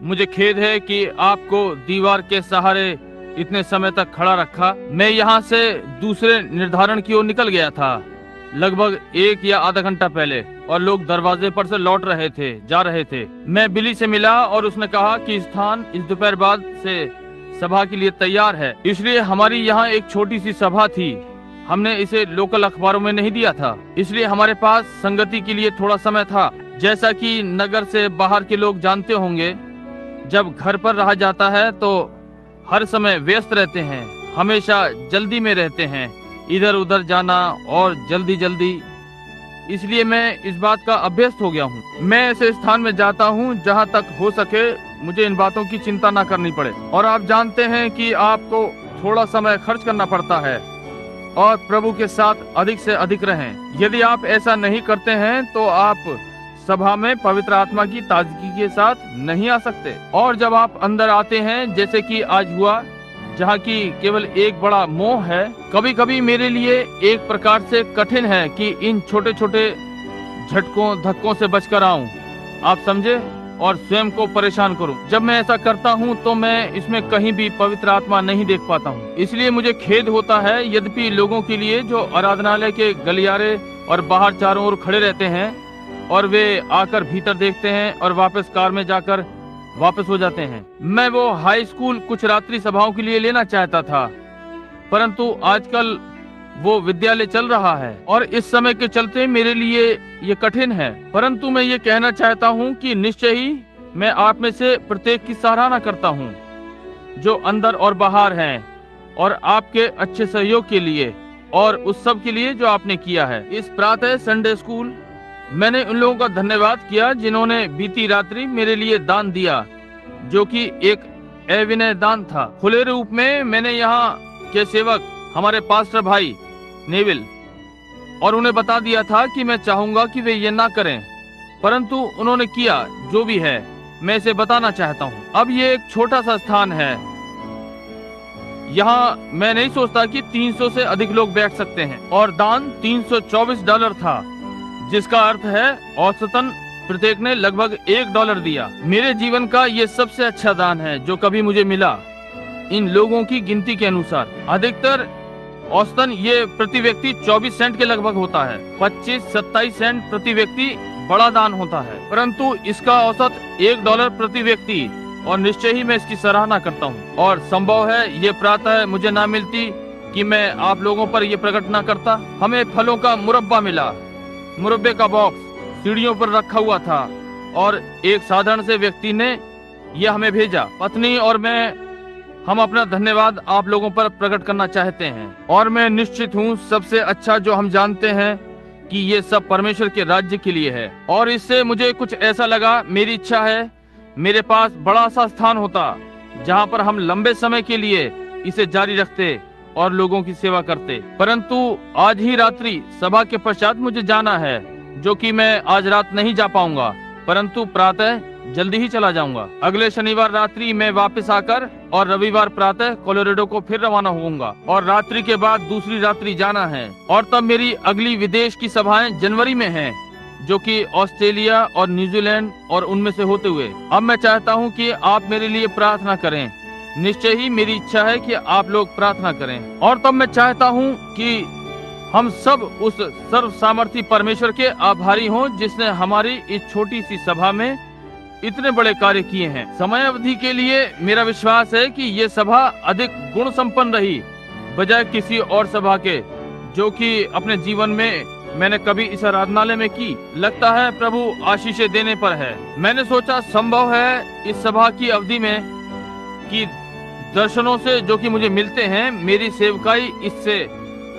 मुझे खेद है कि आपको दीवार के सहारे इतने समय तक खड़ा रखा। मैं यहाँ से दूसरे निर्धारण की ओर निकल गया था लगभग 1 या आधा घंटा पहले, और लोग दरवाजे पर से लौट रहे थे, जा रहे थे। मैं बिली से मिला और उसने कहा कि स्थान इस दोपहर बाद से सभा के लिए तैयार है। इसलिए हमारी यहाँ एक छोटी सी सभा थी। हमने इसे लोकल अखबारों में नहीं दिया था, इसलिए हमारे पास संगति के लिए थोड़ा समय था। जैसा कि नगर से बाहर के लोग जानते होंगे, जब घर पर रहा जाता है तो हर समय व्यस्त रहते हैं, हमेशा जल्दी में रहते हैं, इधर उधर जाना और जल्दी जल्दी। इसलिए मैं इस बात का अभ्यस्त हो गया हूँ। मैं ऐसे स्थान में जाता हूँ जहाँ तक हो सके मुझे इन बातों की चिंता ना करनी पड़े। और आप जानते हैं कि आपको थोड़ा समय खर्च करना पड़ता है और प्रभु के साथ अधिक से अधिक रहें। यदि आप ऐसा नहीं करते हैं तो आप सभा में पवित्र आत्मा की ताजगी के साथ नहीं आ सकते। और जब आप अंदर आते हैं, जैसे कि आज हुआ, जहाँ की केवल एक बड़ा मोह है, कभी कभी मेरे लिए एक प्रकार से कठिन है कि इन छोटे छोटे झटकों धक्कों से बचकर आऊं, आप समझे, और स्वयं को परेशान करूं। जब मैं ऐसा करता हूं तो मैं इसमें कहीं भी पवित्र आत्मा नहीं देख पाता हूं। इसलिए मुझे खेद होता है। यद्यपि लोगों के लिए जो आराधनालय के गलियारे और बाहर चारों ओर खड़े रहते हैं और वे आकर भीतर देखते हैं और वापस कार में जाकर वापस हो जाते हैं। मैं वो हाई स्कूल कुछ रात्रि सभाओं के लिए लेना चाहता था, परंतु आजकल वो विद्यालय चल रहा है और इस समय के चलते मेरे लिए ये कठिन है। परंतु मैं ये कहना चाहता हूँ कि निश्चय ही मैं आप में से प्रत्येक की सराहना करता हूँ जो अंदर और बाहर हैं, और आपके अच्छे सहयोग के लिए और उस सब के लिए जो आपने किया है। इस प्रातः संडे स्कूल मैंने उन लोगों का धन्यवाद किया जिन्होंने बीती रात्रि मेरे लिए दान दिया, जो कि एक अविनय दान था। खुले रूप में मैंने यहाँ के सेवक हमारे पास्टर भाई नेविल और उन्हें बता दिया था कि मैं चाहूंगा कि वे ये ना करें, परंतु उन्होंने किया। जो भी है मैं इसे बताना चाहता हूँ। अब ये एक छोटा सा स्थान है, यहाँ मैं नहीं सोचता कि 300 से अधिक लोग बैठ सकते हैं, और दान $324 था, जिसका अर्थ है औसतन प्रत्येक ने लगभग $1 दिया। मेरे जीवन का ये सबसे अच्छा दान है जो कभी मुझे मिला। इन लोगों की गिनती के अनुसार अधिकतर औसतन ये प्रति व्यक्ति 24 सेंट के लगभग होता है। 25-27 सेंट प्रति व्यक्ति बड़ा दान होता है, परंतु इसका औसत $1 प्रति व्यक्ति, और निश्चय ही मैं इसकी सराहना करता हूँ। और संभव है ये प्रातः मुझे ना मिलती कि मैं आप लोगों पर ये प्रकट ना करता। हमें फलों का मुरब्बा मिला। मुरब्बे का बॉक्स सीढ़ियों पर रखा हुआ था और एक साधारण से व्यक्ति ने यह हमें भेजा। पत्नी और मैं, हम अपना धन्यवाद आप लोगों पर प्रकट करना चाहते हैं, और मैं निश्चित हूँ सबसे अच्छा जो हम जानते हैं कि ये सब परमेश्वर के राज्य के लिए है। और इससे मुझे कुछ ऐसा लगा, मेरी इच्छा है मेरे पास बड़ा सा स्थान होता जहाँ पर हम लंबे समय के लिए इसे जारी रखते और लोगों की सेवा करते। परंतु आज ही रात्रि सभा के पश्चात मुझे जाना है, जो कि मैं आज रात नहीं जा पाऊंगा, परंतु प्रातः जल्दी ही चला जाऊंगा। अगले शनिवार रात्रि मैं वापस आकर और रविवार प्रातः कोलोराडो को फिर रवाना होऊंगा, और रात्रि के बाद दूसरी रात्रि जाना है। और तब मेरी अगली विदेश की सभाएं जनवरी में हैं, जो कि ऑस्ट्रेलिया और न्यूजीलैंड और उनमें से होते हुए। अब मैं चाहता हूं कि आप मेरे लिए प्रार्थना करें। निश्चय ही मेरी इच्छा है कि आप लोग प्रार्थना करें। और तब मैं चाहता हूं कि हम सब उस सर्व सामर्थी परमेश्वर के आभारी हों जिसने हमारी इस छोटी सी सभा में इतने बड़े कार्य किए हैं। समय अवधि के लिए मेरा विश्वास है कि ये सभा अधिक गुण संपन्न रही बजाय किसी और सभा के, जो कि अपने जीवन में मैंने कभी इस आराधनालय में की। लगता है प्रभु आशीषें देने पर है। मैंने सोचा संभव है इस सभा की अवधि में कि दर्शनों से जो कि मुझे मिलते हैं, मेरी सेवकाई इससे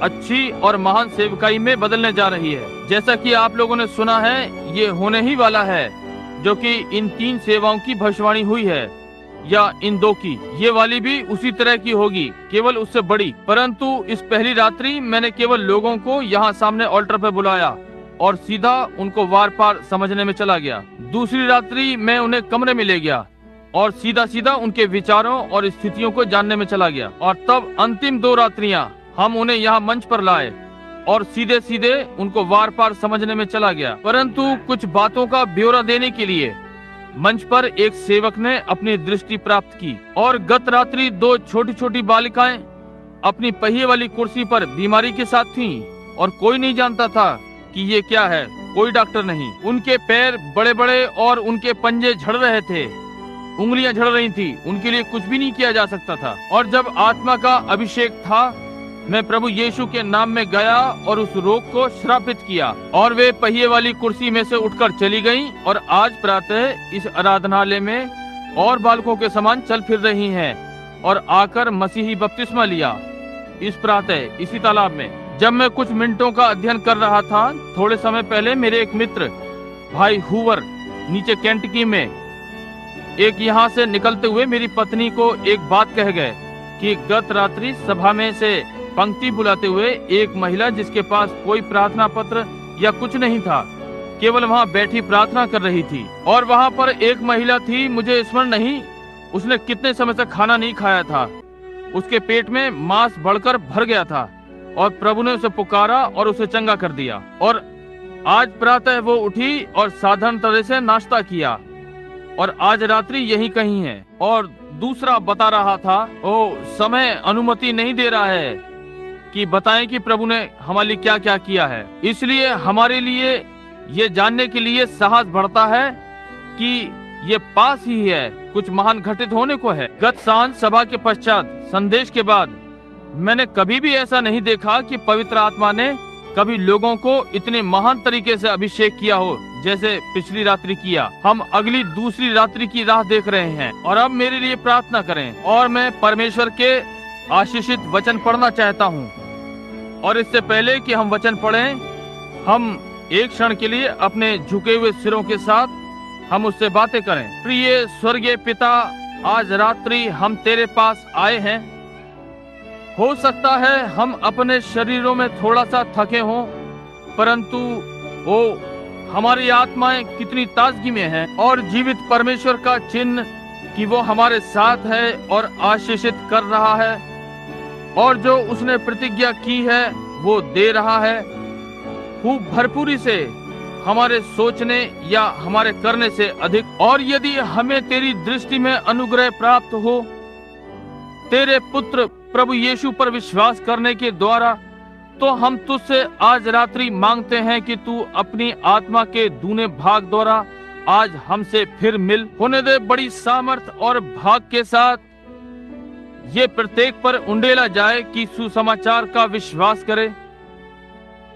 अच्छी और महान सेवकाई में बदलने जा रही है। जैसा कि आप लोगों ने सुना है, ये होने ही वाला है, जो कि इन 3 सेवाओं की भविष्यवाणी हुई है, या इन 2 की। ये वाली भी उसी तरह की होगी, केवल उससे बड़ी। परंतु इस पहली रात्रि मैंने केवल लोगों को यहाँ सामने ऑल्टर पर बुलाया और सीधा उनको वार पार समझने में चला गया। दूसरी रात्रि मैं उन्हें कमरे में ले गया और सीधा सीधा उनके विचारों और स्थितियों को जानने में चला गया। और तब अंतिम 2 रात्रियां हम उन्हें यहाँ मंच पर लाए और सीधे सीधे उनको वार पार समझने में चला गया। परंतु कुछ बातों का ब्यौरा देने के लिए मंच पर एक सेवक ने अपनी दृष्टि प्राप्त की और गत रात्रि 2 छोटी छोटी बालिकाएं अपनी पहिए वाली कुर्सी पर बीमारी के साथ थीं और कोई नहीं जानता था कि ये क्या है, कोई डॉक्टर नहीं। उनके पैर बड़े बड़े और उनके पंजे झड़ रहे थे, उंगलियां झड़ रही थी, उनके लिए कुछ भी नहीं किया जा सकता था। और जब आत्मा का अभिषेक था, मैं प्रभु यीशु के नाम में गया और उस रोग को श्रापित किया और वे पहिए वाली कुर्सी में से उठकर चली गईं और आज प्रातः इस आराधनालय में और बालकों के समान चल फिर रही हैं और आकर मसीही बपतिस्मा लिया इस प्रातः इसी तालाब में। जब मैं कुछ मिनटों का अध्ययन कर रहा था, थोड़े समय पहले मेरे एक मित्र भाई हुवर नीचे केंटकी में एक यहाँ से निकलते हुए मेरी पत्नी को एक बात कह गए कि गत रात्रि सभा में से पंक्ति बुलाते हुए एक महिला जिसके पास कोई प्रार्थना पत्र या कुछ नहीं था, केवल वहाँ बैठी प्रार्थना कर रही थी। और वहाँ पर एक महिला थी, मुझे स्मरण नहीं, उसने कितने समय से खाना नहीं खाया था, उसके पेट में मांस बढ़कर भर गया था और प्रभु ने उसे पुकारा और उसे चंगा कर दिया। और आज प्रातः वो उठी और साधारण तरह से नाश्ता किया और आज रात्रि यही कहीं है। और दूसरा बता रहा था, ओ समय अनुमति नहीं दे रहा है कि बताएं कि प्रभु ने हमारे लिए क्या क्या किया है, इसलिए हमारे लिए ये जानने के लिए साहस बढ़ता है कि ये पास ही है, कुछ महान घटित होने को है। गत सांझ सभा के पश्चात संदेश के बाद मैंने कभी भी ऐसा नहीं देखा कि पवित्र आत्मा ने कभी लोगों को इतने महान तरीके से अभिषेक किया हो जैसे पिछली रात्रि किया। हम अगली दूसरी रात्रि की राह देख रहे हैं और अब मेरे लिए प्रार्थना करें। और मैं परमेश्वर के आशीषित वचन पढ़ना चाहता हूँ। और इससे पहले कि हम वचन पढ़ें, हम एक क्षण के लिए अपने झुके हुए सिरों के साथ हम उससे बातें करें। प्रिय स्वर्गीय पिता, आज रात्रि हम तेरे पास आए हैं। हो सकता है हम अपने शरीरों में थोड़ा सा थके हों, परंतु वो हमारी आत्माएं कितनी ताजगी में हैं और जीवित परमेश्वर का चिन्ह कि वो हमारे साथ है और आशीषित कर रहा है और जो उसने प्रतिज्ञा की है वो दे रहा है खूब भरपूरी से, हमारे सोचने या हमारे करने से अधिक। और यदि हमें तेरी दृष्टि में अनुग्रह प्राप्त हो तेरे पुत्र प्रभु यीशु पर विश्वास करने के द्वारा, तो हम तुझसे आज रात्रि मांगते हैं कि तू अपनी आत्मा के दूने भाग द्वारा आज हमसे फिर मिल होने दे। बड़ी सामर्थ और भाग के साथ ये प्रत्येक पर उंडेला जाए कि सुसमाचार का विश्वास करे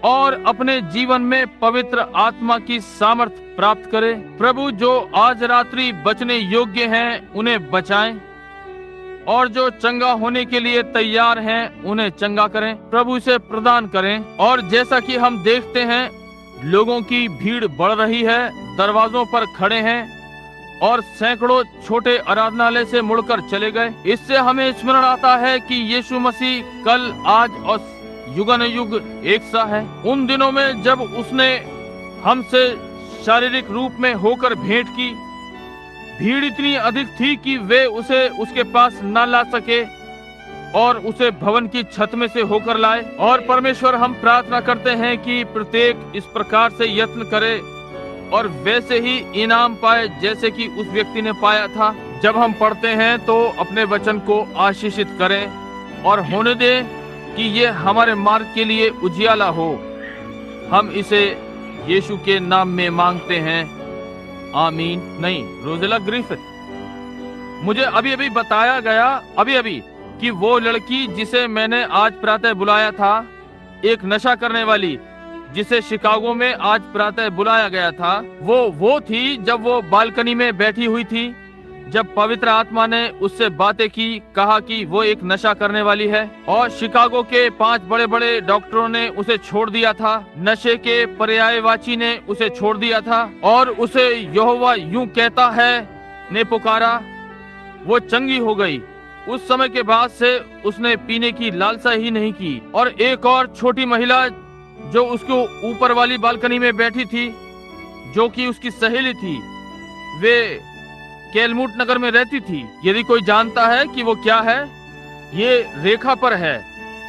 और अपने जीवन में पवित्र आत्मा की सामर्थ प्राप्त करे। प्रभु, जो आज रात्रि बचने योग्य हैं उन्हें बचाएं और जो चंगा होने के लिए तैयार हैं उन्हें चंगा करें। प्रभु इसे प्रदान करें। और जैसा कि हम देखते हैं लोगों की भीड़ बढ़ रही है, दरवाजों पर खड़े हैं और सैकड़ों छोटे आराधनालय से मुड़कर चले गए। इससे हमें स्मरण आता है कि यीशु मसीह कल, आज और युगानुयुग एक सा है। उन दिनों में जब उसने हमसे शारीरिक रूप में होकर भेंट की, भीड़ इतनी अधिक थी कि वे उसे उसके पास न ला सके और उसे भवन की छत में से होकर लाए। और परमेश्वर, हम प्रार्थना करते हैं कि प्रत्येक इस प्रकार से यत्न करे और वैसे ही इनाम पाए जैसे कि उस व्यक्ति ने पाया था। जब हम पढ़ते हैं तो अपने वचन को आशीषित करें और होने दें कि ये हमारे मार्ग के लिए उजियाला हो। हम इसे यीशु के नाम में मांगते हैं, आमीन। नहीं, रोजेला ग्रिफिथ, मुझे अभी अभी बताया गया कि वो लड़की जिसे मैंने आज प्रातः बुलाया था, एक नशा करने वाली जिसे शिकागो में आज प्रातः बुलाया गया था, वो थी जब वो बालकनी में बैठी हुई थी, जब पवित्र आत्मा ने उससे बातें की, कहा कि वो एक नशा करने वाली है। और शिकागो के 5 बड़े बड़े डॉक्टरों ने उसे छोड़ दिया था, नशे के पर्यायवाची ने उसे छोड़ दिया था और उसे यहोवा यूं कहता है ने पुकारा। वो चंगी हो गई। उस समय के बाद से उसने पीने की लालसा ही नहीं की। और एक और छोटी महिला जो उसके ऊपर वाली बालकनी में बैठी थी, जो कि उसकी सहेली थी, वे केलमुट नगर में रहती थी। यदि कोई जानता है कि वो क्या है, ये रेखा पर है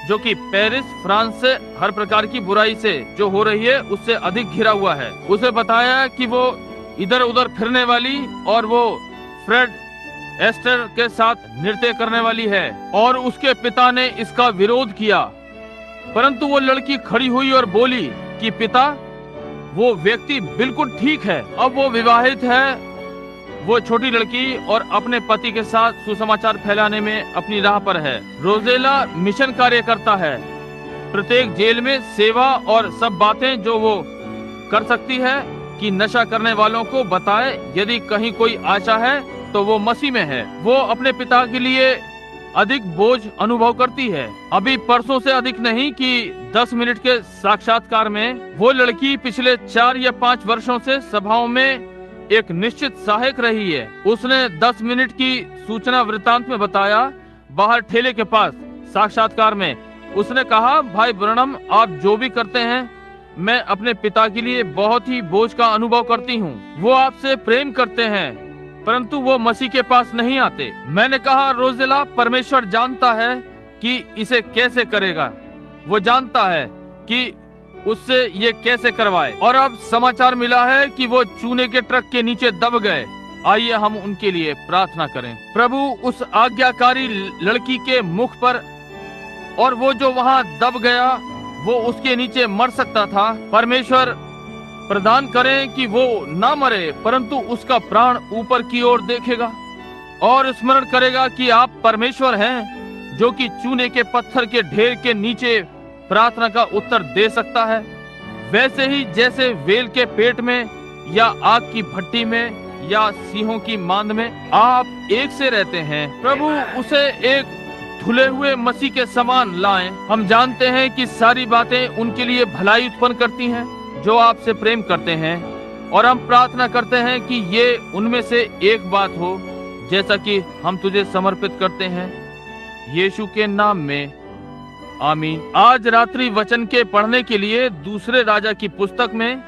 जो कि पेरिस, फ्रांस से हर प्रकार की बुराई से जो हो रही है उससे अधिक घिरा हुआ है। उसे बताया कि वो इधर उधर फिरने वाली और वो फ्रेड एस्टर के साथ नृत्य करने वाली है। और उसके पिता ने इसका विरोध किया, परंतु वो लड़की खड़ी हुई और बोली कि पिता, वो व्यक्ति बिल्कुल ठीक है। अब वो विवाहित है, वो छोटी लड़की और अपने पति के साथ सुसमाचार फैलाने में अपनी राह पर है। रोजेला मिशन कार्य करता है, प्रत्येक जेल में सेवा और सब बातें जो वो कर सकती है कि नशा करने वालों को बताए यदि कहीं कोई आशा है तो वो मसीह में है। वो अपने पिता के लिए अधिक बोझ अनुभव करती है। अभी परसों से अधिक नहीं कि 10 मिनट के साक्षात्कार में वो लड़की पिछले 4 या 5 वर्षों से सभाओं में एक निश्चित सहायक रही है। उसने 10 मिनट की सूचना वृत्तांत में बताया, बाहर ठेले के पास साक्षात्कार में उसने कहा, भाई ब्रनम, आप जो भी करते हैं, मैं अपने पिता के लिए बहुत ही बोझ का अनुभव करती हूँ। वो आपसे प्रेम करते हैं, परंतु वो मसीह के पास नहीं आते। मैंने कहा, रोजेला, परमेश्वर जानता है कि इसे कैसे करेगा। वो जानता है कि उससे ये कैसे करवाए। और अब समाचार मिला है कि वो चूने के ट्रक के नीचे दब गए। आइए हम उनके लिए प्रार्थना करें। प्रभु, उस आज्ञाकारी लड़की के मुख पर, और वो जो वहाँ दब गया, वो उसके नीचे मर सकता था। परमेश्वर प्रदान करें कि वो ना मरे, परंतु उसका प्राण ऊपर की ओर देखेगा और स्मरण करेगा कि आप परमेश्वर हैं, जो कि चूने के पत्थर के ढेर के नीचे प्रार्थना का उत्तर दे सकता है। वैसे ही जैसे वेल के पेट में या आग की भट्टी में या सिंहों की मांद में आप एक से रहते हैं, प्रभु उसे एक धुले हुए मसीह के समान लाएं। हम जानते हैं कि सारी बातें उनके लिए भलाई उत्पन्न करती हैं जो आपसे प्रेम करते हैं, और हम प्रार्थना करते हैं कि ये उनमें से एक बात हो, जैसा कि हम तुझे समर्पित करते हैं यीशु के नाम में, आमीन। आज रात्रि वचन के पढ़ने के लिए दूसरे राजा की पुस्तक में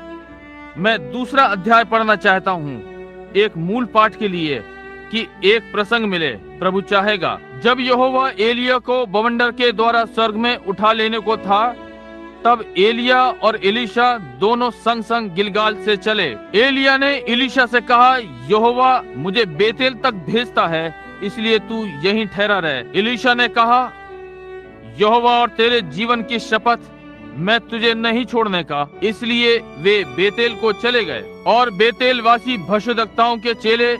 मैं दूसरा अध्याय पढ़ना चाहता हूँ, एक मूल पाठ के लिए कि एक प्रसंग मिले। प्रभु चाहेगा। जब यहोवा एलिया को बवंडर के द्वारा स्वर्ग में उठा लेने को था, तब एलिया और एलीशा दोनों संग संग गिलगाल से चले। एलिया ने एलीशा से कहा, यहोवा मुझे बेतेल तक भेजता है, इसलिए तू यहीं ठहरा रहे। एलीशा ने कहा, यहोवा और तेरे जीवन की शपथ, मैं तुझे नहीं छोड़ने का। इसलिए वे बेतेल को चले गए। और बेतेल वासी भविष्यद्वक्ताओं के चेले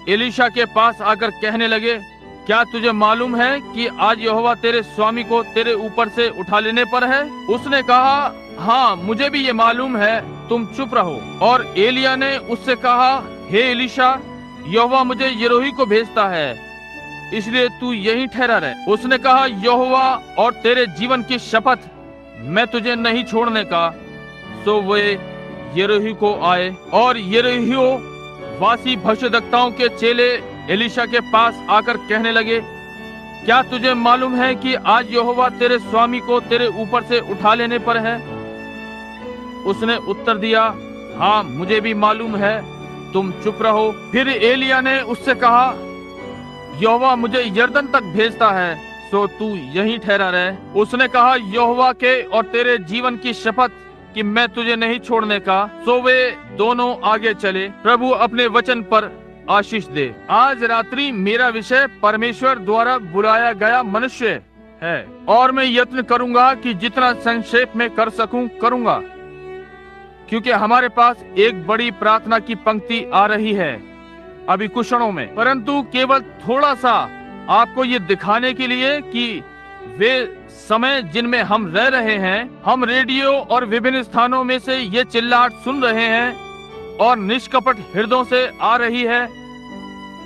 एलीशा के पास आकर कहने लगे, क्या तुझे मालूम है कि आज यहोवा तेरे स्वामी को तेरे ऊपर से उठा लेने पर है? उसने कहा, हाँ मुझे भी ये मालूम है, तुम चुप रहो। और एलिया ने उससे कहा, हे एलीशा, यहोवा मुझे यरोही को भेजता है, इसलिए तू यहीं ठहरा रहे। उसने कहा, यहोवा और तेरे जीवन की शपथ, मैं तुझे नहीं छोड़ने का। सो वे यरोही को आए, और यरोहियो वासी भविष्यद्वक्ताओं के चेले एलीशा के पास आकर कहने लगे, क्या तुझे मालूम है कि आज यहोवा तेरे स्वामी को तेरे ऊपर से उठा लेने पर है? उसने उत्तर दिया, हाँ मुझे भी मालूम है, तुम चुप रहो। फिर एलिया ने उससे कहा, यहोवा मुझे यरदन तक भेजता है, सो तू यहीं ठहरा रहे। उसने कहा, यहोवा के और तेरे जीवन की शपथ कि मैं तुझे नहीं छोड़ने का। सो वे दोनों आगे चले। प्रभु अपने वचन पर आशीष दे। आज रात्रि मेरा विषय परमेश्वर द्वारा बुलाया गया मनुष्य है, और मैं यत्न करूंगा कि जितना संक्षेप में कर सकूं करूंगा, क्योंकि हमारे पास एक बड़ी प्रार्थना की पंक्ति आ रही है अभी कुछ क्षणों में। परंतु केवल थोड़ा सा आपको ये दिखाने के लिए कि वे समय जिनमें हम रह रहे हैं, हम रेडियो और विभिन्न स्थानों में से ये चिल्लाहट सुन रहे हैं और निष्कपट हृदयों से आ रही है।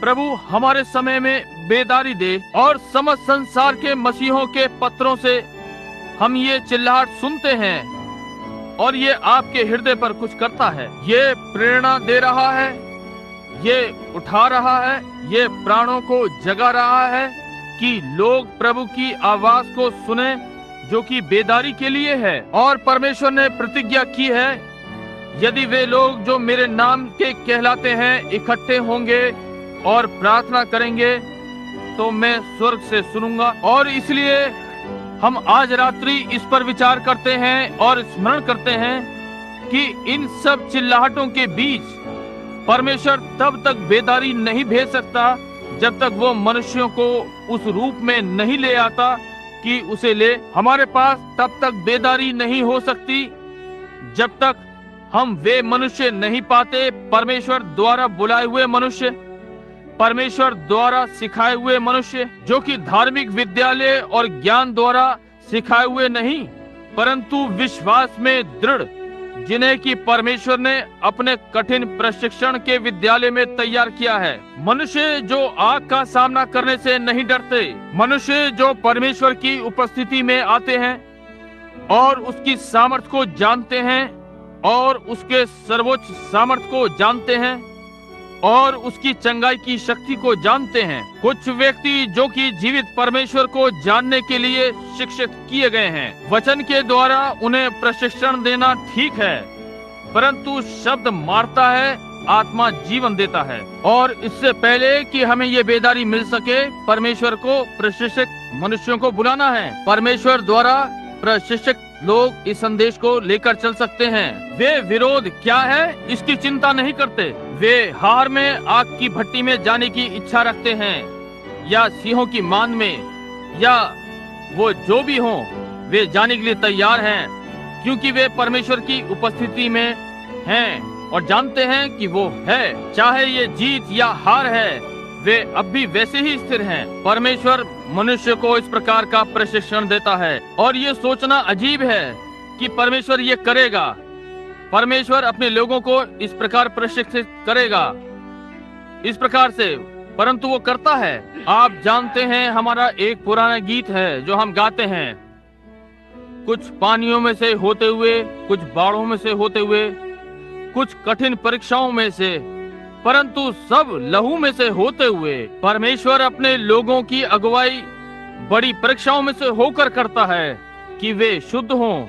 प्रभु हमारे समय में बेदारी दे, और समस्त संसार के मसीहों के पत्रों से हम ये चिल्लाहट सुनते हैं, और ये आपके हृदय पर कुछ करता है। ये प्रेरणा दे रहा है, ये उठा रहा है, ये प्राणों को जगा रहा है कि लोग प्रभु की आवाज को सुने, जो कि बेदारी के लिए है। और परमेश्वर ने प्रतिज्ञा की है, यदि वे लोग जो मेरे नाम के कहलाते हैं इकट्ठे होंगे और प्रार्थना करेंगे, तो मैं स्वर्ग से सुनूंगा। और इसलिए हम आज रात्रि इस पर विचार करते हैं और स्मरण करते हैं कि इन सब चिल्लाहटों के बीच परमेश्वर तब तक बेदारी नहीं भेज सकता जब तक वो मनुष्यों को उस रूप में नहीं ले आता कि उसे ले। हमारे पास तब तक बेदारी नहीं हो सकती जब तक हम वे मनुष्य नहीं पाते, परमेश्वर द्वारा बुलाए हुए मनुष्य, परमेश्वर द्वारा सिखाए हुए मनुष्य, जो कि धार्मिक विद्यालय और ज्ञान द्वारा सिखाए हुए नहीं परंतु विश्वास में दृढ़, जिन्हें कि परमेश्वर ने अपने कठिन प्रशिक्षण के विद्यालय में तैयार किया है। मनुष्य जो आग का सामना करने से नहीं डरते, मनुष्य जो परमेश्वर की उपस्थिति में आते हैं और उसकी सामर्थ को जानते हैं और उसके सर्वोच्च सामर्थ को जानते हैं और उसकी चंगाई की शक्ति को जानते हैं। कुछ व्यक्ति जो कि जीवित परमेश्वर को जानने के लिए शिक्षित किए गए हैं, वचन के द्वारा उन्हें प्रशिक्षण देना ठीक है, परंतु शब्द मारता है, आत्मा जीवन देता है। और इससे पहले कि हमें ये बेदारी मिल सके, परमेश्वर को प्रशिक्षित मनुष्यों को बुलाना है। परमेश्वर द्वारा प्रशिक्षित लोग इस संदेश को लेकर चल सकते हैं। वे विरोध क्या है इसकी चिंता नहीं करते। वे हार में आग की भट्टी में जाने की इच्छा रखते हैं या सिंहों की मान में, या वो जो भी हो, वे जाने के लिए तैयार हैं, क्योंकि वे परमेश्वर की उपस्थिति में हैं और जानते हैं कि वो है। चाहे ये जीत या हार है, वे अब भी वैसे ही स्थिर हैं। परमेश्वर मनुष्य को इस प्रकार का प्रशिक्षण देता है और ये सोचना अजीब है कि परमेश्वर ये करेगा। परमेश्वर अपने लोगों को इस प्रकार प्रशिक्षित करेगा, इस प्रकार से, परंतु वो करता है। आप जानते हैं, हमारा एक पुराना गीत है जो हम गाते हैं, कुछ पानियों में से होते हुए, कुछ बाढ़ों में से होते हुए, कुछ कठिन परीक्षाओं में से, परंतु सब लहू में से होते हुए। परमेश्वर अपने लोगों की अगुवाई बड़ी परीक्षाओं में से होकर करता है कि वे शुद्ध हों,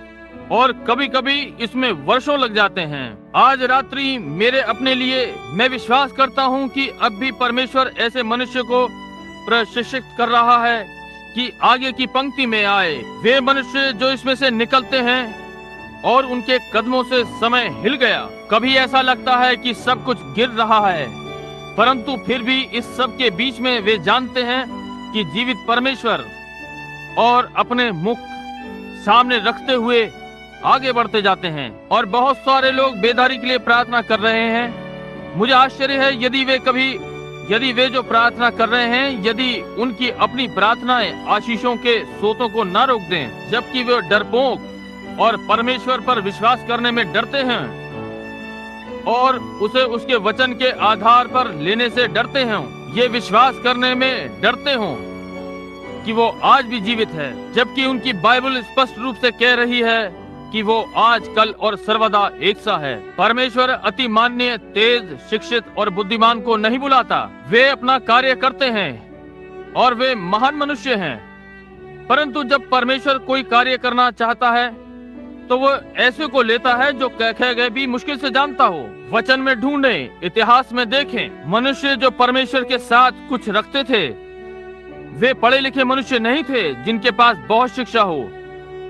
और कभी कभी इसमें वर्षों लग जाते हैं। आज रात्रि मेरे अपने लिए, मैं विश्वास करता हूं कि अब भी परमेश्वर ऐसे मनुष्य को प्रशिक्षित कर रहा है कि आगे की पंक्ति में आए। वे मनुष्य जो इसमें से निकलते हैं और उनके कदमों से समय हिल गया। कभी ऐसा लगता है कि सब कुछ गिर रहा है, परंतु फिर भी इस सब के बीच में वे जानते हैं कि जीवित परमेश्वर, और अपने मुख सामने रखते हुए आगे बढ़ते जाते हैं। और बहुत सारे लोग बेदारी के लिए प्रार्थना कर रहे हैं। मुझे आश्चर्य है यदि वे जो प्रार्थना कर रहे हैं, यदि उनकी अपनी प्रार्थनाएं आशीषों के सोतों को न रोक दें, जबकि वे डरपोक और परमेश्वर पर विश्वास करने में डरते हैं और उसे उसके वचन के आधार पर लेने से डरते हैं, ये विश्वास करने में डरते हों कि वो आज भी जीवित है, जबकि उनकी बाइबल स्पष्ट रूप से कह रही है कि वो आज, कल और सर्वदा एक सा है। परमेश्वर अति मान्य, तेज, शिक्षित और बुद्धिमान को नहीं बुलाता। वे अपना कार्य करते हैं और वे महान मनुष्य हैं, परंतु जब परमेश्वर कोई कार्य करना चाहता है तो वो ऐसे को लेता है जो कहे गए भी मुश्किल से जानता हो। वचन में ढूंढें, इतिहास में देखें। मनुष्य जो परमेश्वर के साथ कुछ रखते थे, वे पढ़े लिखे मनुष्य नहीं थे जिनके पास बहुत शिक्षा हो,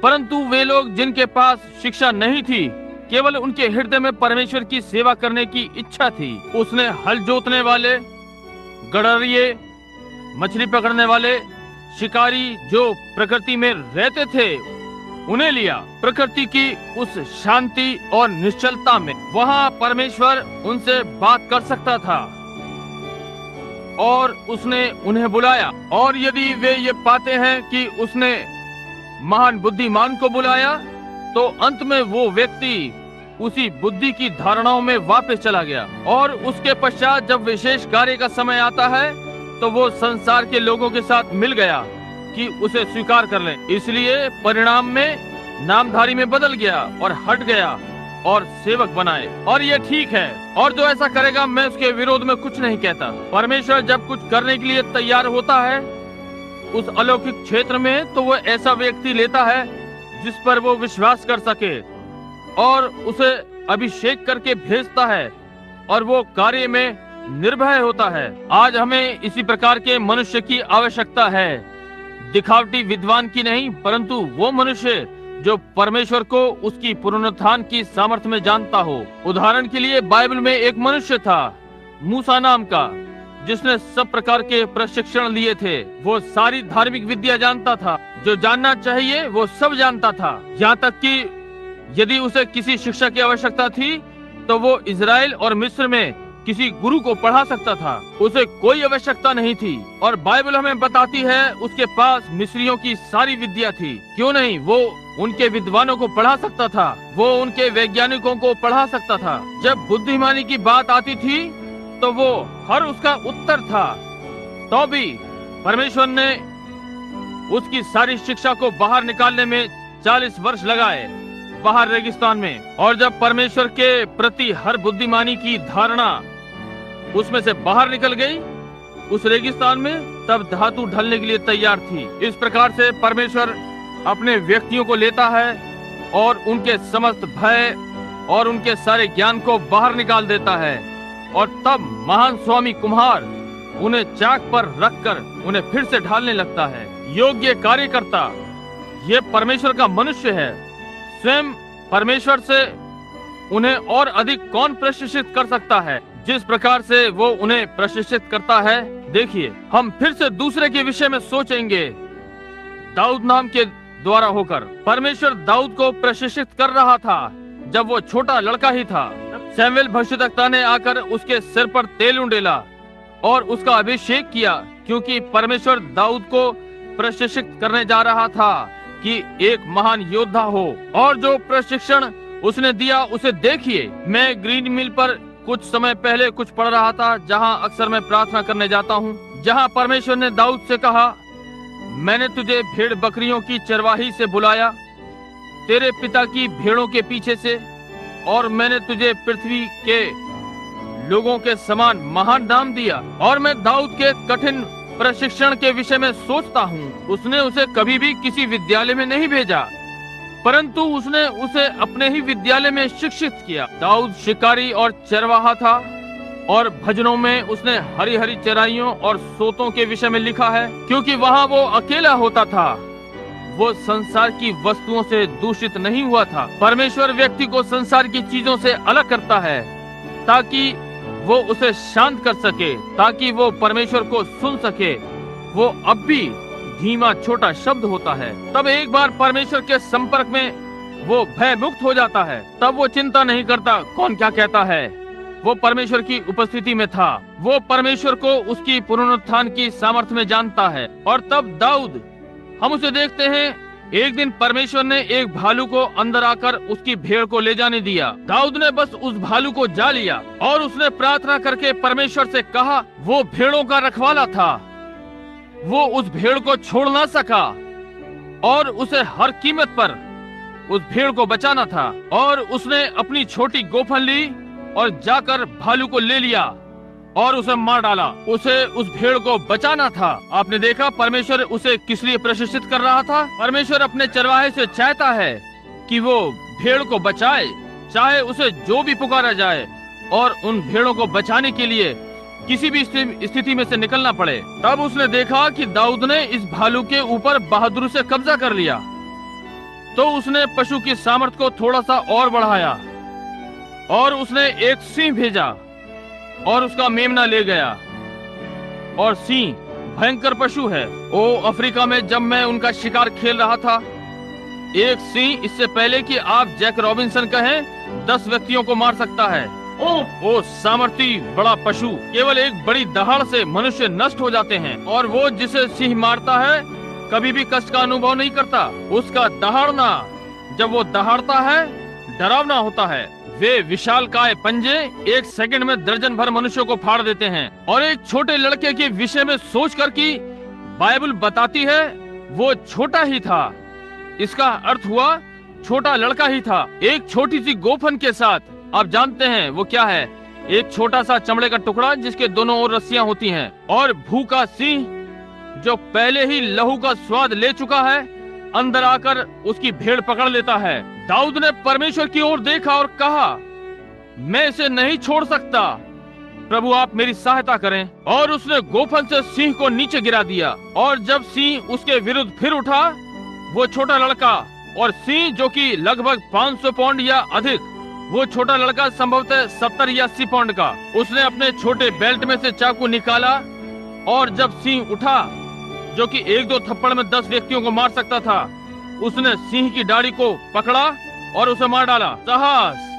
परंतु वे लोग जिनके पास शिक्षा नहीं थी, केवल उनके हृदय में परमेश्वर की सेवा करने की इच्छा थी। उसने हल जोतने वाले, गड़रिये, मछली पकड़ने वाले, शिकारी जो प्रकृति में रहते थे, उन्हें लिया। प्रकृति की उस शांति और निश्चलता में वहां परमेश्वर उनसे बात कर सकता था और उसने उन्हें बुलाया। और यदि वे ये पाते हैं कि उसने महान बुद्धिमान को बुलाया, तो अंत में वो व्यक्ति उसी बुद्धि की धारणाओं में वापस चला गया। और उसके पश्चात जब विशेष कार्य का समय आता है, तो वो संसार के लोगों के साथ मिल गया कि उसे स्वीकार कर लें। इसलिए परिणाम में नामधारी में बदल गया और हट गया और सेवक बनाए। और ये ठीक है, और जो ऐसा करेगा, मैं उसके विरोध में कुछ नहीं कहता। परमेश्वर जब कुछ करने के लिए तैयार होता है उस अलौकिक क्षेत्र में, तो वो ऐसा व्यक्ति लेता है जिस पर वो विश्वास कर सके और उसे अभिषेक करके भेजता है, और वो कार्य में निर्भय होता है। आज हमें इसी प्रकार के मनुष्य की आवश्यकता है, दिखावटी विद्वान की नहीं, परंतु वो मनुष्य जो परमेश्वर को उसकी पुनरुत्थान की सामर्थ्य में जानता हो। उदाहरण के लिए बाइबल में एक मनुष्य था मूसा नाम का, जिसने सब प्रकार के प्रशिक्षण लिए थे। वो सारी धार्मिक विद्या जानता था, जो जानना चाहिए वो सब जानता था। यहाँ तक कि यदि उसे किसी शिक्षा की आवश्यकता थी तो वो इजराइल और मिस्र में किसी गुरु को पढ़ा सकता था। उसे कोई आवश्यकता नहीं थी। और बाइबल हमें बताती है उसके पास मिस्रियों की सारी विद्या थी। क्यों नहीं, वो उनके विद्वानों को पढ़ा सकता था, वो उनके वैज्ञानिकों को पढ़ा सकता था। जब बुद्धिमानी की बात आती थी तो वो हर उसका उत्तर था। तो भी परमेश्वर ने उसकी सारी शिक्षा को बाहर निकालने में 40 वर्ष लगाए, बाहर रेगिस्तान में। और जब परमेश्वर के प्रति हर बुद्धिमानी की धारणा उसमें से बाहर निकल गई उस रेगिस्तान में, तब धातु ढलने के लिए तैयार थी। इस प्रकार से परमेश्वर अपने व्यक्तियों को लेता है और उनके समस्त भय और उनके सारे ज्ञान को बाहर निकाल देता है। और तब महान स्वामी कुम्हार उन्हें चाक पर रखकर उन्हें फिर से ढालने लगता है। योग्य कार्यकर्ता ये परमेश्वर का मनुष्य है। स्वयं परमेश्वर से उन्हें और अधिक कौन प्रशिक्षित कर सकता है? जिस प्रकार से वो उन्हें प्रशिक्षित करता है, देखिए हम फिर से दूसरे के विषय में सोचेंगे। दाऊद नाम के द्वारा होकर परमेश्वर दाऊद को प्रशिक्षित कर रहा था जब वो छोटा लड़का ही था। शमूएल भविष्यद्वक्ता ने आकर उसके सिर पर तेल उंडेला और उसका अभिषेक किया, क्योंकि परमेश्वर दाऊद को प्रशिक्षित करने जा रहा था कि एक महान योद्धा हो। और जो प्रशिक्षण उसने दिया उसे देखिए। मैं ग्रीन मिल पर कुछ समय पहले कुछ पढ़ रहा था, जहां अक्सर मैं प्रार्थना करने जाता हूं, जहां परमेश्वर ने दाऊद से कहा, मैंने तुझे भेड़ बकरियों की चरवाही से बुलाया, तेरे पिता की भेड़ों के पीछे से, और मैंने तुझे पृथ्वी के लोगों के समान महान नाम दिया। और मैं दाऊद के कठिन प्रशिक्षण के विषय में सोचता हूँ। उसने उसे कभी भी किसी विद्यालय में नहीं भेजा, परंतु उसने उसे अपने ही विद्यालय में शिक्षित किया। दाऊद शिकारी और चरवाहा था, और भजनों में उसने हरी हरी चराइयों और सोतों के विषय में लिखा है, क्योंकि वहाँ वो अकेला होता था। वो संसार की वस्तुओं से दूषित नहीं हुआ था। परमेश्वर व्यक्ति को संसार की चीजों से अलग करता है ताकि वो उसे शांत कर सके, ताकि वो परमेश्वर को सुन सके। वो अब भी धीमा छोटा शब्द होता है। तब एक बार परमेश्वर के संपर्क में वो भय मुक्त हो जाता है। तब वो चिंता नहीं करता कौन क्या कहता है। वो परमेश्वर की उपस्थिति में था। वो परमेश्वर को उसकी पुनरुत्थान की सामर्थ्य में जानता है। और तब दाऊद, हम उसे देखते हैं, एक दिन परमेश्वर ने एक भालू को अंदर आकर उसकी भेड़ को ले जाने दिया। दाऊद ने बस उस भालू को जा लिया और उसने प्रार्थना करके परमेश्वर से कहा। वो भेड़ों का रखवाला था, वो उस भेड़ को छोड़ ना सका और उसे हर कीमत पर उस भेड़ को बचाना था। और उसने अपनी छोटी गोफन ली और जाकर भालू को ले लिया और उसे मार डाला। उसे उस भेड़ को बचाना था। आपने देखा परमेश्वर उसे किस लिए प्रशिक्षित कर रहा था? परमेश्वर अपने चरवाहे से चाहता है कि वो भेड़ को बचाए, चाहे उसे जो भी पुकारा जाए, और उन भेड़ों को बचाने के लिए किसी भी स्थिति में से निकलना पड़े। तब उसने देखा कि दाऊद ने इस भालू के ऊपर बहादुरी से कब्जा कर लिया, तो उसने पशु की सामर्थ्य को थोड़ा सा और बढ़ाया और उसने एक सिंह भेजा और उसका मेमना ले गया। और सिंह भयंकर पशु है। ओ अफ्रीका में जब मैं उनका शिकार खेल रहा था, एक सिंह इससे पहले कि आप जैक रॉबिन्सन कहें 10 व्यक्तियों को मार सकता है। ओ सामर्थी बड़ा पशु, केवल एक बड़ी दहाड़ से मनुष्य नष्ट हो जाते हैं। और वो जिसे सिंह मारता है कभी भी कष्ट का अनुभव नहीं करता। उसका दहाड़ना, जब वो दहाड़ता है, डरावना होता है। वे विशालकाय पंजे एक सेकंड में दर्जन भर मनुष्यों को फाड़ देते हैं। और एक छोटे लड़के के विषय में सोचकर कि बाइबल बताती है वो छोटा ही था, इसका अर्थ हुआ छोटा लड़का ही था। एक छोटी सी गोफन के साथ, आप जानते हैं वो क्या है? एक छोटा सा चमड़े का टुकड़ा जिसके दोनों ओर रस्सियां होती हैं। और भूखा सिंह जो पहले ही लहू का स्वाद ले चुका है, अंदर आकर उसकी भेड़ पकड़ लेता है। दाऊद ने परमेश्वर की ओर देखा और कहा, मैं इसे नहीं छोड़ सकता, प्रभु आप मेरी सहायता करें। और उसने गोफन से सिंह को नीचे गिरा दिया। और जब सिंह उसके विरुद्ध फिर उठा, वो छोटा लड़का और सिंह जो कि लगभग 500 पाउंड या अधिक वो छोटा लड़का संभवतः 70 या 80 पाउंड का, उसने अपने छोटे बेल्ट में से चाकू निकाला और जब सिंह उठा, जो कि एक दो थप्पड़ में 10 व्यक्तियों को मार सकता था, उसने सिंह की दाढ़ी को पकड़ा और उसे मार डाला। साहस!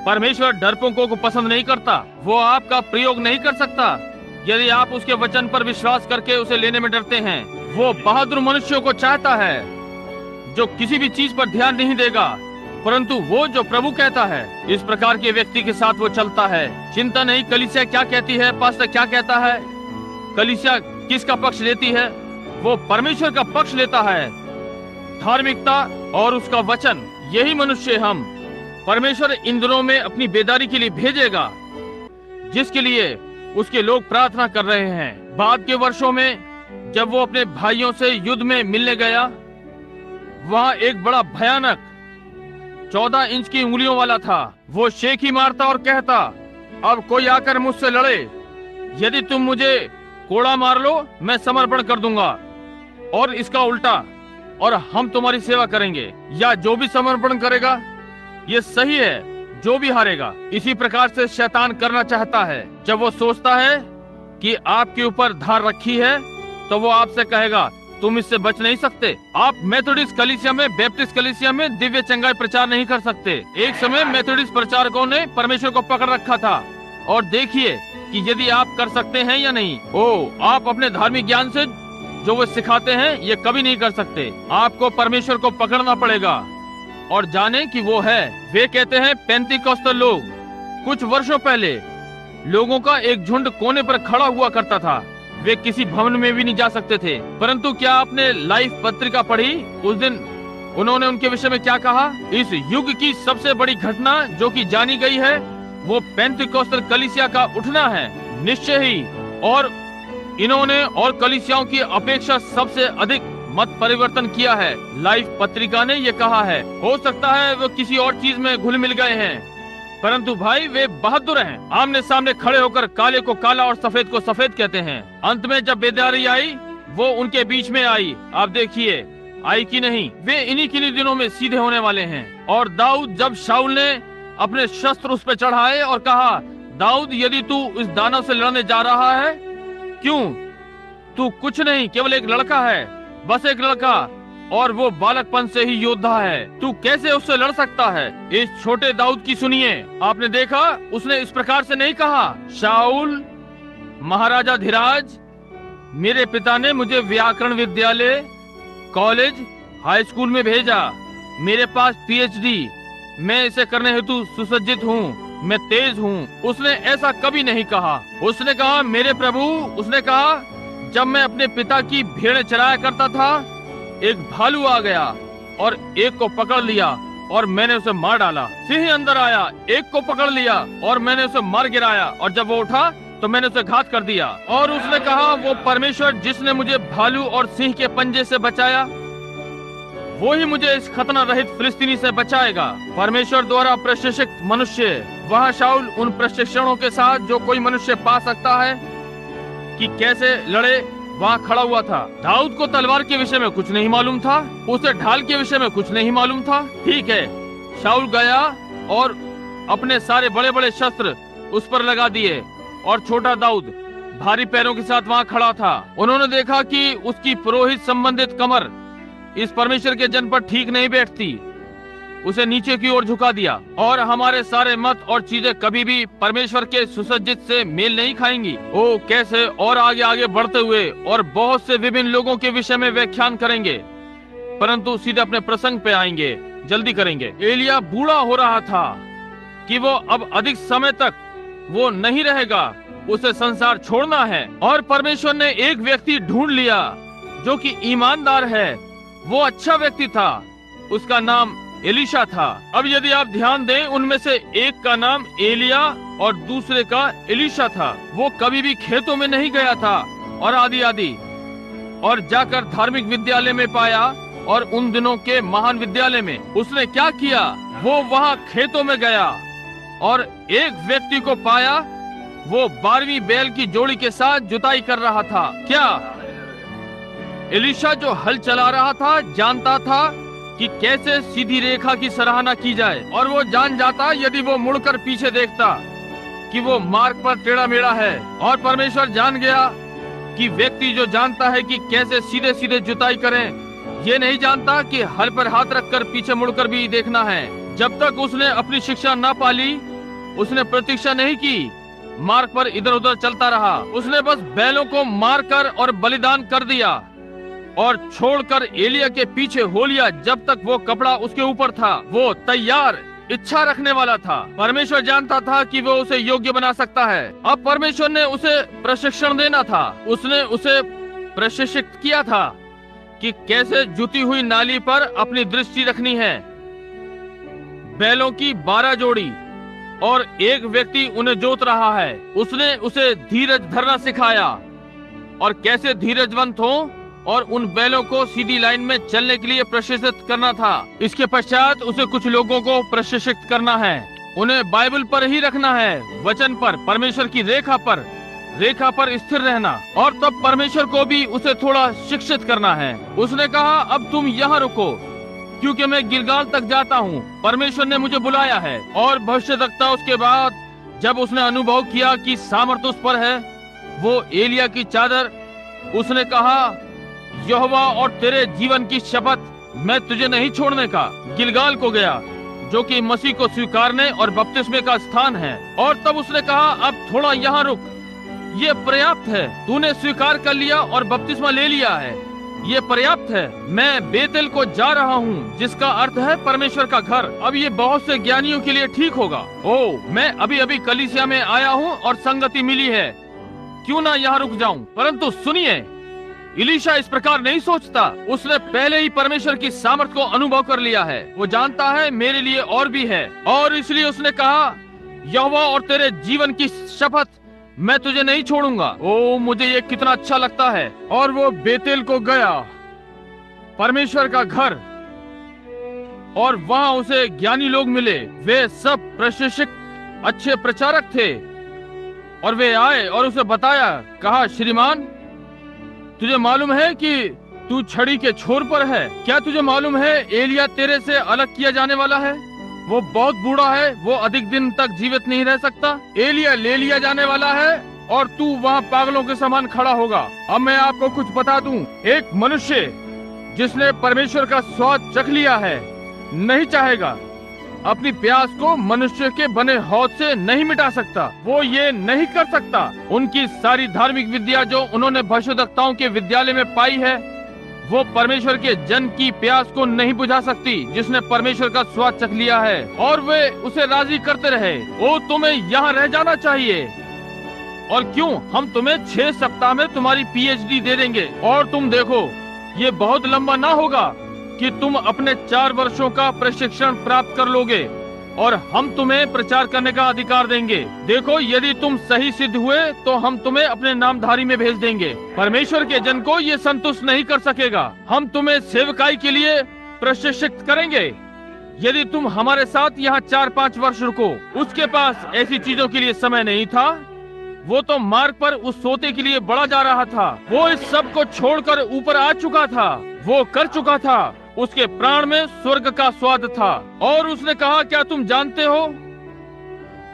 परमेश्वर डरपोकों को पसंद नहीं करता। वो आपका प्रयोग नहीं कर सकता यदि आप उसके वचन पर विश्वास करके उसे लेने में डरते हैं। वो बहादुर मनुष्यों को चाहता है जो किसी भी चीज पर ध्यान नहीं देगा, परंतु वो जो प्रभु कहता है, इस प्रकार के व्यक्ति के साथ वो चलता है। चिंता नहीं कलीसिया क्या कहती है, पास्टर क्या कहता है, कलीसिया किसका पक्ष लेती है। वो परमेश्वर का पक्ष लेता है, धार्मिकता और उसका वचन। यही मनुष्य हम परमेश्वर इन दिनों में अपनी बेदारी के लिए भेजेगा, जिसके लिए उसके लोग प्रार्थना कर रहे हैं। बाद के वर्षों में जब वो अपने भाइयों से युद्ध में मिलने गया, वहां एक बड़ा भयानक 14 इंच की उंगलियों वाला था। वो शेख ही मारता और कहता, अब कोई आकर मुझसे लड़े, यदि तुम मुझे कोड़ा मार लो मैं समर्पण कर दूंगा, और इसका उल्टा, और हम तुम्हारी सेवा करेंगे। या जो भी समर्पण करेगा, ये सही है, जो भी हारेगा। इसी प्रकार से शैतान करना चाहता है। जब वो सोचता है कि आपके ऊपर धार रखी है, तो वो आपसे कहेगा तुम इससे बच नहीं सकते। आप मेथोडिस्ट कलीसिया में, बैप्टिस्ट कलीसिया में दिव्य चंगाई प्रचार नहीं कर सकते। एक समय मेथोडिस्ट प्रचारकों ने परमेश्वर को पकड़ रखा था, और देखिए कि यदि आप कर सकते हैं या नहीं। आप अपने धार्मिक ज्ञान से जो वो सिखाते हैं ये कभी नहीं कर सकते। आपको परमेश्वर को पकड़ना पड़ेगा और जाने कि वो है। वे कहते हैं पेंतीकोस्tal लोग, कुछ वर्षों पहले लोगों का एक झुंड कोने पर खड़ा हुआ करता था। वे किसी भवन में भी नहीं जा सकते थे। परंतु क्या आपने लाइफ पत्रिका पढ़ी? उस दिन उन्होंने उनके विषय में क्या कहा? इस युग की सबसे बड़ी घटना जो कि जानी गई है, वो पेंतीकोस्tal कलीसिया का उठना है, निश्चय ही। और इन्होंने और कलीसियाओं की अपेक्षा सबसे अधिक मत परिवर्तन किया है। लाइफ पत्रिका ने ये कहा है। हो सकता है वो किसी और चीज में घुल मिल गए हैं, परंतु भाई वे बहादुर हैं। आमने सामने खड़े होकर काले को काला और सफेद को सफेद कहते हैं। अंत में जब बेदारी आई, वो उनके बीच में आई। आप देखिए आई कि नहीं। वे इन्हीं दिनों में सीधे होने वाले हैं। और दाऊद, जब शाऊल ने अपने शस्त्र उस पर चढ़ाए और कहा, दाऊद यदि तू इस दानव से लड़ने जा रहा है, क्यों? तू कुछ नहीं, केवल एक लड़का है, बस एक लड़का, और वो बालकपन से ही योद्धा है। तू कैसे उससे लड़ सकता है? इस छोटे दाऊद की सुनिए। आपने देखा, उसने इस प्रकार से नहीं कहा, शाऊल महाराजा धीराज, मेरे पिता ने मुझे व्याकरण विद्यालय, कॉलेज, हाई स्कूल में भेजा। मेरे पास PhD, मैं इसे करने हेतु सुसज्जित हूँ, मैं तेज हूँ। उसने ऐसा कभी नहीं कहा। उसने कहा, मेरे प्रभु, उसने कहा, जब मैं अपने पिता की भेड़ें चराया करता था, एक भालू आ गया और एक को पकड़ लिया और मैंने उसे मार डाला। सिंह अंदर आया, एक को पकड़ लिया और मैंने उसे मार गिराया, और जब वो उठा तो मैंने उसे घात कर दिया। और उसने कहा, वो परमेश्वर जिसने मुझे भालू और सिंह के पंजे से बचाया, वो ही मुझे इस खतना रहित फिलिस्तीनी से बचाएगा। परमेश्वर द्वारा प्रशिक्षित मनुष्य। वहाँ शाऊल उन प्रशिक्षणों के साथ जो कोई मनुष्य पा सकता है कि कैसे लड़े, वहाँ खड़ा हुआ था। दाऊद को तलवार के विषय में कुछ नहीं मालूम था, उसे ढाल के विषय में कुछ नहीं मालूम था। ठीक है, शाऊल गया और अपने सारे बड़े बड़े शस्त्र उस पर लगा दिए, और छोटा दाऊद भारी पैरों के साथ वहाँ खड़ा था। उन्होंने देखा कि उसकी पुरोहित संबंधित कमर इस परमेश्वर के जन पर ठीक नहीं बैठती, उसे नीचे की ओर झुका दिया। और हमारे सारे मत और चीजें कभी भी परमेश्वर के सुसज्जित से मेल नहीं खाएंगी। ओ कैसे और आगे आगे बढ़ते हुए और बहुत से विभिन्न लोगों के विषय में व्याख्यान करेंगे, परंतु सीधे अपने प्रसंग पे आएंगे, जल्दी करेंगे। एलिया बूढ़ा हो रहा था कि वो अब अधिक समय तक वो नहीं रहेगा, उसे संसार छोड़ना है। और परमेश्वर ने एक व्यक्ति ढूंढ लिया जो कि ईमानदार है। वो अच्छा व्यक्ति था, उसका नाम एलीशा था। अब यदि आप ध्यान दें, उनमें से एक का नाम एलिया और दूसरे का एलीशा था। वो कभी भी खेतों में नहीं गया था और आदि आदि, और जाकर धार्मिक विद्यालय में पाया। और उन दिनों के महान विद्यालय में उसने क्या किया, वो वहाँ खेतों में गया और एक व्यक्ति को पाया, वो 12वीं बैल की जोड़ी के साथ जुताई कर रहा था। क्या एलीशा जो हल चला रहा था जानता था कि कैसे सीधी रेखा की सराहना की जाए, और वो जान जाता यदि वो मुड़कर पीछे देखता कि वो मार्ग पर टेढ़ा मेढ़ा है। और परमेश्वर जान गया कि व्यक्ति जो जानता है कि कैसे सीधे सीधे जुताई करें, ये नहीं जानता कि हल पर हाथ रखकर पीछे मुड़कर भी देखना है। जब तक उसने अपनी शिक्षा ना पाली, उसने प्रतीक्षा नहीं की, मार्ग पर इधर उधर चलता रहा। उसने बस बैलों को मारकर और बलिदान कर दिया और छोड़कर एलिया के पीछे हो लिया जब तक वो कपड़ा उसके ऊपर था। वो तैयार, इच्छा रखने वाला था। परमेश्वर जानता था कि वो उसे योग्य बना सकता है। अब परमेश्वर ने उसे प्रशिक्षण देना था। उसने उसे प्रशिक्षित किया था कि कैसे जुती हुई नाली पर अपनी दृष्टि रखनी है। बैलों की 12 जोड़ी और एक व्यक्ति उन्हें जोत रहा है। उसने उसे धीरज धरना सिखाया और कैसे धीरजवंत हो और उन बैलों को सीधी लाइन में चलने के लिए प्रशिक्षित करना था। इसके पश्चात उसे कुछ लोगों को प्रशिक्षित करना है। उन्हें बाइबल पर ही रखना है, वचन पर, परमेश्वर की रेखा पर स्थिर रहना। और तब परमेश्वर को भी उसे थोड़ा शिक्षित करना है। उसने कहा, अब तुम यहाँ रुको क्योंकि मैं गिलगाल तक जाता हूँ, परमेश्वर ने मुझे बुलाया है। और भविष्यद्वक्ता उसके बाद जब उसने अनुभव किया कि सामर्थ उस पर है, वो एलिया की चादर, उसने कहा, यहोवा और तेरे जीवन की शपथ, मैं तुझे नहीं छोड़ने का, गिलगाल को गया जो कि मसीह को स्वीकारने और बपतिस्मे का स्थान है। और तब उसने कहा, अब थोड़ा यहाँ रुक, ये पर्याप्त है, तूने स्वीकार कर लिया और बपतिस्मा ले लिया है, ये पर्याप्त है। मैं बेतेल को जा रहा हूँ, जिसका अर्थ है परमेश्वर का घर। अब ये बहुत से ज्ञानियों के लिए ठीक होगा। मैं अभी अभी कलीसिया में आया हूँ और संगति मिली है, क्यों ना यहाँ रुक जाऊं। परंतु सुनिए, इलीशा इस प्रकार नहीं सोचता। उसने पहले ही परमेश्वर की सामर्थ को अनुभव कर लिया है। वो जानता है मेरे लिए और भी है, और इसलिए उसने कहा, यहोवा और तेरे जीवन की शपथ, मैं तुझे नहीं छोड़ूंगा। मुझे ये कितना अच्छा लगता है। और वो बेतेल को गया, परमेश्वर का घर, और वहां उसे ज्ञानी लोग मिले। वे सब प्रशिक्षित अच्छे प्रचारक थे। और वे आए और उसे बताया, कहा, श्रीमान, तुझे मालूम है कि तू छड़ी के छोर पर है? क्या तुझे मालूम है एलिया तेरे से अलग किया जाने वाला है? वो बहुत बूढ़ा है, वो अधिक दिन तक जीवित नहीं रह सकता। एलिया ले लिया जाने वाला है और तू वहाँ पागलों के समान खड़ा होगा। अब मैं आपको कुछ बता दूं, एक मनुष्य जिसने परमेश्वर का स्वाद चख लिया है नहीं चाहेगा, अपनी प्यास को मनुष्य के बने हौद से नहीं मिटा सकता। वो ये नहीं कर सकता। उनकी सारी धार्मिक विद्या जो उन्होंने भविष्यद्वक्ताओं के विद्यालय में पाई है, वो परमेश्वर के जन की प्यास को नहीं बुझा सकती, जिसने परमेश्वर का स्वाद चख लिया है। और वे उसे राजी करते रहे, तुम्हें यहाँ रह जाना चाहिए, और क्यों, हम तुम्हें 6 सप्ताह में तुम्हारी पीएचडी दे देंगे, और तुम देखो ये बहुत लंबा ना होगा कि तुम अपने 4 वर्षों का प्रशिक्षण प्राप्त कर लोगे, और हम तुम्हें प्रचार करने का अधिकार देंगे। देखो, यदि तुम सही सिद्ध हुए तो हम तुम्हें अपने नामधारी में भेज देंगे। परमेश्वर के जन को ये संतुष्ट नहीं कर सकेगा। हम तुम्हें सेवकाई के लिए प्रशिक्षित करेंगे यदि तुम हमारे साथ यहाँ 4-5 वर्ष रुको। उसके पास ऐसी चीजों के लिए समय नहीं था। वो तो मार्ग पर उस सोते के लिए बढ़ा जा रहा था। वो इस सब को छोड़कर ऊपर आ चुका था। वो कर चुका था। उसके प्राण में स्वर्ग का स्वाद था। और उसने कहा, क्या तुम जानते हो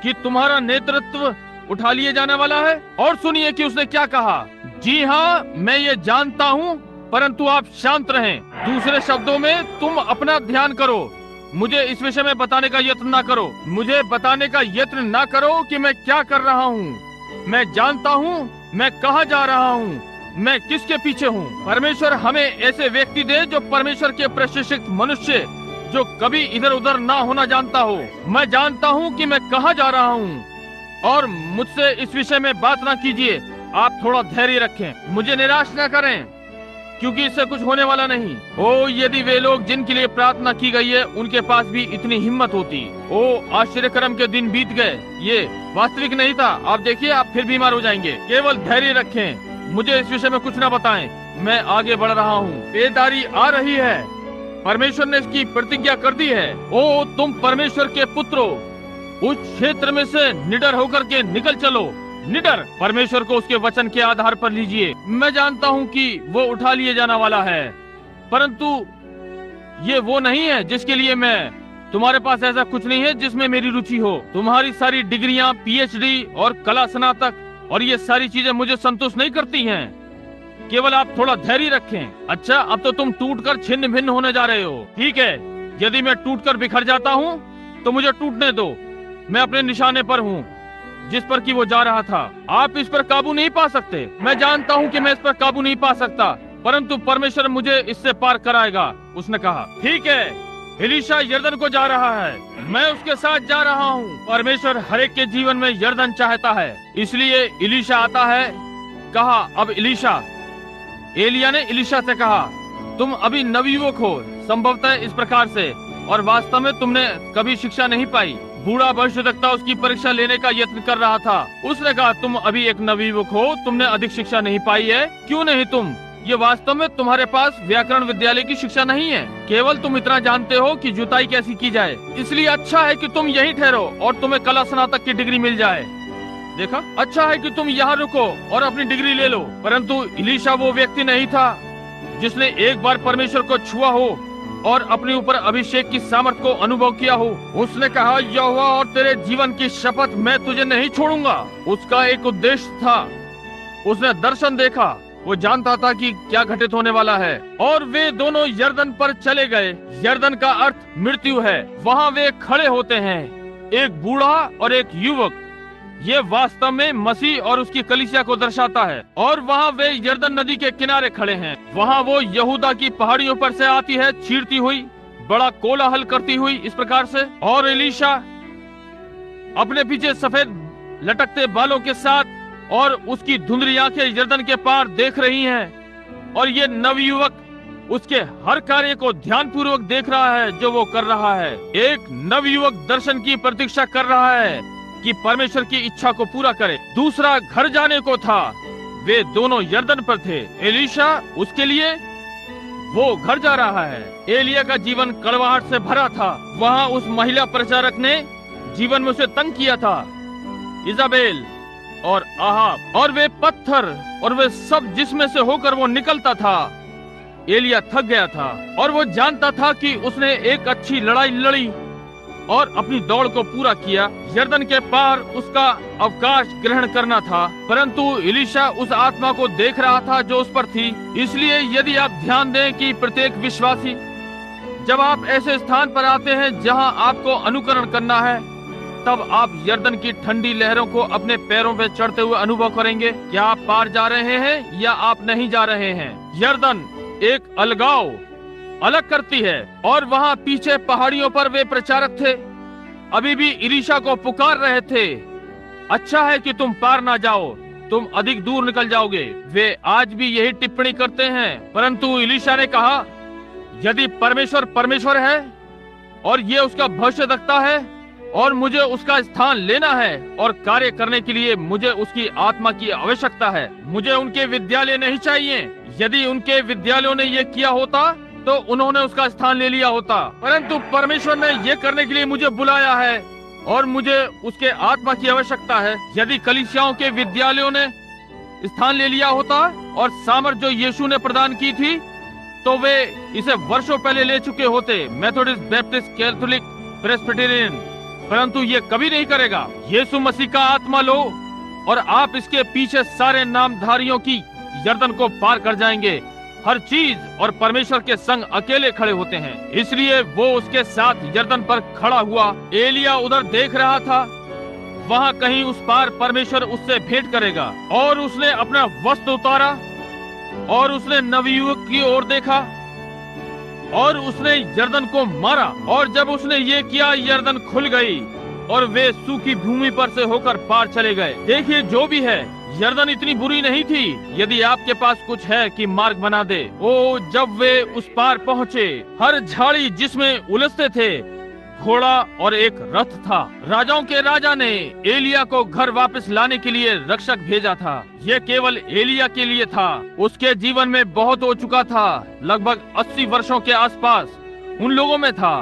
कि तुम्हारा नेतृत्व उठा लिए जाने वाला है? और सुनिए कि उसने क्या कहा। जी हाँ, मैं ये जानता हूँ, परंतु आप शांत रहें। दूसरे शब्दों में, तुम अपना ध्यान करो, मुझे इस विषय में बताने का यत्न ना करो। मुझे बताने का यत्न ना करो कि मैं क्या कर रहा हूँ। मैं जानता हूँ मैं कहाँ जा रहा हूँ, मैं किसके पीछे हूँ। परमेश्वर हमें ऐसे व्यक्ति दे जो परमेश्वर के प्रशिक्षित मनुष्य, जो कभी इधर उधर ना होना जानता हो। मैं जानता हूँ कि मैं कहाँ जा रहा हूँ, और मुझसे इस विषय में बात ना कीजिए। आप थोड़ा धैर्य रखें, मुझे निराश न करें, क्योंकि इससे कुछ होने वाला नहीं। यदि वे लोग जिनके लिए प्रार्थना की गई है उनके पास भी इतनी हिम्मत होती। आश्चर्यक्रम के दिन बीत गए, ये वास्तविक नहीं था। आप देखिए, आप फिर बीमार हो जाएंगे। केवल धैर्य रखें, मुझे इस विषय में कुछ न बताएं, मैं आगे बढ़ रहा हूँ। बेदारी आ रही है, परमेश्वर ने इसकी प्रतिज्ञा कर दी है। तुम परमेश्वर के पुत्रो, उस क्षेत्र में से निडर होकर के निकल चलो। निडर, परमेश्वर को उसके वचन के आधार पर लीजिए। मैं जानता हूँ कि वो उठा लिए जाने वाला है, परंतु ये वो नहीं है जिसके लिए मैं, तुम्हारे पास ऐसा कुछ नहीं है जिसमें मेरी रुचि हो। तुम्हारी सारी डिग्रियां, पीएचडी और कला स्नातक और ये सारी चीजें मुझे संतुष्ट नहीं करती हैं। केवल आप थोड़ा धैर्य रखें। अच्छा, अब तो तुम टूटकर छिन्न भिन्न होने जा रहे हो। ठीक है, यदि मैं टूटकर बिखर जाता हूँ तो मुझे टूटने दो। मैं अपने निशाने पर हूँ जिस पर कि वो जा रहा था। आप इस पर काबू नहीं पा सकते। मैं जानता हूँ कि मैं इस पर काबू नहीं पा सकता, परंतु परमेश्वर मुझे इससे पार कराएगा। उसने कहा, ठीक है, एलीशा यरदन को जा रहा है, मैं उसके साथ जा रहा हूँ। परमेश्वर हर एक के जीवन में यरदन चाहता है, इसलिए एलीशा आता है। कहा, अब एलीशा, एलिया ने एलीशा से कहा, तुम अभी नवयुवक हो, संभवतः इस प्रकार से, और वास्तव में तुमने कभी शिक्षा नहीं पाई। बूढ़ा भविष्यवक्ता उसकी परीक्षा लेने का यत्न कर रहा था। उसने कहा, तुम अभी एक नवयुवक हो, तुमने अधिक शिक्षा नहीं पाई है। क्यों नहीं तुम? ये वास्तव में तुम्हारे पास व्याकरण विद्यालय की शिक्षा नहीं है। केवल तुम इतना जानते हो कि जुताई कैसी की जाए। इसलिए अच्छा है कि तुम यहीं ठहरो और तुम्हें कला स्नातक की डिग्री मिल जाए। देखा, अच्छा है कि तुम यहाँ रुको और अपनी डिग्री ले लो। परंतु एलीशा वो व्यक्ति नहीं था जिसने एक बार परमेश्वर को छुआ हो और अपने ऊपर अभिषेक की सामर्थ को अनुभव किया हो। उसने कहा, यहोवा और तेरे जीवन की शपथ, मैं तुझे नहीं छोड़ूंगा। उसका एक उद्देश्य था, उसने दर्शन देखा, वो जानता था कि क्या घटित होने वाला है। और वे दोनों यरदन पर चले गए। यरदन का अर्थ मृत्यु है। वहाँ वे खड़े होते हैं, एक बूढ़ा और एक युवक। ये वास्तव में मसीह और उसकी कलीसिया को दर्शाता है। और वहाँ वे यरदन नदी के किनारे खड़े हैं। वहाँ वो यहूदा की पहाड़ियों पर से आती है, चीरती हुई, बड़ा कोलाहल करती हुई इस प्रकार से। और एलीशा अपने पीछे सफेद लटकते बालों के साथ और उसकी धुंधली आंखें यरदन के पार देख रही हैं। और ये नवयुवक उसके हर कार्य को ध्यानपूर्वक देख रहा है जो वो कर रहा है। एक नवयुवक दर्शन की प्रतीक्षा कर रहा है कि परमेश्वर की इच्छा को पूरा करे। दूसरा घर जाने को था। वे दोनों यरदन पर थे। एलीशा उसके लिए वो घर जा रहा है। एलिया का जीवन कड़वाहट से भरा था। वहाँ उस महिला प्रचारक ने जीवन में उसे तंग किया था, इजाबेल और आहाब, और वे पत्थर और वे सब जिसमें से होकर वो निकलता था। एलिया थक गया था और वो जानता था कि उसने एक अच्छी लड़ाई लड़ी और अपनी दौड़ को पूरा किया। यरदन के पार उसका अवकाश ग्रहण करना था, परंतु एलीशा उस आत्मा को देख रहा था जो उस पर थी। इसलिए यदि आप ध्यान दें कि प्रत्येक विश्वासी, जब आप ऐसे स्थान पर आते हैं जहां आपको अनुकरण करना है, तब आप यरदन की ठंडी लहरों को अपने पैरों पे चढ़ते हुए अनुभव करेंगे। क्या आप पार जा रहे हैं या आप नहीं जा रहे हैं? यरदन एक अलगाव अलग करती है। और वहाँ पीछे पहाड़ियों पर वे प्रचारक थे, अभी भी एलीशा को पुकार रहे थे, अच्छा है कि तुम पार ना जाओ, तुम अधिक दूर निकल जाओगे। वे आज भी यही टिप्पणी करते हैं। परंतु एलीशा ने कहा, यदि परमेश्वर परमेश्वर है और ये उसका भविष्यवक्ता है और मुझे उसका स्थान लेना है और कार्य करने के लिए मुझे उसकी आत्मा की आवश्यकता है, मुझे उनके विद्यालय नहीं चाहिए। यदि उनके विद्यालयों ने ये किया होता तो उन्होंने उसका स्थान ले लिया होता, परंतु परमेश्वर ने ये करने के लिए मुझे बुलाया है और मुझे उसके आत्मा की आवश्यकता है। यदि कलीसियाओं के विद्यालयों ने स्थान ले लिया होता और सामर्थ जो यीशु ने प्रदान की थी, तो वे इसे वर्षों पहले ले चुके होते, मेथोडिस्ट, बैप्टिस्ट, कैथोलिक, प्रेस्बिटेरियन। परंतु ये कभी नहीं करेगा। यीशु मसीह का आत्मा लो और आप इसके पीछे सारे नामधारियों की यरदन को पार कर जाएंगे। हर चीज और परमेश्वर के संग अकेले खड़े होते हैं। इसलिए वो उसके साथ यरदन पर खड़ा हुआ। एलिया उधर देख रहा था, वहाँ कहीं उस पार परमेश्वर उससे भेंट करेगा। और उसने अपना वस्त्र उतारा और उसने नवयुवक की ओर देखा और उसने यरदन को मारा। और जब उसने ये किया, यरदन खुल गई और वे सूखी भूमि पर से होकर पार चले गए। देखिए, जो भी है, यरदन इतनी बुरी नहीं थी। यदि आपके पास कुछ है कि मार्ग बना दे। ओ, जब वे उस पार पहुँचे, हर झाड़ी जिसमें उलझते थे, घोड़ा और एक रथ था। राजाओं के राजा ने एलिया को घर वापस लाने के लिए रक्षक भेजा था। यह केवल एलिया के लिए था। उसके जीवन में बहुत हो चुका था, लगभग 80 वर्षों के आसपास उन लोगों में था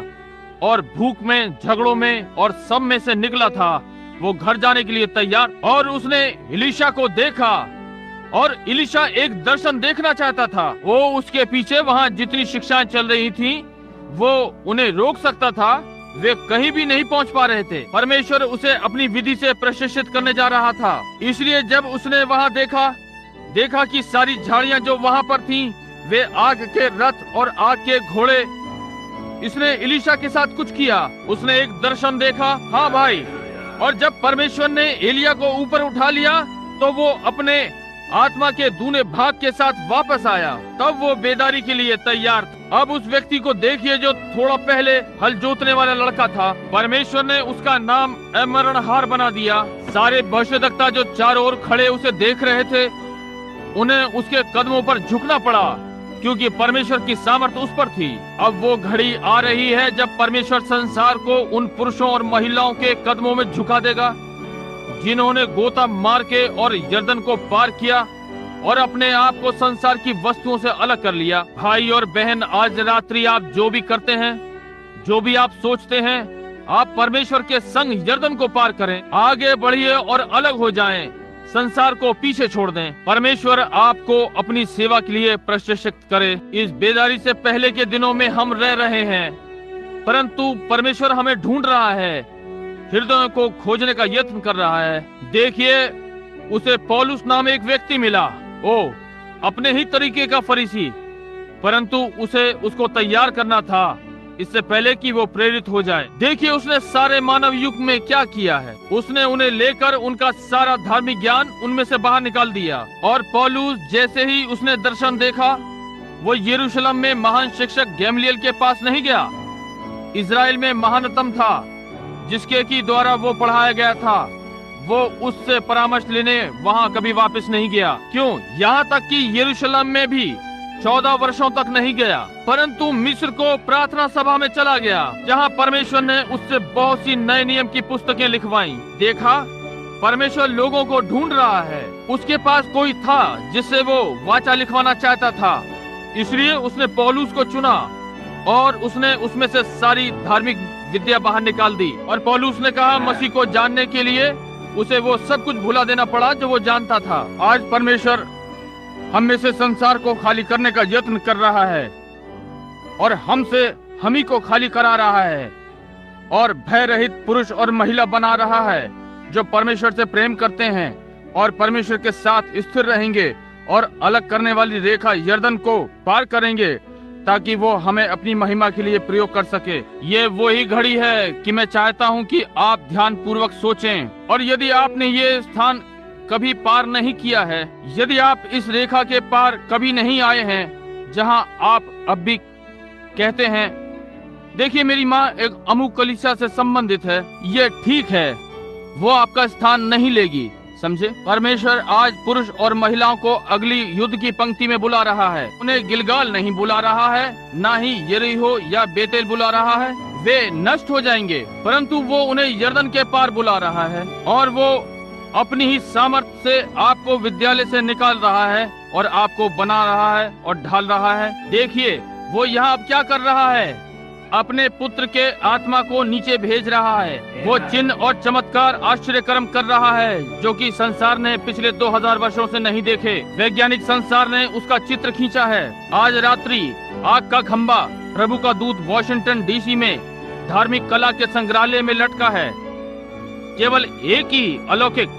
और भूख में, झगड़ों में और सब में से निकला था। वो घर जाने के लिए तैयार। और उसने एलीशा को देखा और एलीशा एक दर्शन देखना चाहता था। वो उसके पीछे वहाँ जितनी शिक्षाएं चल रही थी वो उन्हें रोक सकता था, वे कहीं भी नहीं पहुंच पा रहे थे। परमेश्वर उसे अपनी विधि से प्रशिक्षित करने जा रहा था। इसलिए जब उसने वहां देखा कि सारी झाड़ियां जो वहां पर थीं, वे आग के रथ और आग के घोड़े। इसने एलीशा के साथ कुछ किया, उसने एक दर्शन देखा। हाँ भाई, और जब परमेश्वर ने एलिया को ऊपर उठा लिया तो वो अपने आत्मा के दूने भाग के साथ वापस आया। तब वो बेदारी के लिए तैयार था। अब उस व्यक्ति को देखिए जो थोड़ा पहले हल जोतने वाला लड़का था। परमेश्वर ने उसका नाम अमरणहार बना दिया। सारे भविष्यद्वक्ता जो चारों ओर खड़े उसे देख रहे थे, उन्हें उसके कदमों पर झुकना पड़ा, क्योंकि परमेश्वर की सामर्थ उस पर थी। अब वो घड़ी आ रही है जब परमेश्वर संसार को उन पुरुषों और महिलाओं के कदमों में झुका देगा जिन्होंने गोता मार के और यर्दन को पार किया और अपने आप को संसार की वस्तुओं से अलग कर लिया। भाई और बहन, आज रात्रि आप जो भी करते हैं, जो भी आप सोचते हैं, आप परमेश्वर के संग यर्दन को पार करें, आगे बढ़िए और अलग हो जाएं, संसार को पीछे छोड़ दें। परमेश्वर आपको अपनी सेवा के लिए प्रशिक्षित करे। इस बेदारी से पहले के दिनों में हम रह रहे हैं, परंतु परमेश्वर हमें ढूंढ रहा है, हृदयों को खोजने का यत्न कर रहा है। देखिए, उसे पौलुस नाम एक व्यक्ति मिला, अपने ही तरीके का फरीसी, परंतु उसे उसको तैयार करना था इससे पहले कि वो प्रेरित हो जाए। देखिए उसने सारे मानव युग में क्या किया है। उसने उन्हें लेकर उनका सारा धार्मिक ज्ञान उनमें से बाहर निकाल दिया। और पौलुस जैसे ही उसने दर्शन देखा, वो यरूशलेम में महान शिक्षक गैमलियल के पास नहीं गया। इजराइल में महानतम था जिसके की द्वारा वो पढ़ाया गया था, वो उससे परामर्श लेने वहाँ कभी वापस नहीं गया। क्यों? यहाँ तक कि यरूशलेम में भी 14 वर्षों तक नहीं गया, परंतु मिस्र को प्रार्थना सभा में चला गया, जहाँ परमेश्वर ने उससे बहुत सी नए नियम की पुस्तकें लिखवाई। देखा, परमेश्वर लोगों को ढूंढ रहा है। उसके पास कोई था जिससे वो वाचा लिखवाना चाहता था, इसलिए उसने पौलुस को चुना और उसने उसमें से सारी धार्मिक विद्या बाहर निकाल दी। और पौलुस ने कहा, मसीह को जानने के लिए उसे वो सब कुछ भुला देना पड़ा जो वो जानता था। आज परमेश्वर हम में से संसार को खाली करने का यत्न कर रहा है और हमसे हम ही को खाली करा रहा है और भय रहित पुरुष और महिला बना रहा है जो परमेश्वर से प्रेम करते हैं और परमेश्वर के साथ स्थिर रहेंगे और अलग करने वाली रेखा यर्दन को पार करेंगे ताकि वो हमें अपनी महिमा के लिए प्रयोग कर सके। ये वही घड़ी है कि मैं चाहता हूँ कि आप ध्यान पूर्वक सोचें, और यदि आपने ये स्थान कभी पार नहीं किया है, यदि आप इस रेखा के पार कभी नहीं आए हैं जहां आप अब भी कहते हैं, देखिए मेरी माँ एक अमुक कलीसिया से संबंधित है, ये ठीक है, वो आपका स्थान नहीं लेगी। समझे? परमेश्वर आज पुरुष और महिलाओं को अगली युद्ध की पंक्ति में बुला रहा है। उन्हें गिलगाल नहीं बुला रहा है, ना ही यरीहो या बेतेल बुला रहा है, वे नष्ट हो जाएंगे, परंतु वो उन्हें यर्दन के पार बुला रहा है और वो अपनी ही सामर्थ्य से आपको विद्यालय से निकाल रहा है और आपको बना रहा है और ढाल रहा है। देखिए वो यहाँ अब क्या कर रहा है, अपने पुत्र के आत्मा को नीचे भेज रहा है। वो चिन्ह और चमत्कार आश्चर्य कर्म कर रहा है जो कि संसार ने पिछले 2000 वर्षों से नहीं देखे। वैज्ञानिक संसार ने उसका चित्र खींचा है। आज रात्रि आग का खंबा प्रभु का दूत वॉशिंगटन डीसी में धार्मिक कला के संग्रहालय में लटका है। केवल एक ही अलौकिक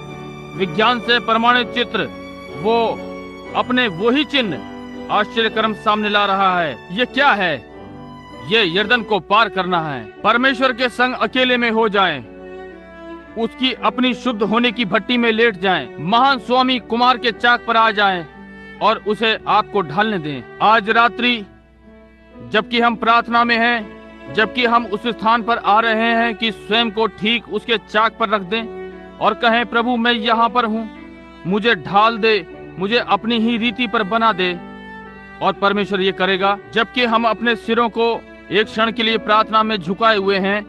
विज्ञान से प्रमाणित चित्र, वो अपने वही चिन्ह आश्चर्य कर्म सामने ला रहा है। ये क्या है? ये यर्दन को पार करना है। परमेश्वर के संग अकेले में हो जाएं, उसकी अपनी शुद्ध होने की भट्टी में लेट जाएं, महान स्वामी कुमार के चाक पर आ जाएं और उसे आपको ढालने दें। आज रात्रि जबकि हम प्रार्थना में हैं, जबकि हम उस स्थान पर आ रहे हैं कि स्वयं को ठीक उसके चाक पर रख दें और कहें, प्रभु मैं यहाँ पर हूँ, मुझे ढाल दे, मुझे अपनी ही रीति पर बना दे। और परमेश्वर ये करेगा। जबकि हम अपने सिरों को एक क्षण के लिए प्रार्थना में झुकाए हुए हैं,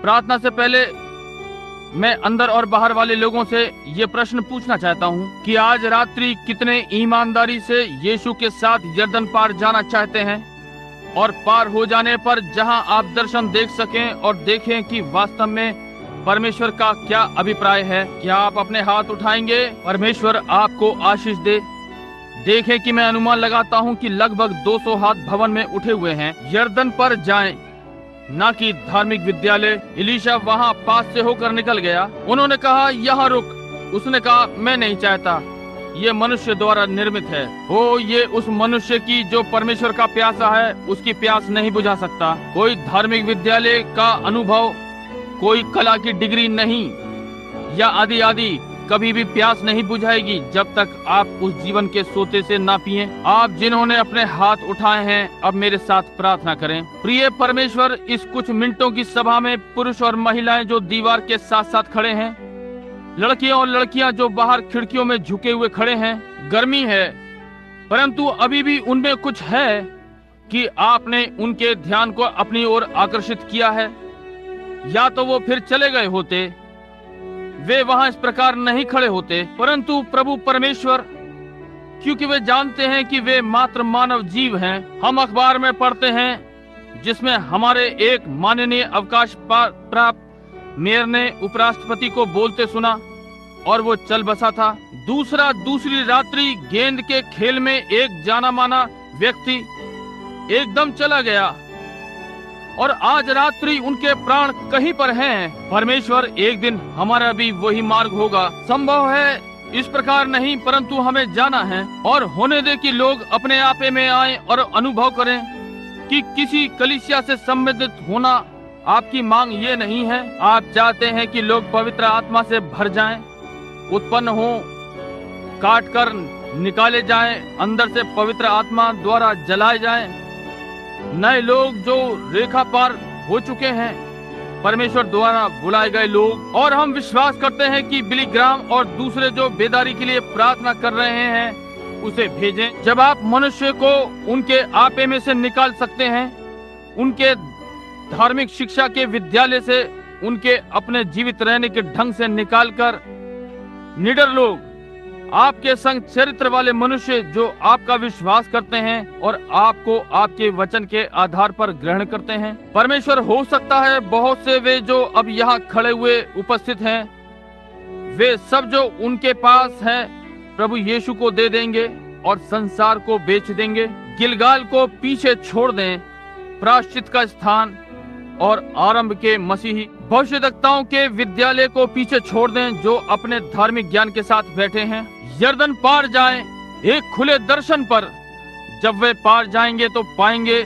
प्रार्थना से पहले मैं अंदर और बाहर वाले लोगों से ये प्रश्न पूछना चाहता हूँ कि आज रात्रि कितने ईमानदारी से यीशु के साथ यर्दन पार जाना चाहते हैं और पार हो जाने पर जहाँ आप दर्शन देख सकें और देखें कि वास्तव में परमेश्वर का क्या अभिप्राय है। क्या आप अपने हाथ उठाएंगे? परमेश्वर आपको आशीष दे। देखें कि मैं अनुमान लगाता हूँ कि लगभग 200 हाथ भवन में उठे हुए हैं। यर्दन पर जाएं, ना कि धार्मिक विद्यालय। एलीशा वहाँ पास से होकर निकल गया। उन्होंने कहा, यहाँ रुक। उसने कहा, मैं नहीं चाहता, ये मनुष्य द्वारा निर्मित है। ओ, ये उस मनुष्य की जो परमेश्वर का प्यासा है, उसकी प्यास नहीं बुझा सकता। कोई धार्मिक विद्यालय का अनुभव, कोई कला की डिग्री नहीं या आदि आदि कभी भी प्यास नहीं बुझाएगी जब तक आप उस जीवन के सोते से ना पिए। आप जिन्होंने अपने हाथ उठाए हैं, अब मेरे साथ प्रार्थना करें। प्रिय परमेश्वर, इस कुछ मिनटों की सभा में पुरुष और महिलाएं जो दीवार के साथ साथ खड़े हैं, लड़कियां और लड़कियां जो बाहर खिड़कियों में झुके हुए खड़े हैं, गर्मी है परंतु अभी भी उनमें कुछ है कि आपने उनके ध्यान को अपनी ओर आकर्षित किया है। या तो वो फिर चले गए होते, वे वहां इस प्रकार नहीं खड़े होते, परंतु प्रभु परमेश्वर, क्योंकि वे जानते हैं कि वे मात्र मानव जीव हैं। हम अखबार में पढ़ते हैं जिसमें हमारे एक माननीय अवकाश प्राप्त मेयर ने उपराष्ट्रपति को बोलते सुना और वो चल बसा था। दूसरी रात्रि गेंद के खेल में एक जाना माना व्यक्ति एकदम चला गया और आज रात्रि उनके प्राण कहीं पर हैं। परमेश्वर, एक दिन हमारा भी वही मार्ग होगा। संभव है इस प्रकार नहीं, परंतु हमें जाना है और होने दे कि लोग अपने आपे में आए और अनुभव करें कि किसी कलीसिया से संबंधित होना आपकी मांग ये नहीं है। आप चाहते हैं कि लोग पवित्र आत्मा से भर जाएं, उत्पन्न हो, काट कर निकाले जाएं, अंदर से पवित्र आत्मा द्वारा जलाए जाएं। नए लोग जो रेखा पार हो चुके हैं, परमेश्वर द्वारा बुलाए गए लोग। और हम विश्वास करते हैं कि बिली ग्राम और दूसरे जो बेदारी के लिए प्रार्थना कर रहे हैं, उसे भेजें। जब आप मनुष्य को उनके आपे में से निकाल सकते हैं, उनके धार्मिक शिक्षा के विद्यालय से, उनके अपने जीवित रहने के ढंग से निकालकर निडर लोग, आपके संग चरित्र वाले मनुष्य जो आपका विश्वास करते हैं और आपको आपके वचन के आधार पर ग्रहण करते हैं। परमेश्वर, हो सकता है बहुत से वे जो अब यहाँ खड़े हुए उपस्थित हैं, वे सब जो उनके पास है प्रभु यीशु को दे देंगे और संसार को बेच देंगे। गिलगाल को पीछे छोड़ दें, प्रायश्चित का स्थान और आरंभ के मसीही भविष्यद्वक्ताओं के विद्यालय को पीछे छोड़ दें जो अपने धार्मिक ज्ञान के साथ बैठे हैं। यर्दन पार जाएं एक खुले दर्शन पर। जब वे पार जाएंगे तो पाएंगे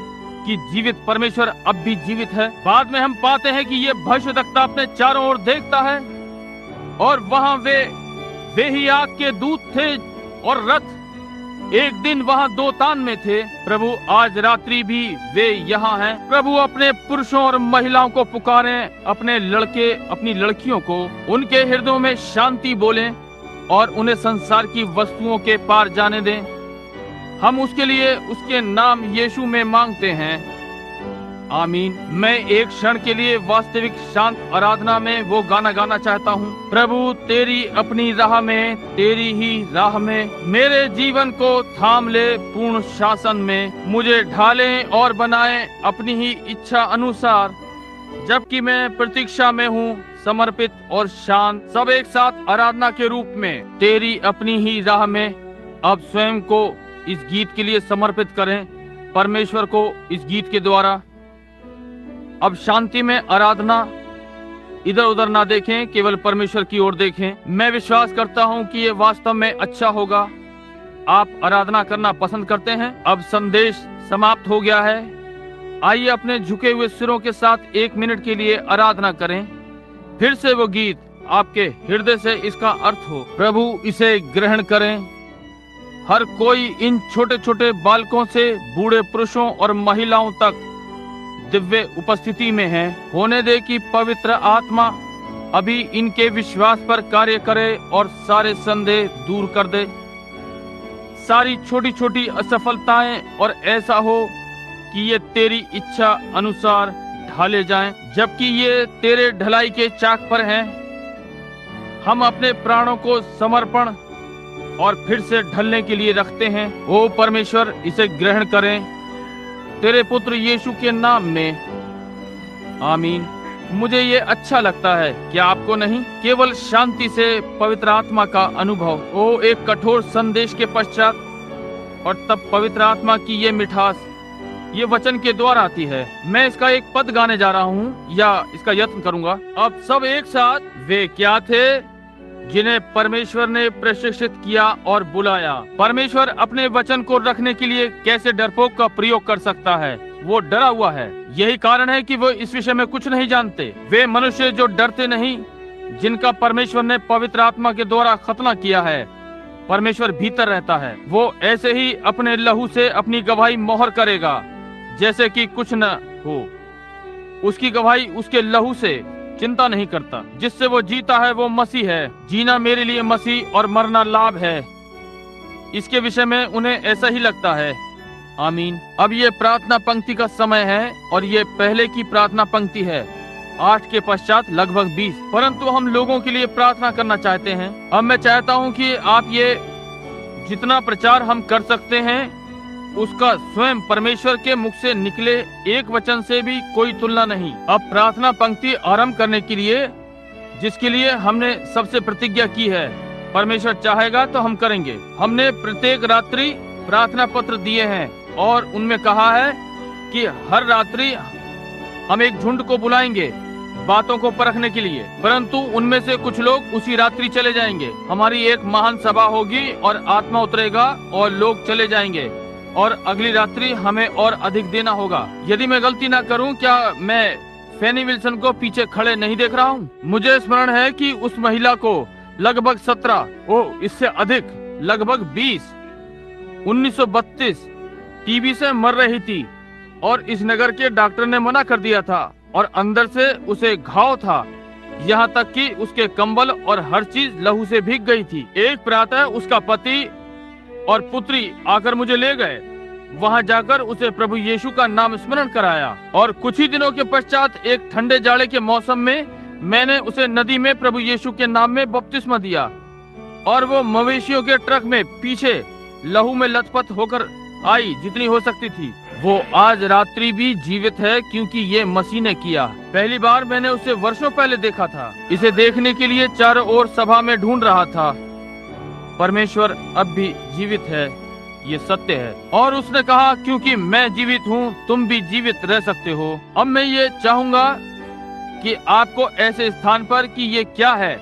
कि जीवित परमेश्वर अब भी जीवित है। बाद में हम पाते हैं कि ये भविष्यद्वक्ता अपने चारों ओर देखता है और वहां वे ही आग के दूत थे और रथ एक दिन वहां दो तान में थे। प्रभु, आज रात्रि भी वे यहाँ हैं। प्रभु, अपने पुरुषों और महिलाओं को पुकारें, अपने लड़के अपनी लड़कियों को, उनके हृदयों में शांति बोलें और उन्हें संसार की वस्तुओं के पार जाने दें। हम उसके लिए उसके नाम यीशु में मांगते हैं, आमीन। मैं एक क्षण के लिए वास्तविक शांत आराधना में वो गाना गाना चाहता हूँ। प्रभु, तेरी अपनी राह में, तेरी ही राह में मेरे जीवन को थाम ले। पूर्ण शासन में मुझे ढालें और बनाएं अपनी ही इच्छा अनुसार। जबकि मैं प्रतीक्षा में हूँ, समर्पित और शांत। सब एक साथ आराधना के रूप में, तेरी अपनी ही राह में। अब स्वयं को इस गीत के लिए समर्पित करें, परमेश्वर को इस गीत के द्वारा। अब शांति में आराधना, इधर उधर ना देखें, केवल परमेश्वर की ओर देखें। मैं विश्वास करता हूं कि ये वास्तव में अच्छा होगा। आप आराधना करना पसंद करते हैं। अब संदेश समाप्त हो गया है। आइए अपने झुके हुए सिरों के साथ 1 मिनट के लिए आराधना करें। फिर से वो गीत आपके हृदय से इसका अर्थ हो। प्रभु, इसे ग्रहण करें। हर कोई इन छोटे छोटे बालकों से बूढ़े पुरुषों और महिलाओं तक दिव्य उपस्थिति में है। होने दे कि पवित्र आत्मा अभी इनके विश्वास पर कार्य करे और सारे संदेह दूर कर दे, सारी छोटी छोटी असफलताएं, और ऐसा हो कि ये तेरी इच्छा अनुसार ढाले जाएं। जबकि ये तेरे ढलाई के चाक पर हैं, हम अपने प्राणों को समर्पण और फिर से ढलने के लिए रखते हैं। ओ परमेश्वर, इसे ग्रहण करें तेरे पुत्र यीशु के नाम में, आमीन। मुझे ये अच्छा लगता है, क्या आपको नहीं? केवल शांति से पवित्र आत्मा का अनुभव। ओ, एक कठोर संदेश के पश्चात और तब पवित्र आत्मा की ये मिठास ये वचन के द्वारा आती है। मैं इसका एक पद गाने जा रहा हूँ या इसका यत्न करूंगा। अब सब एक साथ, वे क्या थे जिन्हें परमेश्वर ने प्रशिक्षित किया और बुलाया। परमेश्वर अपने वचन को रखने के लिए कैसे डरपोक का प्रयोग कर सकता है? वो डरा हुआ है। यही कारण है कि वो इस विषय में कुछ नहीं जानते। वे मनुष्य जो डरते नहीं, जिनका परमेश्वर ने पवित्र आत्मा के द्वारा खतना किया है। परमेश्वर भीतर रहता है। वो ऐसे ही अपने लहू से अपनी गवाही मोहर करेगा, जैसे कि कुछ न हो। उसकी गवाही उसके लहू से चिंता नहीं करता। जिससे वो जीता है वो मसीह है। जीना मेरे लिए मसीह और मरना लाभ है। इसके विषय में उन्हें ऐसा ही लगता है। आमीन। अब ये प्रार्थना पंक्ति का समय है और ये पहले की प्रार्थना पंक्ति है, 8 के पश्चात लगभग 20। परंतु हम लोगों के लिए प्रार्थना करना चाहते हैं। अब मैं चाहता हूँ कि आप ये जितना प्रचार हम कर सकते हैं उसका स्वयं परमेश्वर के मुख से निकले एक वचन से भी कोई तुलना नहीं। अब प्रार्थना पंक्ति आरंभ करने के लिए, जिसके लिए हमने सबसे प्रतिज्ञा की है, परमेश्वर चाहेगा तो हम करेंगे। हमने प्रत्येक रात्रि प्रार्थना पत्र दिए हैं और उनमें कहा है कि हर रात्रि हम एक झुंड को बुलाएंगे बातों को परखने के लिए। परंतु उनमें से कुछ लोग उसी रात्रि चले जाएंगे। हमारी एक महान सभा होगी और आत्मा उतरेगा और लोग चले जाएंगे और अगली रात्रि हमें और अधिक देना होगा। यदि मैं गलती ना करूं, क्या मैं फैनी विल्सन को पीछे खड़े नहीं देख रहा हूं? मुझे स्मरण है कि उस महिला को लगभग 17, इससे अधिक, लगभग 20, 1932 टीबी से मर रही थी और इस नगर के डॉक्टर ने मना कर दिया था और अंदर से उसे घाव था, यहाँ तक कि उसके कंबल और हर चीज लहू से भीग गई थी। एक प्रातः उसका पति और पुत्री आकर मुझे ले गए। वहां जाकर उसे प्रभु यीशु का नाम स्मरण कराया और कुछ ही दिनों के पश्चात एक ठंडे जाड़े के मौसम में मैंने उसे नदी में प्रभु यीशु के नाम में बपतिस्मा दिया और वो मवेशियों के ट्रक में पीछे लहू में लथपथ होकर आई जितनी हो सकती थी। वो आज रात्रि भी जीवित है क्योंकि ये मसीह ने किया। पहली बार मैंने उसे वर्षों पहले देखा था। इसे देखने के लिए चारों ओर सभा में ढूंढ रहा था। परमेश्वर अब भी जीवित है, ये सत्य है। और उसने कहा, क्योंकि मैं जीवित हूँ तुम भी जीवित रह सकते हो। अब मैं ये चाहूंगा कि आपको ऐसे स्थान पर कि ये क्या है,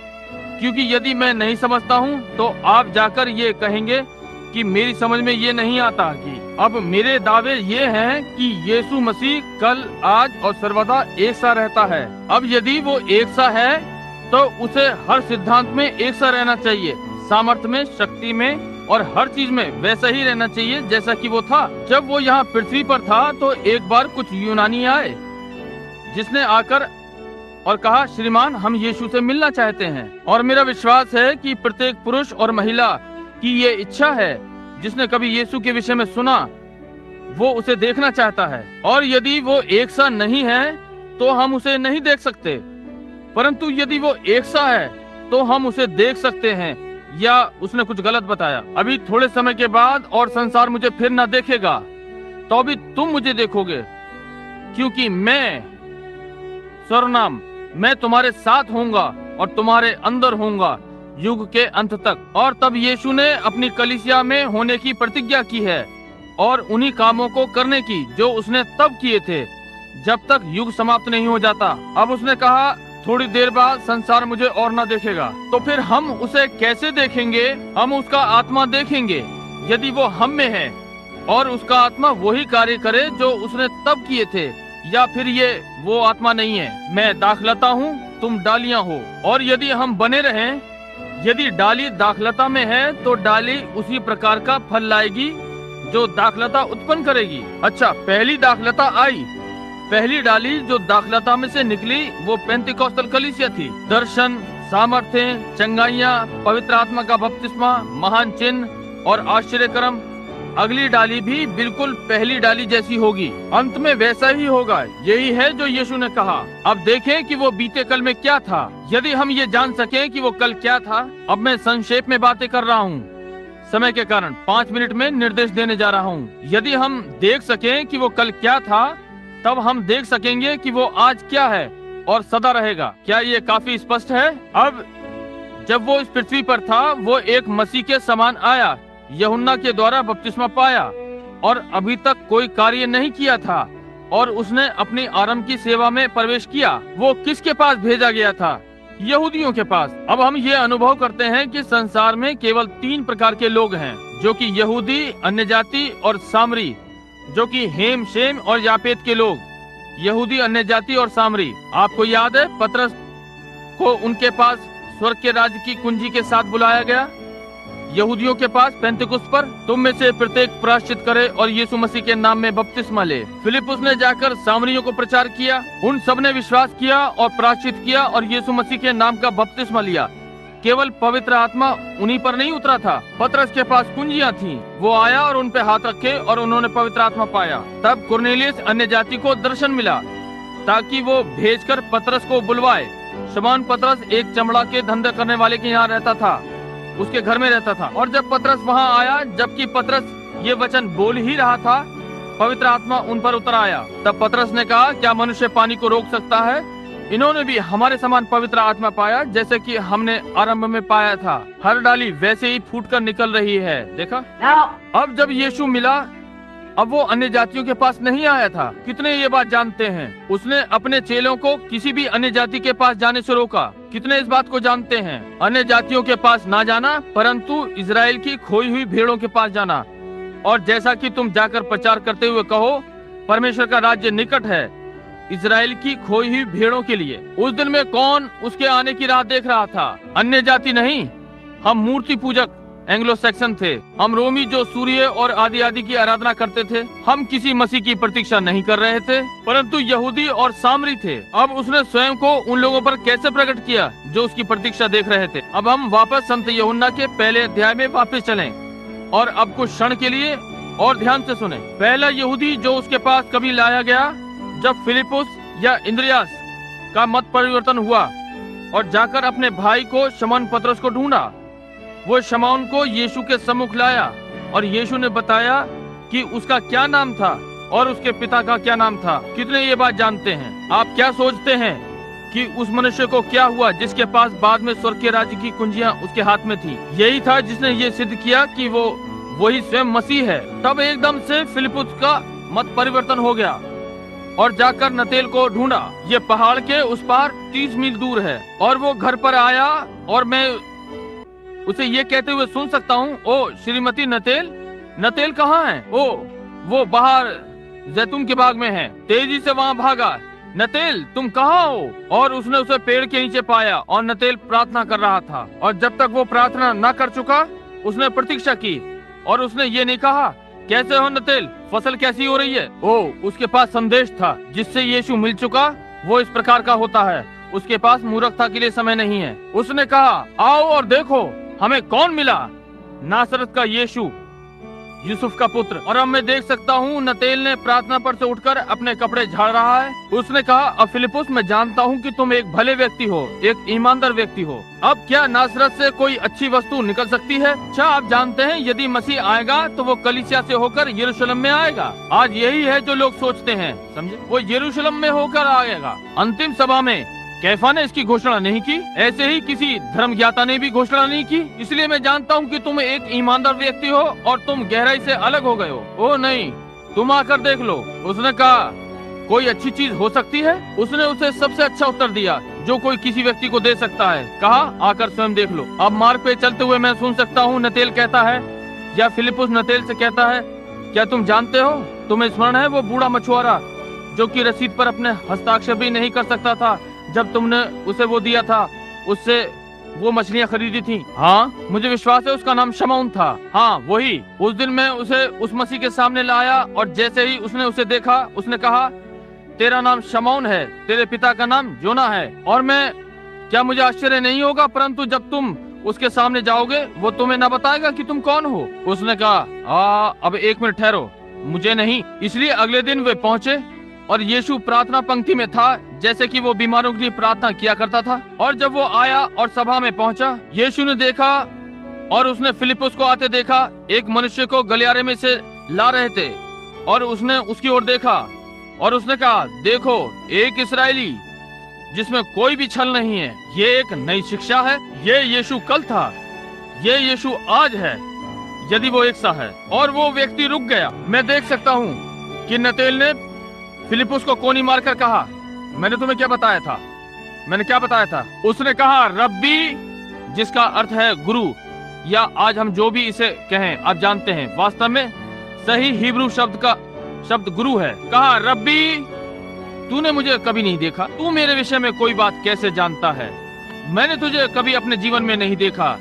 क्योंकि यदि मैं नहीं समझता हूँ तो आप जाकर ये कहेंगे कि मेरी समझ में ये नहीं आता। कि अब मेरे दावे ये हैं कि यीशु मसीह कल, आज और सर्वदा एक सा रहता है। अब यदि वो एक सा है तो उसे हर सिद्धांत में एक सा रहना चाहिए, सामर्थ्य में, शक्ति में और हर चीज में वैसा ही रहना चाहिए जैसा कि वो था। जब वो यहाँ पृथ्वी पर था तो एक बार कुछ यूनानी आए जिसने आकर और कहा, श्रीमान हम यीशु से मिलना चाहते हैं। और मेरा विश्वास है कि प्रत्येक पुरुष और महिला की ये इच्छा है जिसने कभी यीशु के विषय में सुना, वो उसे देखना चाहता है। और यदि वो एक सा नहीं है तो हम उसे नहीं देख सकते, परंतु यदि वो एक सा है तो हम उसे देख सकते हैं। या उसने कुछ गलत बताया। अभी थोड़े समय के बाद और संसार मुझे फिर न देखेगा, तो भी तुम मुझे देखोगे, क्योंकि मैं सर्वनाम मैं तुम्हारे साथ होऊंगा और तुम्हारे अंदर होऊंगा युग के अंत तक। और तब यीशु ने अपनी कलीसिया में होने की प्रतिज्ञा की है और उन्हीं कामों को करने की जो उसने तब किए थे जब तक युग समाप्त नहीं हो जाता। अब उसने कहा, थोड़ी देर बाद संसार मुझे और न देखेगा। तो फिर हम उसे कैसे देखेंगे? हम उसका आत्मा देखेंगे यदि वो हम में है और उसका आत्मा वही कार्य करे जो उसने तब किए थे, या फिर ये वो आत्मा नहीं है। मैं दाखलता हूँ, तुम डालियां हो। और यदि हम बने रहें, यदि डाली दाखलता में है तो डाली उसी प्रकार का फल लाएगी जो दाखलता उत्पन्न करेगी। अच्छा, पहली दाखलता आई, पहली डाली जो दाखलता में से निकली वो पेंतिकोस्तल कलीसिया थी। दर्शन, सामर्थ्य, चंगाइयाँ, पवित्र आत्मा का बपतिस्मा, महान चिन्ह और आश्चर्यक्रम। अगली डाली भी बिल्कुल पहली डाली जैसी होगी। अंत में वैसा ही होगा। यही है जो यीशु ने कहा। अब देखें कि वो बीते कल में क्या था। यदि हम ये जान सकें कि वो कल क्या था। अब मैं संक्षेप में बातें कर रहा हूँ, समय के कारण 5 मिनट में निर्देश देने जा रहा हूँ। यदि हम देख सकें कि वो कल क्या था, तब हम देख सकेंगे कि वो आज क्या है और सदा रहेगा। क्या ये काफी स्पष्ट है? अब जब वो इस पृथ्वी पर था, वो एक मसीह के समान आया, यूहन्ना के द्वारा बपतिस्मा पाया और अभी तक कोई कार्य नहीं किया था और उसने अपनी आरंभ की सेवा में प्रवेश किया। वो किसके पास भेजा गया था? यहूदियों के पास। अब हम ये अनुभव करते हैं कि संसार में केवल 3 प्रकार के लोग हैं, जो कि यहूदी, अन्य जाति और सामरी, जो कि हेम, शेम और यापेत के लोग। यहूदी, अन्य जाति और सामरी। आपको याद है पतरस को उनके पास स्वर्ग के राज्य की कुंजी के साथ बुलाया गया। यहूदियों के पास पेंतिकुस्त पर तुम में से प्रत्येक प्रायश्चित करे और यीशु मसीह के नाम में बपतिस्मा ले। फिलिपुस ने जाकर सामरियों को प्रचार किया। उन सब ने विश्वास किया और प्रायश्चित किया और यीशु मसीह के नाम का बपतिस्मा लिया। केवल पवित्र आत्मा उन्हीं पर नहीं उतरा था। पतरस के पास कुंजियां थीं। वो आया और उन पे हाथ रखे और उन्होंने पवित्र आत्मा पाया। तब कुरनेलियस अन्य जाति को दर्शन मिला ताकि वो भेजकर पतरस को बुलवाए। शमौन पतरस एक चमड़ा के धंधे करने वाले के यहाँ रहता था, उसके घर में रहता था। और जब पतरस वहाँ आया, जबकि पतरस ये वचन बोल ही रहा था, पवित्र आत्मा उन पर उतर आया। तब पतरस ने कहा, क्या मनुष्य पानी को रोक सकता है? इन्होंने भी हमारे समान पवित्र आत्मा पाया, जैसे कि हमने आरंभ में पाया था। हर डाली वैसे ही फूटकर निकल रही है। देखा? अब जब यीशु मिला, अब वो अन्य जातियों के पास नहीं आया था। कितने ये बात जानते हैं? उसने अपने चेलों को किसी भी अन्य जाति के पास जाने से रोका। कितने इस बात को जानते हैं? अन्य जातियों के पास ना जाना, परंतु इजराइल की खोई हुई भेड़ों के पास जाना। और जैसा कि तुम जाकर प्रचार करते हुए कहो, परमेश्वर का राज्य निकट है, इजराइल की खोई हुई भेड़ों के लिए। उस दिन में कौन उसके आने की राह देख रहा था? अन्य जाति नहीं। हम मूर्ति पूजक एंग्लो सैक्सन थे। हम रोमी जो सूर्य और आदि आदि की आराधना करते थे। हम किसी मसीह की प्रतीक्षा नहीं कर रहे थे, परंतु यहूदी और सामरी थे। अब उसने स्वयं को उन लोगों पर कैसे प्रकट किया जो उसकी प्रतीक्षा देख रहे थे। अब हम वापस संत यूहन्ना के पहले अध्याय में वापस चलें और अब कुछ क्षण के लिए और ध्यान से सुने। पहला यहूदी जो उसके पास कभी लाया गया, जब फिलिपुस या इंद्रियास का मत परिवर्तन हुआ और जाकर अपने भाई को शमौन पतरस को ढूंढा, वो शमौन को यीशु के सम्मुख लाया और यीशु ने बताया कि उसका क्या नाम था और उसके पिता का क्या नाम था। कितने ये बात जानते हैं? आप क्या सोचते हैं कि उस मनुष्य को क्या हुआ जिसके पास बाद में स्वर्ग के राज्य की कुंजियां उसके हाथ में थी? यही था जिसने ये सिद्ध किया कि वो वही स्वयं मसीह है। तब एकदम से फिलिपुस का मत परिवर्तन हो गया और जाकर नतेल को ढूंढा। ये पहाड़ के उस पार 30 मील दूर है। और वो घर पर आया और मैं उसे ये कहते हुए सुन सकता हूँ, ओ श्रीमती नतेल, नतेल कहाँ है? ओ वो बाहर जैतून के बाग में है। तेजी से वहाँ भागा, नतेल तुम कहाँ हो? और उसने उसे पेड़ के नीचे पाया और नतेल प्रार्थना कर रहा था। और जब तक वो प्रार्थना न कर चुका, उसने प्रतीक्षा की और उसने ये नहीं कहा, कैसे हो नतेल, फसल कैसी हो रही है? ओ उसके पास संदेश था जिससे यीशु मिल चुका। वो इस प्रकार का होता है, उसके पास मूर्खता के लिए समय नहीं है। उसने कहा, आओ और देखो हमें कौन मिला, नासरत का यीशु, यूसुफ का पुत्र। और अब मैं देख सकता हूँ नतेल ने प्रार्थना पर से उठकर अपने कपड़े झाड़ रहा है। उसने कहा, अब फिलिपुस मैं जानता हूँ कि तुम एक भले व्यक्ति हो, एक ईमानदार व्यक्ति हो। अब क्या नासरत से कोई अच्छी वस्तु निकल सकती है? अच्छा आप जानते हैं यदि मसीह आएगा तो वो कलीसिया से होकर यरूशलेम में आएगा। आज यही है जो लोग सोचते हैं, समझे? वो यरूशलेम में होकर आएगा। अंतिम सभा में कैफा ने इसकी घोषणा नहीं की, ऐसे ही किसी धर्म ज्ञाता ने भी घोषणा नहीं की। इसलिए मैं जानता हूँ कि तुम एक ईमानदार व्यक्ति हो और तुम गहराई से अलग हो गए हो। ओ नहीं, तुम आकर देख लो। उसने कहा, कोई अच्छी चीज हो सकती है? उसने उसे सबसे अच्छा उत्तर दिया जो कोई किसी व्यक्ति को दे सकता है। कहा, आकर स्वयं देख लो। अब मार्ग पे चलते हुए मैं सुन सकता हूँ नतेल कहता है, या फिलिपुस नतेल से कहता है, क्या तुम जानते हो, तुम्हें स्मरण है वो बूढ़ा मछुआरा जो कि रसीद पर अपने हस्ताक्षर भी नहीं कर सकता था जब तुमने उसे वो दिया था, उससे वो मछलियाँ खरीदी थी? हाँ मुझे विश्वास है उसका नाम शमौन था। हाँ वही। उस दिन मैं उसे उस मसीह के सामने लाया और जैसे ही उसने उसे देखा, उसने कहा, तेरा नाम शमौन है, तेरे पिता का नाम योना है। और मैं, क्या मुझे आश्चर्य नहीं होगा, परंतु जब तुम उसके सामने जाओगे वो तुम्हें न बताएगा कि तुम कौन हो। उसने कहा, अब 1 मिनट ठहरो, मुझे नहीं। इसलिए अगले दिन वे पहुँचे और यीशु प्रार्थना पंक्ति में था जैसे कि वो बीमारों के लिए प्रार्थना किया करता था। और जब वो आया और सभा में पहुंचा, यीशु ने देखा और उसने फिलिपुस को आते देखा। एक मनुष्य को गलियारे में से ला रहे थे और उसने उसकी ओर देखा और उसने कहा, देखो एक इस्राएली जिसमें कोई भी छल नहीं है। ये एक नई शिक्षा है। ये यीशु कल था, ये यीशु आज है यदि वो एक सा है। और वो व्यक्ति रुक गया। मैं देख सकता हूँ कि नतेल ने फिलिपुस को कोनी मारकर कहा, मैंने तुम्हें क्या बताया था? मैंने क्या बताया था? उसने कहा रब्बी, जिसका अर्थ है गुरु, या आज हम जो भी इसे कहें आप जानते हैं, वास्तव में सही हिब्रू शब्द गुरु है। कहा रब्बी, तूने मुझे कभी नहीं देखा, तू मेरे विषय में कोई बात कैसे जानता है? मैंने तुझे कभी अपने जीवन में नहीं देखा।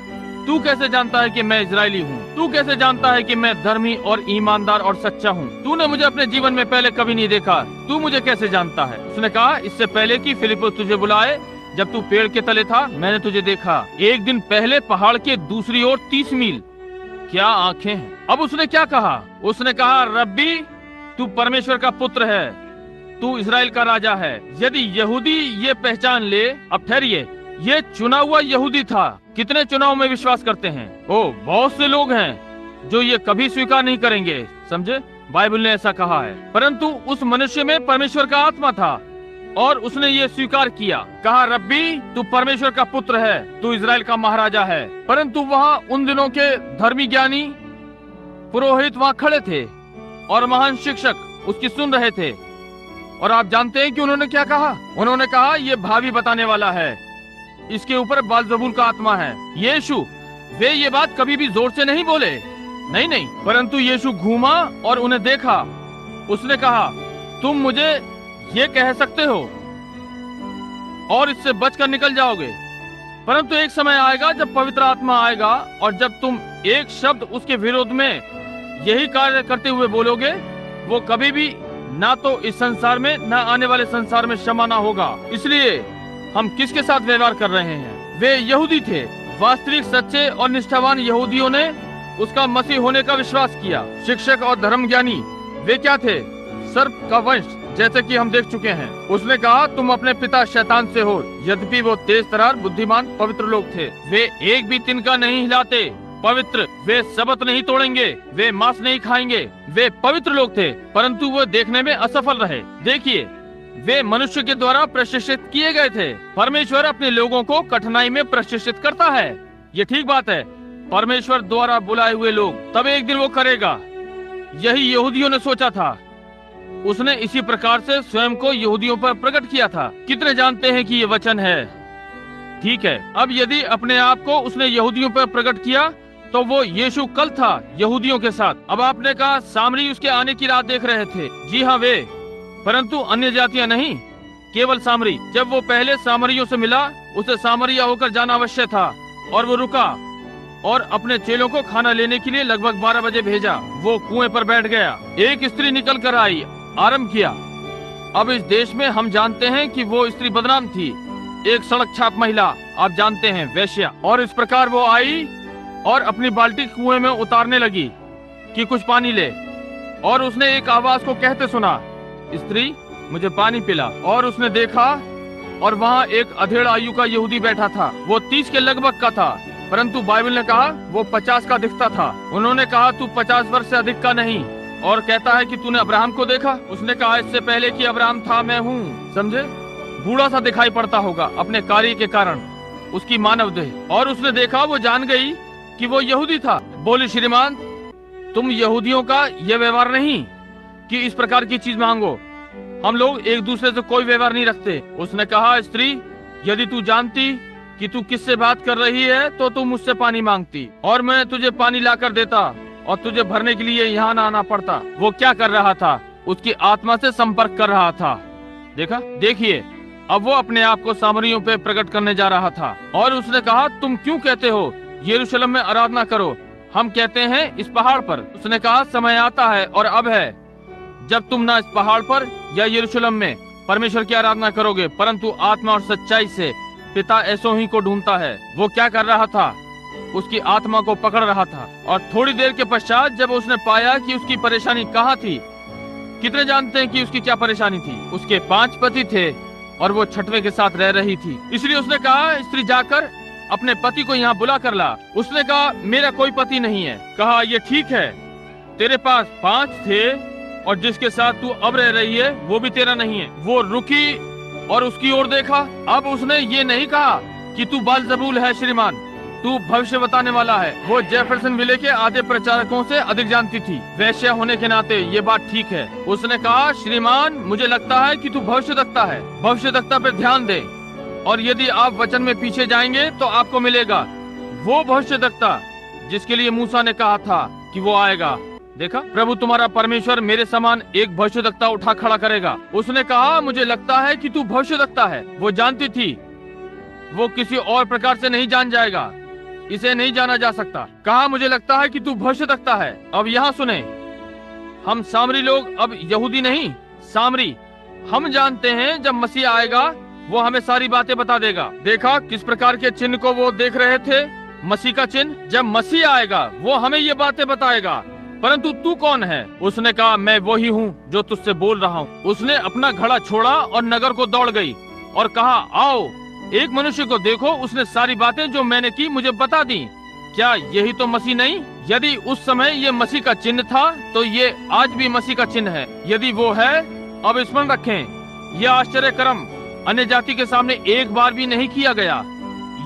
तू कैसे जानता है कि मैं इजरायली हूँ? तू कैसे जानता है कि मैं धर्मी और ईमानदार और सच्चा हूँ? तूने मुझे अपने जीवन में पहले कभी नहीं देखा, तू मुझे कैसे जानता है? उसने कहा, इससे पहले कि फिलिपुस तुझे बुलाए, जब तू पेड़ के तले था, मैंने तुझे देखा। एक दिन पहले पहाड़ के दूसरी ओर 30 मील। क्या आंखें हैं! अब उसने क्या कहा? उसने कहा रब्बी, तू परमेश्वर का पुत्र है, तू इजराइल का राजा है। यदि यहूदी ये पहचान ले। अब ठहरिए, ये चुना हुआ यहूदी था। कितने चुनाव में विश्वास करते हैं? ओ, बहुत से लोग हैं जो ये कभी स्वीकार नहीं करेंगे, समझे? बाइबल ने ऐसा कहा है। परंतु उस मनुष्य में परमेश्वर का आत्मा था और उसने ये स्वीकार किया। कहा रब्बी, तू परमेश्वर का पुत्र है, तू इजराइल का महाराजा है। परंतु वहाँ उन दिनों के धर्मी ज्ञानी पुरोहित वहाँ खड़े थे और महान शिक्षक उसकी सुन रहे थे। और आप जानते हैं कि उन्होंने क्या कहा? उन्होंने कहा, ये भावी बताने वाला है, इसके ऊपर बालजबूल का आत्मा है। यीशु, वे ये बात कभी भी जोर से नहीं बोले, नहीं, परंतु यीशु घूमा और उन्हें देखा। उसने कहा, तुम मुझे ये कह सकते हो और इससे बचकर निकल जाओगे, परंतु एक समय आएगा जब पवित्र आत्मा आएगा और जब तुम एक शब्द उसके विरोध में यही कार्य करते हुए बोलोगे, वो कभी भी ना तो इस संसार में ना आने वाले संसार में क्षमा ना होगा। इसलिए हम किसके साथ व्यवहार कर रहे हैं? वे यहूदी थे। वास्तविक सच्चे और निष्ठावान यहूदियों ने उसका मसीह होने का विश्वास किया। शिक्षक और धर्मज्ञानी, वे क्या थे? सर्प का वंश, जैसे कि हम देख चुके हैं। उसने कहा, तुम अपने पिता शैतान से हो। यद्यपि वो तेज तर्रार, बुद्धिमान, पवित्र लोग थे। वे एक भी तिनका नहीं हिलाते, पवित्र। वे सबत नहीं तोड़ेंगे, वे मांस नहीं खाएंगे। वे पवित्र लोग थे, परंतु वो देखने में असफल रहे। देखिए, वे मनुष्य के द्वारा प्रशिक्षित किए गए थे। परमेश्वर अपने लोगों को कठिनाई में प्रशिक्षित करता है। ये ठीक बात है। परमेश्वर द्वारा बुलाए हुए लोग, तब एक दिन वो करेगा। यही यहूदियों ने सोचा था। उसने इसी प्रकार से स्वयं को यहूदियों पर प्रकट किया था। कितने जानते हैं कि ये वचन है? ठीक है। अब यदि अपने आप को उसने यहूदियों पर प्रकट किया, तो वो यीशु कल था यहूदियों के साथ। अब आपने कहा सामरी उसके आने की राह देख रहे थे। जी हाँ, वे, परंतु अन्य जातियां नहीं, केवल सामरी। जब वो पहले सामरियों से मिला, उसे सामरिया होकर जाना अवश्य था। और वो रुका और अपने चेलों को खाना लेने के लिए लगभग 12 बजे भेजा। वो कुएं पर बैठ गया। एक स्त्री निकल कर आई, आरंभ किया। अब इस देश में हम जानते हैं कि वो स्त्री बदनाम थी, एक सड़क छाप महिला, आप जानते हैं, वेश्या। और इस प्रकार वो आई और अपनी बाल्टी कुएं में उतारने लगी कि कुछ पानी ले। और उसने एक आवाज को कहते सुना, स्त्री, मुझे पानी पिला। और उसने देखा और वहाँ एक अधेड़ आयु का यहूदी बैठा था। वो 30 के लगभग का था, परंतु बाइबल ने कहा वो 50 का दिखता था। उन्होंने कहा, तू 50 वर्ष से अधिक का नहीं, और कहता है कि तूने अब्राहम को देखा? उसने कहा, इससे पहले कि अब्राहम था मैं हूँ। समझे? बूढ़ा सा दिखाई पड़ता होगा अपने कार्य के कारण, उसकी मानव देह। और उसने देखा, वो जान गई कि वो यहूदी था। बोली, श्रीमान, तुम यहूदियों का यह व्यवहार नहीं कि इस प्रकार की चीज मांगो। हम लोग एक दूसरे से कोई व्यवहार नहीं रखते। उसने कहा, स्त्री, यदि तू जानती कि तू किससे बात कर रही है, तो तू मुझसे पानी मांगती और मैं तुझे पानी लाकर देता और तुझे भरने के लिए यहाँ न आना पड़ता। वो क्या कर रहा था? उसकी आत्मा से संपर्क कर रहा था। देखा? देखिए, अब वो अपने आप को सामरियों पे प्रकट करने जा रहा था। और उसने कहा, तुम क्यों कहते हो यरूशलेम में आराधना करो? हम कहते हैं इस पहाड़ पर। उसने कहा, समय आता है और अब है जब तुम ना इस पहाड़ पर या यरूशलेम में परमेश्वर की आराधना करोगे, परंतु आत्मा और सच्चाई से। पिता ऐसों ही को ढूंढता है। वो क्या कर रहा था? उसकी आत्मा को पकड़ रहा था। और थोड़ी देर के पश्चात जब उसने पाया कि उसकी परेशानी कहाँ थी, कितने जानते हैं कि उसकी क्या परेशानी थी? उसके 5 पति थे और वो 6वें के साथ रह रही थी। इसलिए उसने कहा, स्त्री, जाकर अपने पति को यहाँ बुला कर ला। उसने कहा, मेरा कोई पति नहीं है। कहा, ये ठीक है, तेरे पास 5 थे और जिसके साथ तू अब रह रही है वो भी तेरा नहीं है। वो रुकी और उसकी ओर देखा। अब उसने ये नहीं कहा कि तू बालजबूल है श्रीमान, तू भविष्य बताने वाला है। वो जेफरसन विले के आधे प्रचारकों से अधिक जानती थी। वैश्या होने के नाते ये बात ठीक है। उसने कहा, श्रीमान, मुझे लगता है कि तू भविष्यद्वक्ता है। भविष्यद्वक्ता पे ध्यान दे, और यदि आप वचन में पीछे जाएंगे तो आपको मिलेगा वो भविष्यद्वक्ता जिसके लिए मूसा ने कहा था कि वो आएगा। देखा, प्रभु तुम्हारा परमेश्वर मेरे समान एक भविष्यद्वक्ता उठा खड़ा करेगा। उसने कहा, मुझे लगता है कि तू भविष्यद्वक्ता है। वो जानती थी वो किसी और प्रकार से नहीं जान जाएगा, इसे नहीं जाना जा सकता। कहा, मुझे लगता है कि तू भविष्यद्वक्ता है। अब यहाँ सुने, हम सामरी लोग, अब यहूदी नहीं, सामरी, हम जानते हैं जब मसीह आएगा वो हमें सारी बातें बता देगा। देखा किस प्रकार के चिन्ह को वो देख रहे थे, मसीह का चिन्ह। जब मसीह आएगा वो हमें ये बातें बताएगा। परंतु तू कौन है? उसने कहा, मैं वही हूँ जो तुझसे बोल रहा हूँ। उसने अपना घड़ा छोड़ा और नगर को दौड़ गई और कहा, आओ एक मनुष्य को देखो, उसने सारी बातें जो मैंने की मुझे बता दी। क्या यही तो मसीह नहीं? यदि उस समय ये मसीह का चिन्ह था तो ये आज भी मसीह का चिन्ह है। यदि वो है, अब स्मरण रखें, यह आश्चर्य कर्म अन्य जाति के सामने एक बार भी नहीं किया गया।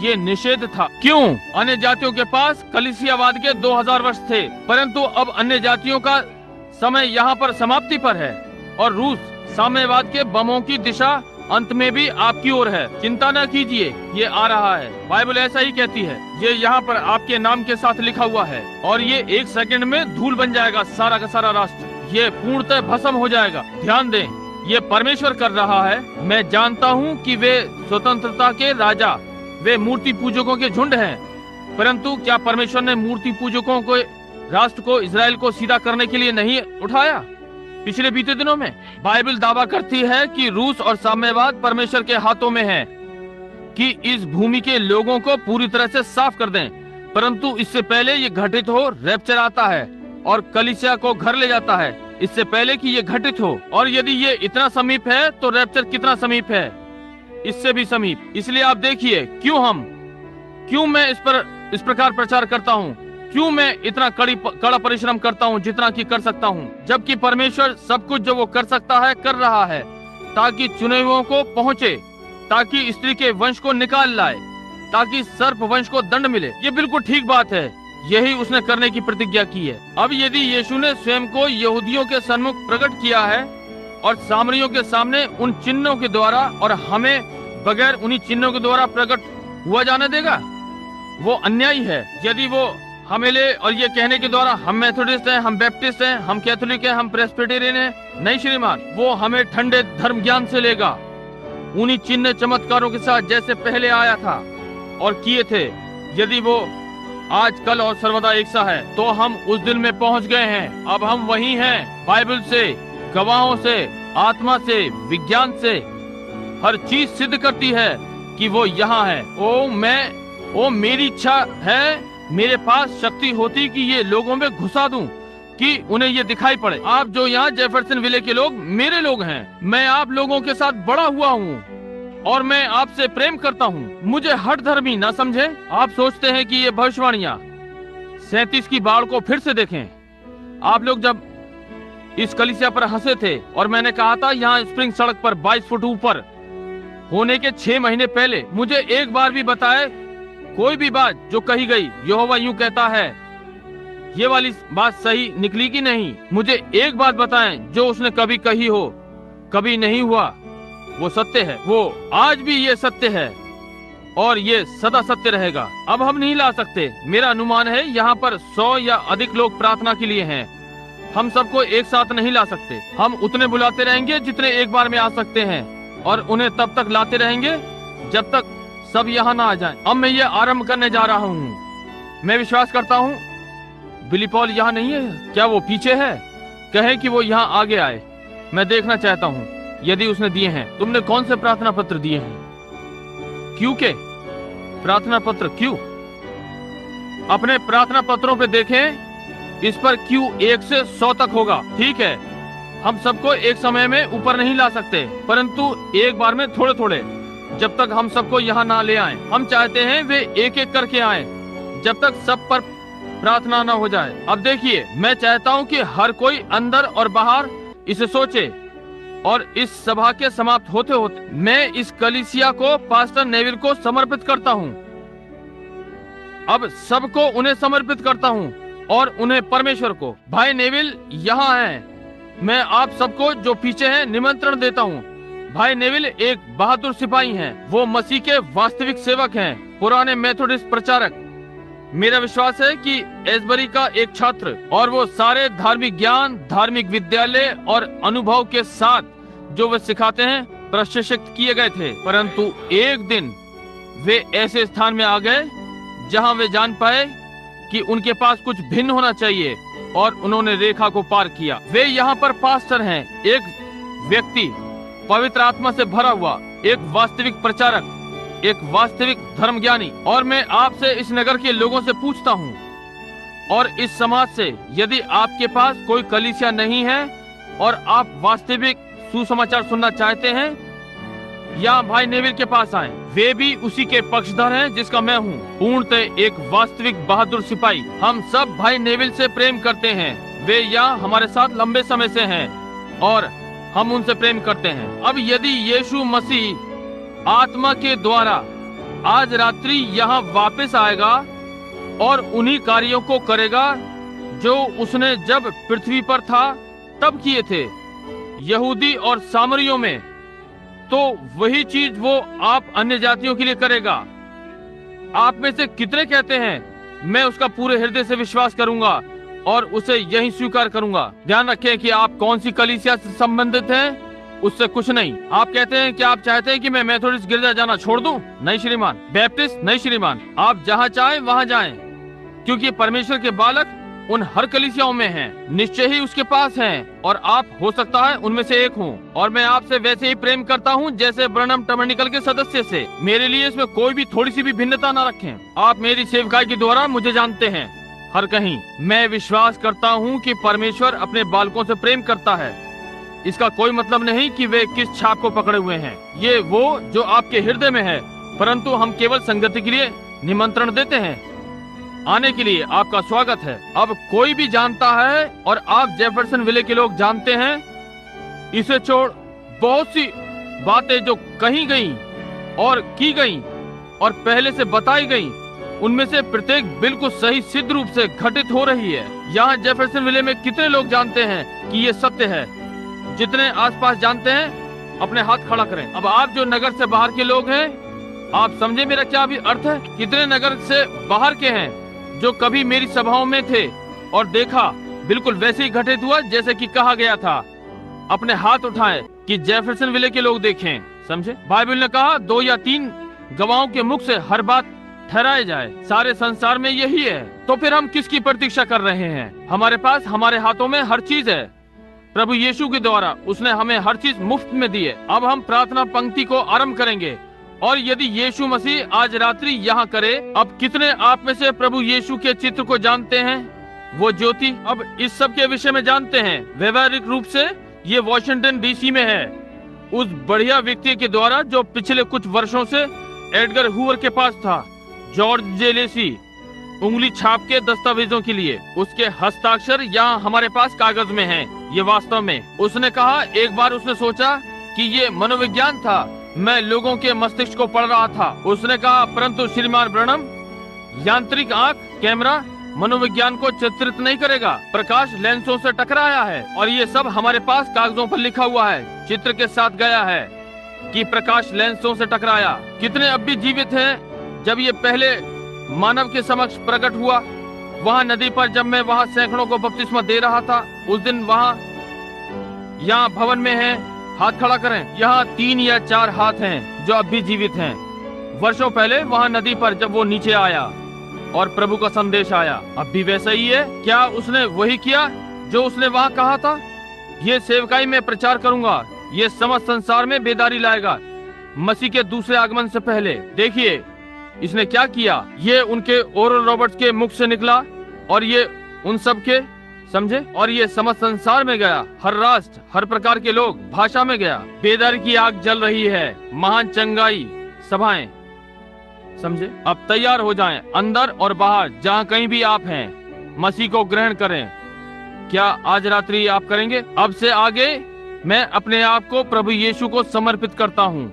ये निषेध था। क्यों? अन्य जातियों के पास कलीसियावाद के 2000 वर्ष थे, परंतु अब अन्य जातियों का समय यहाँ पर समाप्ति पर है और रूस साम्यवाद के बमों की दिशा अंत में भी आपकी ओर है। चिंता न कीजिए, ये आ रहा है। बाइबल ऐसा ही कहती है। ये यहाँ पर आपके नाम के साथ लिखा हुआ है और ये एक सेकंड में धूल बन जाएगा। सारा का सारा राष्ट्र ये पूर्णतः भस्म हो जाएगा। ध्यान दें, ये परमेश्वर कर रहा है। मैं जानता हूँ कि वे स्वतंत्रता के राजा, वे मूर्ति पूजकों के झुंड हैं, परंतु क्या परमेश्वर ने मूर्ति पूजकों को, राष्ट्र को, इजराइल को सीधा करने के लिए नहीं उठाया? पिछले बीते दिनों में बाइबल दावा करती है कि रूस और साम्यवाद परमेश्वर के हाथों में है कि इस भूमि के लोगों को पूरी तरह से साफ कर दें। परंतु इससे पहले ये घटित हो, रैप्चर आता है और कलीसिया को घर ले जाता है, इससे पहले कि ये घटित हो। और यदि ये इतना समीप है तो रैप्चर कितना समीप है, इससे भी समीप। इसलिए आप देखिए, क्यों मैं इस प्रकार प्रचार करता हूँ, क्यों मैं इतना कड़ा परिश्रम करता हूँ जितना कि कर सकता हूँ, जबकि परमेश्वर सब कुछ जो वो कर सकता है कर रहा है, ताकि चुने हुओं को पहुँचे, ताकि स्त्री के वंश को निकाल लाए, ताकि सर्प वंश को दंड मिले। ये बिल्कुल ठीक बात है, यही उसने करने की प्रतिज्ञा की है। अब यदि यीशु ने स्वयं को यहूदियों के सन्मुख प्रकट किया है और सामरियों के सामने उन चिन्हों के द्वारा, और हमें बगैर उन्हीं चिन्हों के द्वारा प्रकट हुआ जाने देगा, वो अन्यायी है। यदि वो हमें ले और ये कहने के द्वारा हम मेथोडिस्ट हैं, हम बैप्टिस्ट हैं, हम कैथोलिक हैं, हम प्रेस्बिटेरियन हैं, नहीं श्रीमान, वो हमें ठंडे धर्म ज्ञान से लेगा, उन्हीं चिन्ह चमत्कारों के साथ जैसे पहले आया था और किए थे। यदि वो आज, कल और सर्वदा एक सा है, तो हम उस दिन में पहुंच गए हैं। अब हम वही हैं, बाइबल से, गवाहों से, आत्मा से, विज्ञान से, हर चीज सिद्ध करती है कि वो यहाँ है। मेरी इच्छा है, मेरे पास शक्ति होती कि ये लोगों में घुसा दूं, कि उन्हें ये दिखाई पड़े। आप जो यहाँ जेफरसन विले के लोग मेरे लोग हैं, मैं आप लोगों के साथ बड़ा हुआ हूँ और मैं आपसे प्रेम करता हूँ। मुझे हठ धर्मी न समझे। आप सोचते हैं कि ये भविष्यवाणियां 37 की बाढ़ को फिर से देखें। आप लोग जब इस कलीसिया पर हंसे थे और मैंने कहा था यहाँ स्प्रिंग सड़क पर 22 फुट ऊपर होने के 6 महीने पहले, मुझे एक बार भी बताए कोई भी बात जो कही गई, यहोवा यूं कहता है, ये वाली बात सही निकली कि नहीं? मुझे एक बात बताएं जो उसने कभी कही हो, कभी नहीं हुआ, वो सत्य है। वो आज भी ये सत्य है और ये सदा सत्य रहेगा। अब हम नहीं ला सकते। मेरा अनुमान है यहाँ पर 100 या अधिक लोग प्रार्थना के लिए हैं। हम सबको एक साथ नहीं ला सकते। हम उतने बुलाते रहेंगे जितने एक बार में आ सकते हैं और उन्हें तब तक लाते रहेंगे जब तक सब यहाँ ना आ जाएं। अब मैं ये आरंभ करने जा रहा हूँ। मैं विश्वास करता हूँ बिली पॉल यहाँ नहीं है। क्या वो पीछे है? कहे कि वो यहाँ आगे आए। मैं देखना चाहता हूँ यदि उसने दिए हैं। तुमने कौन से प्रार्थना पत्र दिए हैं? क्यों के प्रार्थना पत्र? क्यों? अपने प्रार्थना पत्रों पे देखें, इस पर क्यों 1 से 100 तक होगा। ठीक है, हम सबको एक समय में ऊपर नहीं ला सकते, परंतु एक बार में थोड़े थोड़े, जब तक हम सबको यहाँ ना ले आए। हम चाहते हैं वे एक एक करके आए जब तक सब पर प्रार्थना ना हो जाए। अब देखिए, मैं चाहता हूँ कि हर कोई अंदर और बाहर इसे सोचे, और इस सभा के समाप्त होते होते मैं इस कलीसिया को पास्टर नेविल को समर्पित करता हूँ। अब सबको उन्हें समर्पित करता हूँ और उन्हें परमेश्वर को। भाई नेविल यहाँ हैं। मैं आप सबको जो पीछे हैं निमंत्रण देता हूँ। भाई नेविल एक बहादुर सिपाही हैं। वो मसीह के वास्तविक सेवक हैं, पुराने मेथोडिस्ट प्रचारक। मेरा विश्वास है कि एसबरी का एक छात्र, और वो सारे धार्मिक ज्ञान, धार्मिक विद्यालय और अनुभव के साथ जो वे सिखाते हैं प्रशिक्षित किए गए थे। परंतु एक दिन वे ऐसे स्थान में आ गए जहां वे जान पाए कि उनके पास कुछ भिन्न होना चाहिए, और उन्होंने रेखा को पार किया। वे यहाँ पर पास्टर हैं, एक व्यक्ति पवित्र आत्मा से भरा हुआ, एक वास्तविक प्रचारक, एक वास्तविक धर्मज्ञानी। और मैं आपसे इस नगर के लोगों से पूछता हूँ और इस समाज से, यदि आपके पास कोई कलीसिया नहीं है और आप वास्तविक सुसमाचार सुनना चाहते हैं, या भाई नेविल के पास आए। वे भी उसी के पक्षधर हैं जिसका मैं हूँ, पूर्णतः एक वास्तविक बहादुर सिपाही। हम सब भाई नेविल से प्रेम करते हैं। वे यहाँ हमारे साथ लंबे समय से हैं और हम उनसे प्रेम करते हैं। अब यदि यीशु मसीह आत्मा के द्वारा आज रात्रि यहाँ वापस आएगा और उन्हीं कार्यों को करेगा जो उसने जब पृथ्वी पर था तब किए थे, यहूदी और सामरियों में, तो वही चीज वो आप अन्य जातियों के लिए करेगा। आप में से कितने कहते हैं मैं उसका पूरे हृदय से विश्वास करूंगा और उसे यही स्वीकार करूंगा? ध्यान रखें कि आप कौन सी कलीसिया से संबंधित हैं, उससे कुछ नहीं। आप कहते हैं कि आप चाहते हैं कि मैं मेथोडिस्ट गिरजा जाना छोड़ दूं? नहीं श्रीमान। बैप्टिस्ट? नहीं श्रीमान। आप जहां चाहें वहां जाएं, क्योंकि परमेश्वर के बालक उन हर कलीसियाओं में हैं, निश्चय ही उसके पास हैं, और आप हो सकता है उनमें से एक हों। और मैं आपसे वैसे ही प्रेम करता हूं जैसे ब्रनम टर्मिनिकल के सदस्य से। मेरे लिए इसमें कोई भी थोड़ी सी भी भिन्नता न रखें। आप मेरी सेवकाई के द्वारा मुझे जानते हैं हर कहीं। मैं विश्वास करता हूं कि परमेश्वर अपने बालकों से प्रेम करता है। इसका कोई मतलब नहीं कि वे किस छाप को पकड़े हुए हैं, ये वो जो आपके हृदय में है, परंतु हम केवल संगति के लिए निमंत्रण देते हैं। आने के लिए आपका स्वागत है। अब कोई भी जानता है, और आप जेफरसन विले के लोग जानते हैं, इसे छोड़ बहुत सी बातें जो कही गई और की गई और पहले से बताई गई, उनमें से प्रत्येक बिल्कुल सही सिद्ध रूप से घटित हो रही है। यहाँ जेफरसन विले में कितने लोग जानते हैं कि ये सत्य है? जितने आसपास जानते हैं अपने हाथ खड़ा करें। अब आप जो नगर से बाहर के लोग हैं, आप समझे मेरा क्या भी अर्थ है? कितने नगर से बाहर के हैं जो कभी मेरी सभाओं में थे और देखा बिल्कुल वैसे ही घटित हुआ जैसे कि कहा गया था? अपने हाथ उठाएं कि जेफरसन विले के लोग देखें। समझे? बाइबल ने कहा 2 या 3 गवाहों के मुख से हर बात ठहराए जाए। सारे संसार में यही है, तो फिर हम किसकी प्रतीक्षा कर रहे हैं? हमारे पास, हमारे हाथों में हर चीज है। प्रभु यीशु के द्वारा उसने हमें हर चीज मुफ्त में दी है। अब हम प्रार्थना पंक्ति को आरंभ करेंगे, और यदि यीशु मसीह आज रात्रि यहाँ करे, अब कितने आप में से प्रभु यीशु के चित्र को जानते हैं? वो ज्योति अब इस सब के विषय में जानते हैं। व्यवहारिक रूप से ये वॉशिंगटन डीसी में है, उस बढ़िया व्यक्ति के द्वारा जो पिछले कुछ वर्षों से एडगर हूवर के पास था, जॉर्ज जे लेसी, उंगली छाप के दस्तावेजों के लिए। उसके हस्ताक्षर यहाँ हमारे पास कागज में हैं। ये वास्तव में, उसने कहा, एक बार उसने सोचा कि ये मनोविज्ञान था, मैं लोगों के मस्तिष्क को पढ़ रहा था। उसने कहा, परंतु श्रीमान ब्रनम, यांत्रिक आंख, कैमरा मनोविज्ञान को चित्रित नहीं करेगा। प्रकाश लेंसों से टकराया है, और ये सब हमारे पास कागजों पर लिखा हुआ है, चित्र के साथ गया है कि प्रकाश लेंसों से टकराया। कितने अब भी जीवित हैं जब ये पहले मानव के समक्ष प्रकट हुआ? वहाँ नदी पर जब मैं वहाँ सैकड़ों को बपतिस्मा दे रहा था, उस दिन वहाँ, यहाँ भवन में है, हाथ खड़ा करें। यहाँ 3 या 4 हाथ हैं जो अब भी जीवित हैं। वर्षों पहले वहाँ नदी पर जब वो नीचे आया और प्रभु का संदेश आया, अब भी वैसा ही है। क्या उसने वही किया जो उसने वहाँ कहा था? ये सेवकाई में प्रचार करूंगा, ये समस्त संसार में बेदारी लाएगा मसीह के दूसरे आगमन से पहले। देखिए इसने क्या किया। ये उनके ओरल रॉबर्ट्स के मुख से निकला, और ये उन सब के, समझे, और ये समस्त संसार में गया, हर राष्ट्र, हर प्रकार के लोग, भाषा में गया। बेदारी की आग जल रही है, महान चंगाई सभाएं, समझे। अब तैयार हो जाएं, अंदर और बाहर जहां कहीं भी आप हैं, मसीह को ग्रहण करें। क्या आज रात्रि आप करेंगे? अब से आगे मैं अपने आप को प्रभु यीशु को समर्पित करता हूँ,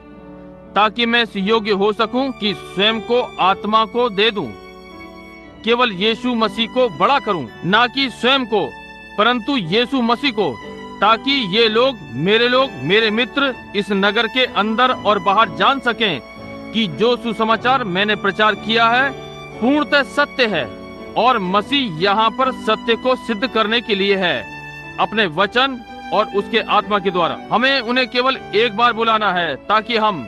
ताकि मैं योग्य हो सकूं कि स्वयं को आत्मा को दे दूं। केवल यीशु मसीह को बड़ा करूं, ना कि स्वयं को, परंतु यीशु मसीह को, ताकि ये लोग, मेरे मित्र इस नगर के अंदर और बाहर जान सकें कि जो सुसमाचार मैंने प्रचार किया है पूर्णतः सत्य है, और मसीह यहाँ पर सत्य को सिद्ध करने के लिए है अपने वचन और उसके आत्मा के द्वारा। हमें उन्हें केवल एक बार बुलाना है, ताकि हम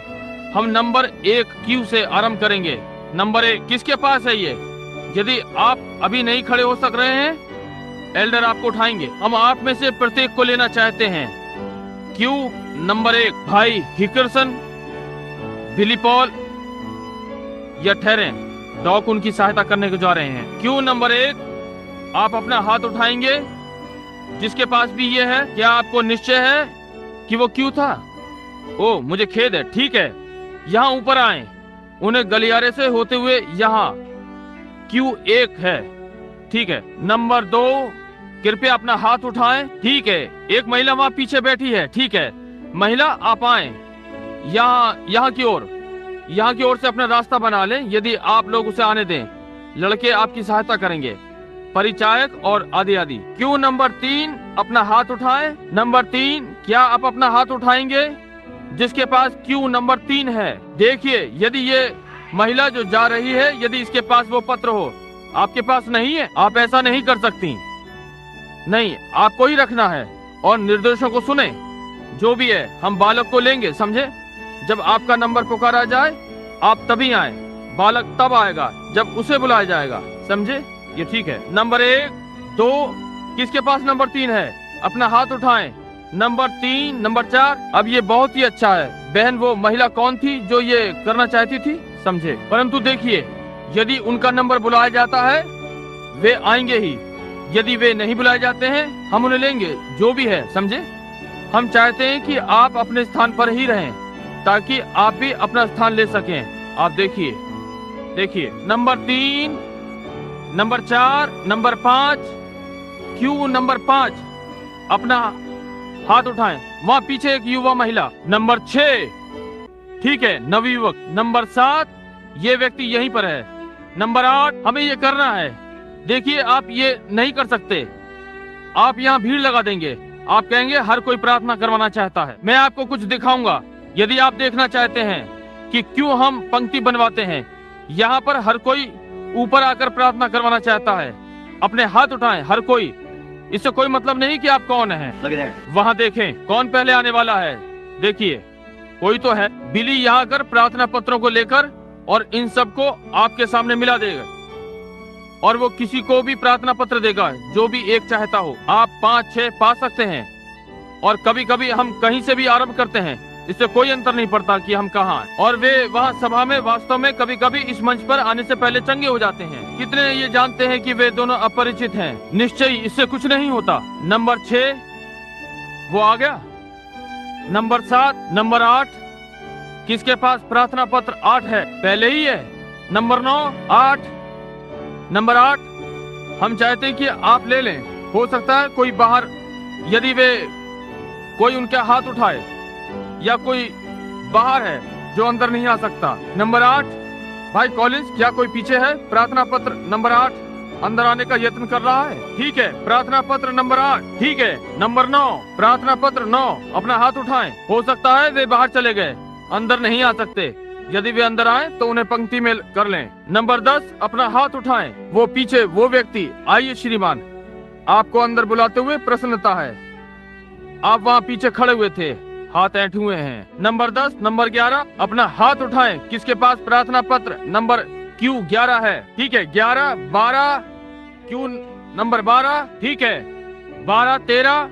नंबर 1 क्यू से आरंभ करेंगे। नंबर 1 किसके पास है ये? यदि आप अभी नहीं खड़े हो सक रहे हैं, एल्डर आपको उठाएंगे। हम आप में से प्रत्येक को लेना चाहते हैं। क्यू नंबर 1 भाई हिकरसन, बिली पॉल या ठहरें, डॉक उनकी सहायता करने को जा रहे हैं। क्यू नंबर 1 आप अपना हाथ उठाएंगे जिसके पास भी ये है। क्या आपको निश्चय है कि वो क्यू था? ओ मुझे खेद है। ठीक है, यहाँ ऊपर आए, उन्हें गलियारे से होते हुए यहाँ Q1 है। ठीक है। नंबर 2 कृपया अपना हाथ उठाएं। ठीक है, एक महिला वहाँ पीछे बैठी है। ठीक है, महिला आप आए यहाँ की ओर से अपना रास्ता बना लें, यदि आप लोग उसे आने दें। लड़के आपकी सहायता करेंगे, परिचायक और आदि आदि। क्यू नंबर 3 अपना हाथ उठाएं। नंबर 3 क्या आप अपना हाथ उठाएंगे जिसके पास क्यू नंबर 3 है? देखिए, यदि ये महिला जो जा रही है, यदि इसके पास वो पत्र हो, आपके पास नहीं है, आप ऐसा नहीं कर सकती। नहीं, आपको ही रखना है और निर्देशों को सुने। जो भी है, हम बालक को लेंगे, समझे? जब आपका नंबर पुकारा जाए आप तभी आए। बालक तब आएगा जब उसे बुलाया जाएगा, समझे? ये ठीक है। नंबर 1 2 किसके पास नंबर 3 है? अपना हाथ उठाएं। Number 3 number 4। अब ये बहुत ही अच्छा है। बहन, वो महिला कौन थी जो ये करना चाहती थी? समझे? परंतु देखिए, यदि उनका नंबर बुलाया जाता है वे आएंगे ही, यदि वे नहीं बुलाए जाते हैं हम उन्हें लेंगे। जो भी है, समझे? हम चाहते हैं कि आप अपने स्थान पर ही रहें ताकि आप भी अपना स्थान ले सकें। आप देखिए number 3 number 4 number 5 Q number 5 अपना हाथ उठाएं। वहाँ पीछे एक युवा महिला। नंबर 6 ठीक है, नवयुवक। नंबर 7 ये व्यक्ति यहीं पर है। नंबर 8 हमें ये करना है। देखिए, आप ये नहीं कर सकते, आप यहाँ भीड़ लगा देंगे। आप कहेंगे हर कोई प्रार्थना करवाना चाहता है। मैं आपको कुछ दिखाऊंगा। यदि आप देखना चाहते हैं कि क्यों हम पंक्ति बनवाते हैं, यहाँ पर हर कोई ऊपर आकर प्रार्थना करवाना चाहता है। अपने हाथ उठाएं हर कोई। इससे कोई मतलब नहीं कि आप कौन हैं। वहाँ देखें कौन पहले आने वाला है। देखिए, कोई तो है। बिली यहाँ आकर प्रार्थना पत्रों को लेकर और इन सबको आपके सामने मिला देगा, और वो किसी को भी प्रार्थना पत्र देगा जो भी एक चाहता हो। आप 5-6 पा सकते हैं, और कभी कभी हम कहीं से भी आरंभ करते हैं। इससे कोई अंतर नहीं पड़ता कि हम कहाँ हैं। और वे वहाँ सभा में वास्तव में कभी कभी इस मंच पर आने से पहले चंगे हो जाते हैं। कितने ये जानते हैं कि वे दोनों अपरिचित हैं? निश्चय इससे कुछ नहीं होता। नंबर 6 वो आ गया। नंबर 7 नंबर 8 किसके पास प्रार्थना पत्र 8 है? पहले ही है। नंबर 9 8 नंबर 8 हम चाहते हैं कि आप ले लें। हो सकता है कोई बाहर, यदि वे कोई उनका हाथ उठाए, या कोई बाहर है जो अंदर नहीं आ सकता। नंबर 8 भाई कॉलिंस, क्या कोई पीछे है? प्रार्थना पत्र नंबर 8 अंदर आने का यत्न कर रहा है। ठीक है, प्रार्थना पत्र नंबर 8। ठीक है, नंबर 9 प्रार्थना पत्र 9 अपना हाथ उठाएं। हो सकता है वे बाहर चले गए, अंदर नहीं आ सकते। यदि वे अंदर आए तो उन्हें पंक्ति में कर लें। नंबर 10 अपना हाथ उठाएं। वो पीछे वो व्यक्ति। आइए श्रीमान, आपको अंदर बुलाते हुए प्रसन्नता है। आप वहाँ पीछे खड़े हुए थे, हाथ ऐंठे हुए हैं। नंबर 10 नंबर 11 अपना हाथ उठाएं। किसके पास प्रार्थना पत्र नंबर क्यू 11 है? ठीक है, 11 12 क्यू नंबर 12। ठीक है, 12 13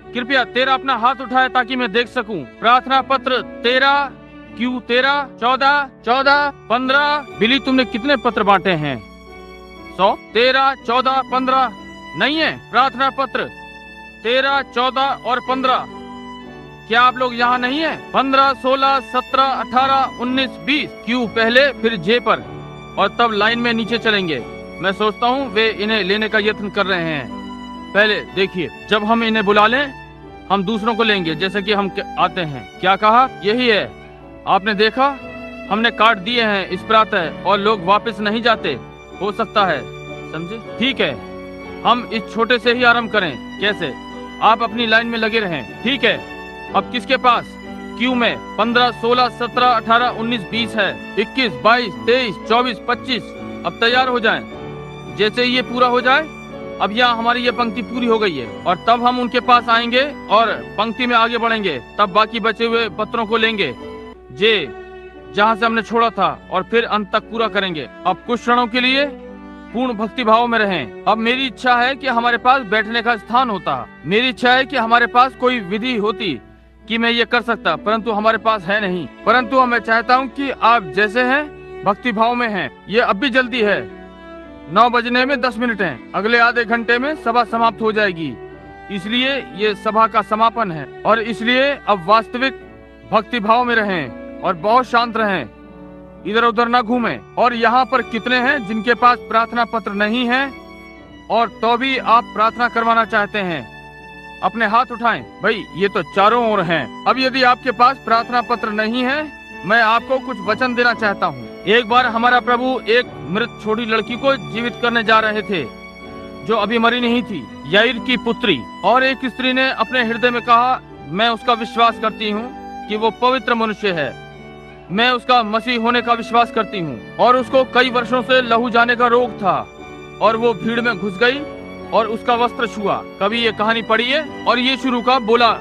कृपया 13 अपना हाथ उठाए ताकि मैं देख सकूं। प्रार्थना पत्र 13 क्यू 13 14 15 बिली, तुमने कितने पत्र बांटे हैं? 100 13 14 15 नहीं है? प्रार्थना पत्र 13 14 और 15। क्या आप लोग यहाँ नहीं है? 15 16 17 18 19 20 क्यू पहले, फिर जे पर, और तब लाइन में नीचे चलेंगे। मैं सोचता हूँ वे इन्हें लेने का यत्न कर रहे हैं। पहले देखिए, जब हम इन्हें बुला लें हम दूसरों को लेंगे जैसे कि हम आते हैं। क्या कहा? यही है। आपने देखा हमने काट दिए हैं इस प्रातः और लोग वापस नहीं जाते। हो सकता है, समझे? ठीक है, हम इस छोटे से ही आरंभ करें। कैसे? आप अपनी लाइन में लगे रहें। ठीक है, अब किसके पास क्यू में 15, 16, 17, 18, 19, 20 है, 21, 22, 23, 24, 25 अब तैयार हो जाएं। जैसे ही ये पूरा हो जाए, अब यहाँ हमारी ये पंक्ति पूरी हो गई है और तब हम उनके पास आएंगे और पंक्ति में आगे बढ़ेंगे। तब बाकी बचे हुए पत्रों को लेंगे जे जहाँ से हमने छोड़ा था और फिर अंत तक पूरा करेंगे। अब कुछ क्षणों के लिए पूर्ण भक्ति भाव में रहें। अब मेरी इच्छा है कि हमारे पास बैठने का स्थान होता। मेरी इच्छा है कि हमारे पास कोई विधि होती कि मैं ये कर सकता, परंतु हमारे पास है नहीं। परंतु मैं चाहता हूँ कि आप जैसे हैं भक्ति भाव में हैं। ये अब भी जल्दी है, 9 बजने में 10 मिनट हैं। अगले आधे घंटे में सभा समाप्त हो जाएगी, इसलिए ये सभा का समापन है। और इसलिए अब वास्तविक भक्ति भाव में रहें और बहुत शांत रहें, इधर उधर ना घूमें। और यहाँ पर कितने हैं जिनके पास प्रार्थना पत्र नहीं है और तो भी आप प्रार्थना करवाना चाहते हैं? अपने हाथ उठाएं। भाई ये तो चारों ओर हैं। अब यदि आपके पास प्रार्थना पत्र नहीं है, मैं आपको कुछ वचन देना चाहता हूँ। एक बार हमारा प्रभु एक मृत छोटी लड़की को जीवित करने जा रहे थे जो अभी मरी नहीं थी, याईर की पुत्री। और एक स्त्री ने अपने हृदय में कहा, मैं उसका विश्वास करती हूँ कि वो पवित्र मनुष्य है, मैं उसका मसीह होने का विश्वास करती हूँ। और उसको कई वर्षों से लहू जाने का रोग था और वो भीड़ में घुस गई और उसका वस्त्र छुआ। कभी ये कहानी पढ़ी है? और ये शुरू का बोला,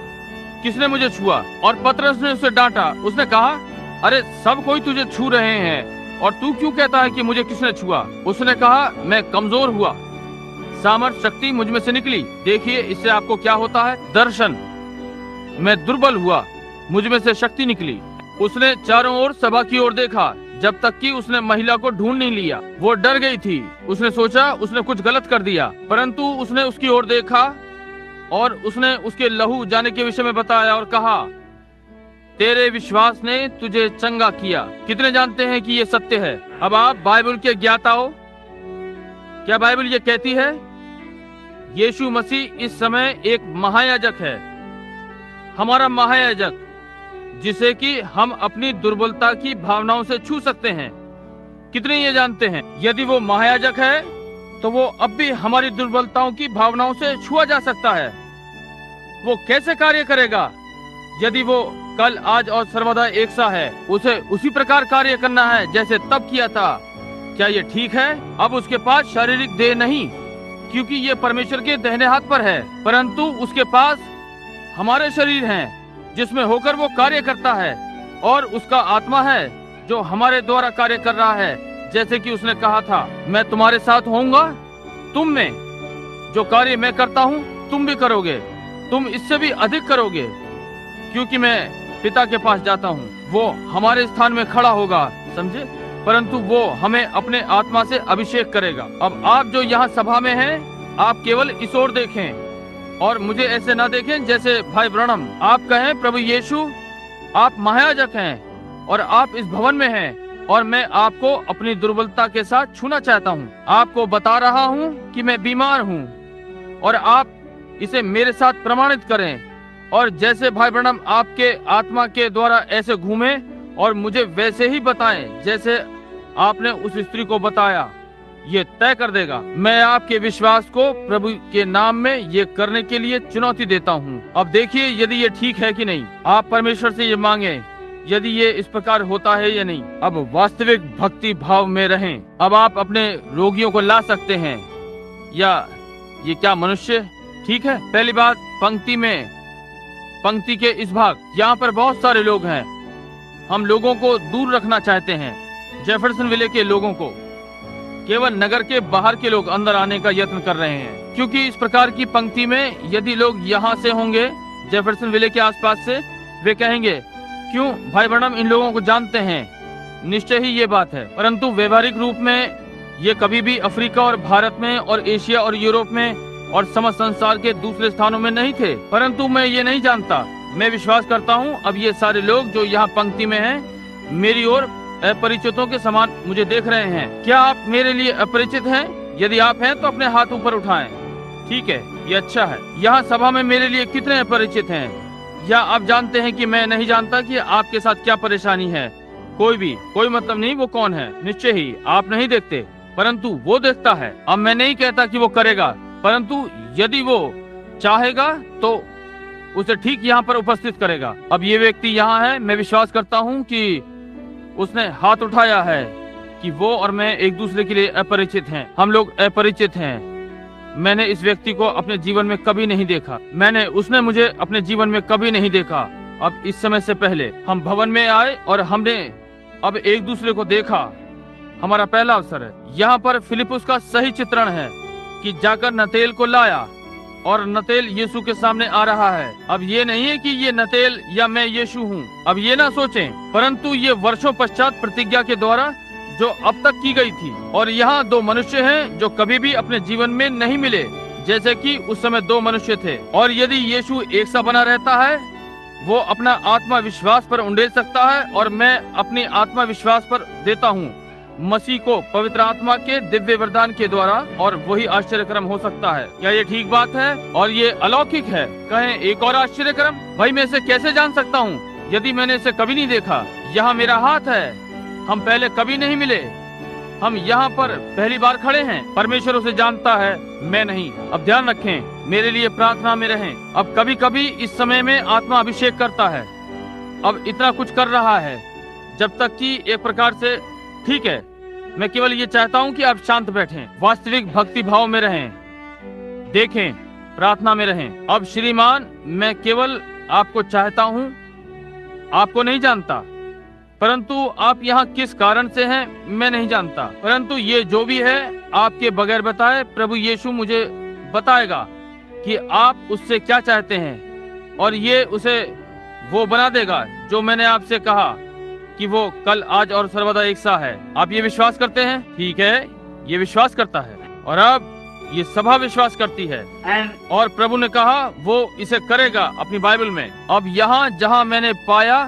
किसने मुझे छुआ? और पतरस ने उसे डांटा। उसने कहा, अरे सब कोई तुझे छू रहे हैं और तू क्यों कहता है कि मुझे किसने छुआ? उसने कहा, मैं कमजोर हुआ, सामर्थ शक्ति मुझ में से निकली। देखिए इससे आपको क्या होता है? दर्शन। मैं दुर्बल हुआ, मुझ में से शक्ति निकली। उसने चारों ओर सभा की ओर देखा जब तक कि उसने महिला को ढूंढ नहीं लिया। वो डर गई थी, उसने सोचा उसने कुछ गलत कर दिया, परंतु उसने उसकी ओर देखा और उसने उसके लहू जाने के विषय में बताया और कहा, तेरे विश्वास ने तुझे चंगा किया। कितने जानते हैं कि ये सत्य है? अब आप बाइबल के ज्ञाता हो। क्या बाइबल ये कहती है? यीशु मसीह इस समय एक महायाजक है, हमारा महायाजक, जिसे कि हम अपनी दुर्बलता की भावनाओं से छू सकते हैं। कितने ये जानते हैं? यदि वो महायाजक है तो वो अब भी हमारी दुर्बलताओं की भावनाओं से छुआ जा सकता है। वो कैसे कार्य करेगा? यदि वो कल, आज और सर्वदा एक सा है, उसे उसी प्रकार कार्य करना है जैसे तब किया था। क्या ये ठीक है? अब उसके पास शारीरिक देह नहीं, क्योंकि ये परमेश्वर के दाहिने हाथ पर है, परंतु उसके पास हमारे शरीर हैं जिसमें होकर वो कार्य करता है। और उसका आत्मा है जो हमारे द्वारा कार्य कर रहा है। जैसे कि उसने कहा था, मैं तुम्हारे साथ होऊंगा, तुम में जो कार्य मैं करता हूँ तुम भी करोगे, तुम इससे भी अधिक करोगे, क्योंकि मैं पिता के पास जाता हूँ। वो हमारे स्थान में खड़ा होगा, समझे? परंतु वो हमें अपने आत्मा से अभिषेक करेगा। अब आप जो यहाँ सभा में हैं, आप केवल इस ओर देखें और मुझे ऐसे ना देखें जैसे भाई ब्रनम। आप कहें, प्रभु यीशु आप महायाजक हैं और आप इस भवन में हैं और मैं आपको अपनी दुर्बलता के साथ छूना चाहता हूँ। आपको बता रहा हूँ कि मैं बीमार हूँ और आप इसे मेरे साथ प्रमाणित करें। और जैसे भाई ब्रनम आपके आत्मा के द्वारा ऐसे घूमे और मुझे वैसे ही बताएं जैसे आपने उस स्त्री को बताया, ये तय कर देगा। मैं आपके विश्वास को प्रभु के नाम में ये करने के लिए चुनौती देता हूँ। अब देखिए यदि ये ठीक है कि नहीं। आप परमेश्वर से ये मांगे यदि ये इस प्रकार होता है या नहीं। अब वास्तविक भक्ति भाव में रहें। अब आप अपने रोगियों को ला सकते हैं, या ये क्या मनुष्य? ठीक है, पहली बात, पंक्ति के इस भाग, यहाँ पर बहुत सारे लोग हैं। हम लोगों को दूर रखना चाहते हैं, जेफरसन विले के लोगों को। केवल नगर के बाहर के लोग अंदर आने का यत्न कर रहे हैं, क्योंकि इस प्रकार की पंक्ति में यदि लोग यहाँ से होंगे, जेफरसन विले के आसपास से, वे कहेंगे, क्यों भाई ब्रनम इन लोगों को जानते हैं। निश्चय ही ये बात है, परंतु व्यवहारिक रूप में ये कभी भी अफ्रीका और भारत में और एशिया और यूरोप में और समस्त संसार के दूसरे स्थानों में नहीं थे। परंतु मैं ये नहीं जानता। मैं विश्वास करता हूँ अब ये सारे लोग जो यहाँ पंक्ति में हैं, मेरी ओर अपरिचितों के समान मुझे देख रहे हैं। क्या आप मेरे लिए अपरिचित हैं? यदि आप हैं तो अपने हाथ ऊपर उठाएं। ठीक है, ये अच्छा है। यहाँ सभा में मेरे लिए कितने अपरिचित हैं? या आप जानते हैं कि मैं नहीं जानता कि आपके साथ क्या परेशानी है? कोई मतलब नहीं वो कौन है, निश्चय ही आप नहीं देखते, परंतु वो देखता है। अब मैं नहीं कहता कि वो करेगा, परंतु यदि वो चाहेगा तो उसे ठीक यहाँ पर उपस्थित करेगा। अब ये व्यक्ति यहाँ है, मैं विश्वास करता हूँ कि उसने हाथ उठाया है कि वो और मैं एक दूसरे के लिए अपरिचित हैं, हम लोग अपरिचित हैं। मैंने इस व्यक्ति को अपने जीवन में कभी नहीं देखा, उसने मुझे अपने जीवन में कभी नहीं देखा। अब इस समय से पहले हम भवन में आए और हमने अब एक दूसरे को देखा, हमारा पहला अवसर है। यहाँ पर फिलिपुस का सही चित्रण है कि जाकर नतेल को लाया और नतेल यीशु के सामने आ रहा है। अब ये नहीं है कि ये नतेल या मैं यीशु हूँ, अब ये ना सोचें, परंतु ये वर्षों पश्चात प्रतिज्ञा के द्वारा जो अब तक की गई थी। और यहाँ दो मनुष्य हैं जो कभी भी अपने जीवन में नहीं मिले, जैसे कि उस समय दो मनुष्य थे। और यदि यीशु एक सा बना रहता है, वो अपना आत्मा विश्वास पर उंडेल सकता है और मैं अपनी आत्मा विश्वास पर देता हूँ मसीह को पवित्र आत्मा के दिव्य वरदान के द्वारा, और वही आश्चर्यक्रम हो सकता है। क्या ये ठीक बात है? और ये अलौकिक है। कहें एक और आश्चर्यक्रम? भाई मैं इसे कैसे जान सकता हूँ यदि मैंने इसे कभी नहीं देखा? यहाँ मेरा हाथ है, हम पहले कभी नहीं मिले, हम यहाँ पर पहली बार खड़े हैं। परमेश्वर उसे जानता है, मैं नहीं। अब ध्यान रखें, मेरे लिए प्रार्थना में रहें। अब कभी कभी इस समय में आत्मा अभिषेक करता है, अब इतना कुछ कर रहा है जब तक कि एक प्रकार से ठीक है। मैं केवल ये चाहता हूँ कि आप शांत बैठें, वास्तविक भक्ति भाव में रहें, देखें, प्रार्थना में रहें। अब श्रीमान, मैं केवल आपको चाहता हूँ, आपको नहीं जानता, परंतु आप यहाँ किस कारण से हैं मैं नहीं जानता, परंतु ये जो भी है आपके बगैर बताए प्रभु यीशु मुझे बताएगा कि आप उससे क्या चाहते हैं, और ये उसे वो बना देगा जो मैंने आपसे कहा कि वो कल, आज और सर्वदा एक सा है। आप ये विश्वास करते हैं? ठीक है, ये विश्वास करता है, और अब ये सभा विश्वास करती है, और प्रभु ने कहा वो इसे करेगा अपनी बाइबल में। अब यहाँ जहाँ मैंने पाया,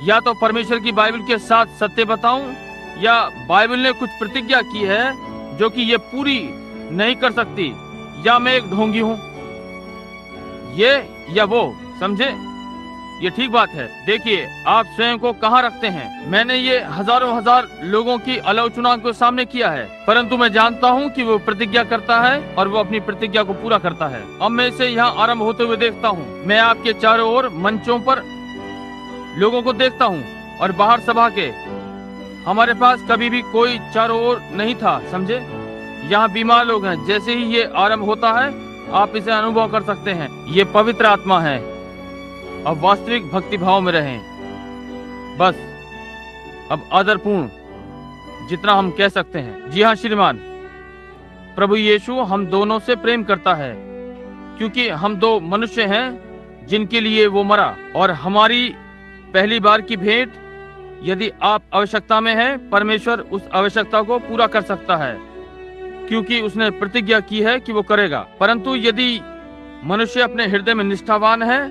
या तो परमेश्वर की बाइबल के साथ सत्य बताऊं, या बाइबल ने कुछ प्रतिज्ञा की है जो कि ये पूरी नहीं कर सकती, या मैं एक ढोंगी हूं, ये या वो, समझे? ये ठीक बात है। देखिए आप स्वयं को कहाँ रखते हैं। मैंने ये हजारों हजार लोगों की आलोचना को सामने किया है, परंतु मैं जानता हूँ कि वो प्रतिज्ञा करता है और वो अपनी प्रतिज्ञा को पूरा करता है। अब मैं इसे यहाँ आरंभ होते हुए देखता हूँ। मैं आपके चारों ओर मंचों पर लोगों को देखता हूँ, और बाहर सभा के हमारे पास कभी भी कोई चारों ओर नहीं था, समझे? यहाँ बीमार लोग हैं। जैसे ही ये आरंभ होता है आप इसे अनुभव कर सकते हैं, ये पवित्र आत्मा है। अब वास्तविक भक्ति भाव में रहें, बस अब आदरपूर्ण जितना हम कह सकते हैं। जी हाँ श्रीमान, प्रभु यीशु हम दोनों से प्रेम करता है, क्योंकि हम दो मनुष्य हैं जिनके लिए वो मरा, और हमारी पहली बार की भेंट, यदि आप आवश्यकता में हैं, परमेश्वर उस आवश्यकता को पूरा कर सकता है, क्योंकि उसने प्रतिज्ञा की है कि वो करेगा। परंतु यदि मनुष्य अपने हृदय में निष्ठावान है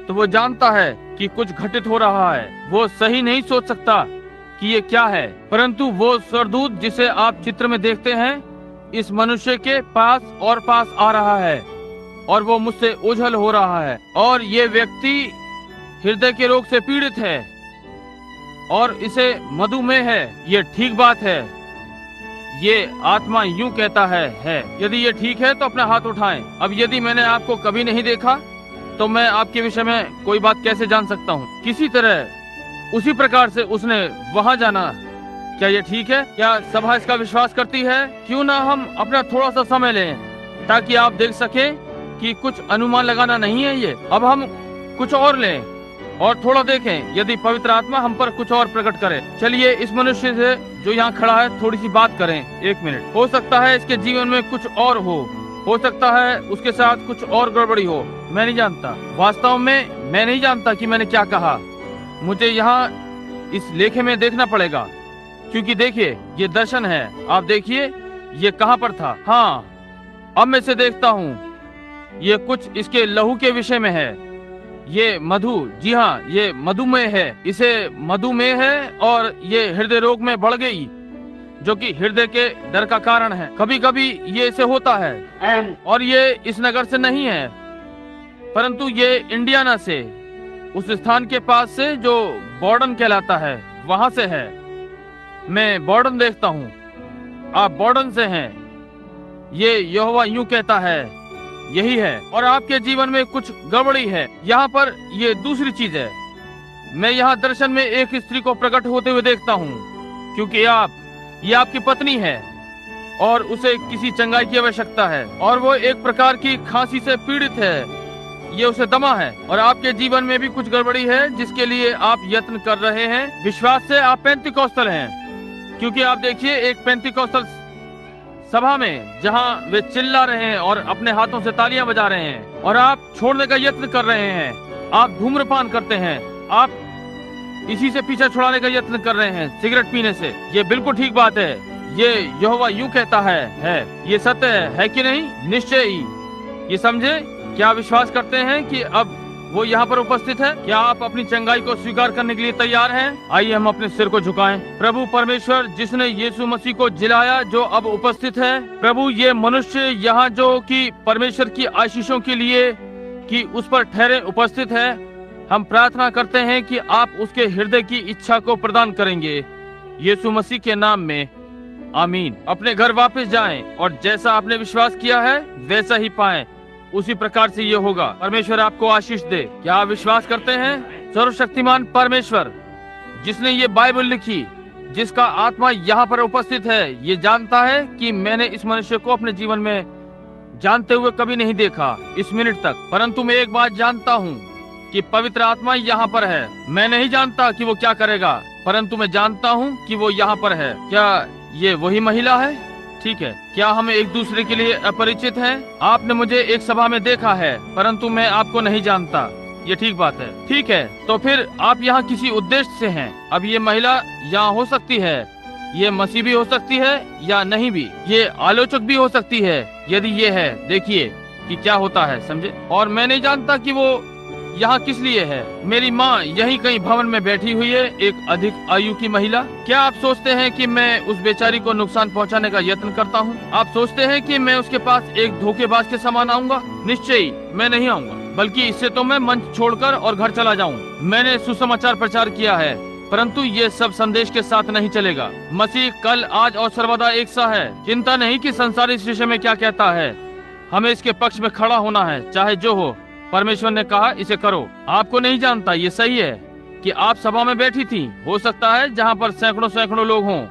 तो वो जानता है कि कुछ घटित हो रहा है। वो सही नहीं सोच सकता कि ये क्या है, परंतु वो स्वर्गदूत जिसे आप चित्र में देखते हैं इस मनुष्य के पास और पास आ रहा है, और वो मुझसे ओझल हो रहा है, और ये व्यक्ति हृदय के रोग से पीड़ित है और इसे मधुमेह है। ये ठीक बात है, ये आत्मा यूं कहता है। यदि ये ठीक है तो अपना हाथ उठाएं। अब यदि मैंने आपको कभी नहीं देखा तो मैं आपके विषय में कोई बात कैसे जान सकता हूँ? किसी तरह उसी प्रकार से उसने वहां जाना। क्या ये ठीक है? क्या सभा इसका विश्वास करती है? क्यों ना हम अपना थोड़ा सा समय लें ताकि आप देख सकें कि कुछ अनुमान लगाना नहीं है ये। अब हम कुछ और लें और थोड़ा देखें यदि पवित्र आत्मा हम पर कुछ और प्रकट करे। चलिए इस मनुष्य से जो यहाँ खड़ा है थोड़ी सी बात करें, 1 मिनट। हो सकता है इसके जीवन में कुछ और हो सकता है उसके साथ कुछ और गड़बड़ी हो, मैं नहीं जानता। वास्तव में मैं नहीं जानता कि मैंने क्या कहा। मुझे यहाँ इस लेखे में देखना पड़ेगा, क्योंकि देखिए ये दर्शन है। आप देखिए ये कहाँ पर था। हाँ, अब मैं इसे देखता हूँ। ये कुछ इसके लहू के विषय में है। ये मधु, जी हाँ, ये मधुमेह है। इसे मधुमेह है और ये हृदय रोग में बढ़ गई, जो कि हृदय के डर का कारण है। कभी कभी ये इसे होता है, और ये इस नगर से नहीं है, परंतु ये इंडियाना से, उस स्थान के पास से जो बॉर्डन कहलाता है, वहां से है। मैं बॉर्डन देखता हूँ, आप बॉर्डन से हैं। ये यहोवा यूं कहता है, यही है। और आपके जीवन में कुछ गड़बड़ी है। यहाँ पर ये दूसरी चीज है। मैं यहाँ दर्शन में एक स्त्री को प्रकट होते हुए देखता हूँ, क्योंकि ये आपकी पत्नी है और उसे किसी चंगाई की आवश्यकता है और वो एक प्रकार की खांसी से पीड़ित है। ये उसे दमा है और आपके जीवन में भी कुछ गड़बड़ी है जिसके लिए आप यत्न कर रहे हैं। विश्वास से आप पेंतिकोस्तल हैं, क्योंकि आप देखिए एक पेंतिकोस्तल सभा में जहां वे चिल्ला रहे हैं और अपने हाथों से तालियां बजा रहे हैं और आप छोड़ने का यत्न कर रहे हैं। आप धूम्रपान करते हैं, आप इसी से पीछे छुड़ाने का यत्न कर रहे हैं, सिगरेट पीने से। ये बिल्कुल ठीक बात है। ये यहोवा यूं कहता है ये सत्य है कि नहीं? निश्चय ही। ये समझे? क्या विश्वास करते हैं कि अब वो यहाँ पर उपस्थित है? क्या आप अपनी चंगाई को स्वीकार करने के लिए तैयार हैं? आइए हम अपने सिर को झुकाएं। प्रभु परमेश्वर जिसने यीशु मसीह को जिलाया, जो अब उपस्थित है, प्रभु ये मनुष्य यहाँ जो कि परमेश्वर की आशीषों के लिए कि उस पर ठहरे उपस्थित है, हम प्रार्थना करते हैं कि आप उसके हृदय की इच्छा को प्रदान करेंगे, यीशु मसीह के नाम में, आमीन। अपने घर वापस जाएं और जैसा आपने विश्वास किया है वैसा ही पाएं, उसी प्रकार से ये होगा। परमेश्वर आपको आशीष दे। क्या आप विश्वास करते हैं? सर्वशक्तिमान परमेश्वर जिसने ये बाइबल लिखी, जिसका आत्मा यहाँ पर उपस्थित है, ये जानता है कि मैंने इस मनुष्य को अपने जीवन में जानते हुए कभी नहीं देखा इस मिनट तक, परंतु मैं एक बात जानता हूँ कि पवित्र आत्मा यहाँ पर है। मैं नहीं जानता कि वो क्या करेगा, परंतु मैं जानता हूँ कि वो यहाँ पर है। क्या ये वही महिला है? ठीक है। क्या हम एक दूसरे के लिए अपरिचित हैं? आपने मुझे एक सभा में देखा है, परंतु मैं आपको नहीं जानता। ये ठीक बात है। ठीक है, तो फिर आप यहाँ किसी उद्देश्य से हैं। अब ये महिला यहाँ हो सकती है, ये मसीह भी हो सकती है या नहीं भी, ये आलोचक भी हो सकती है। यदि ये है, देखिए कि क्या होता है, समझे? और मैं नहीं जानता कि वो यहाँ किस लिए है। मेरी माँ यहीं कहीं भवन में बैठी हुई है, एक अधिक आयु की महिला। क्या आप सोचते हैं कि मैं उस बेचारी को नुकसान पहुँचाने का यत्न करता हूँ? आप सोचते हैं कि मैं उसके पास एक धोखेबाज के समान आऊंगा? निश्चय ही मैं नहीं आऊंगा, बल्कि इससे तो मैं मंच छोड़कर और घर चला जाऊँ। मैंने सुसमाचार प्रचार किया है, परंतु ये सब संदेश के साथ नहीं चलेगा। मसीह कल, आज और सर्वदा एक सा है। चिंता नहीं कि संसार इस विषय में क्या कहता है, हमें इसके पक्ष में खड़ा होना है, चाहे जो हो। परमेश्वर ने कहा इसे करो। आपको नहीं जानता, ये सही है कि आप सभा में बैठी थी, हो सकता है जहाँ पर सैकड़ों लोग हों।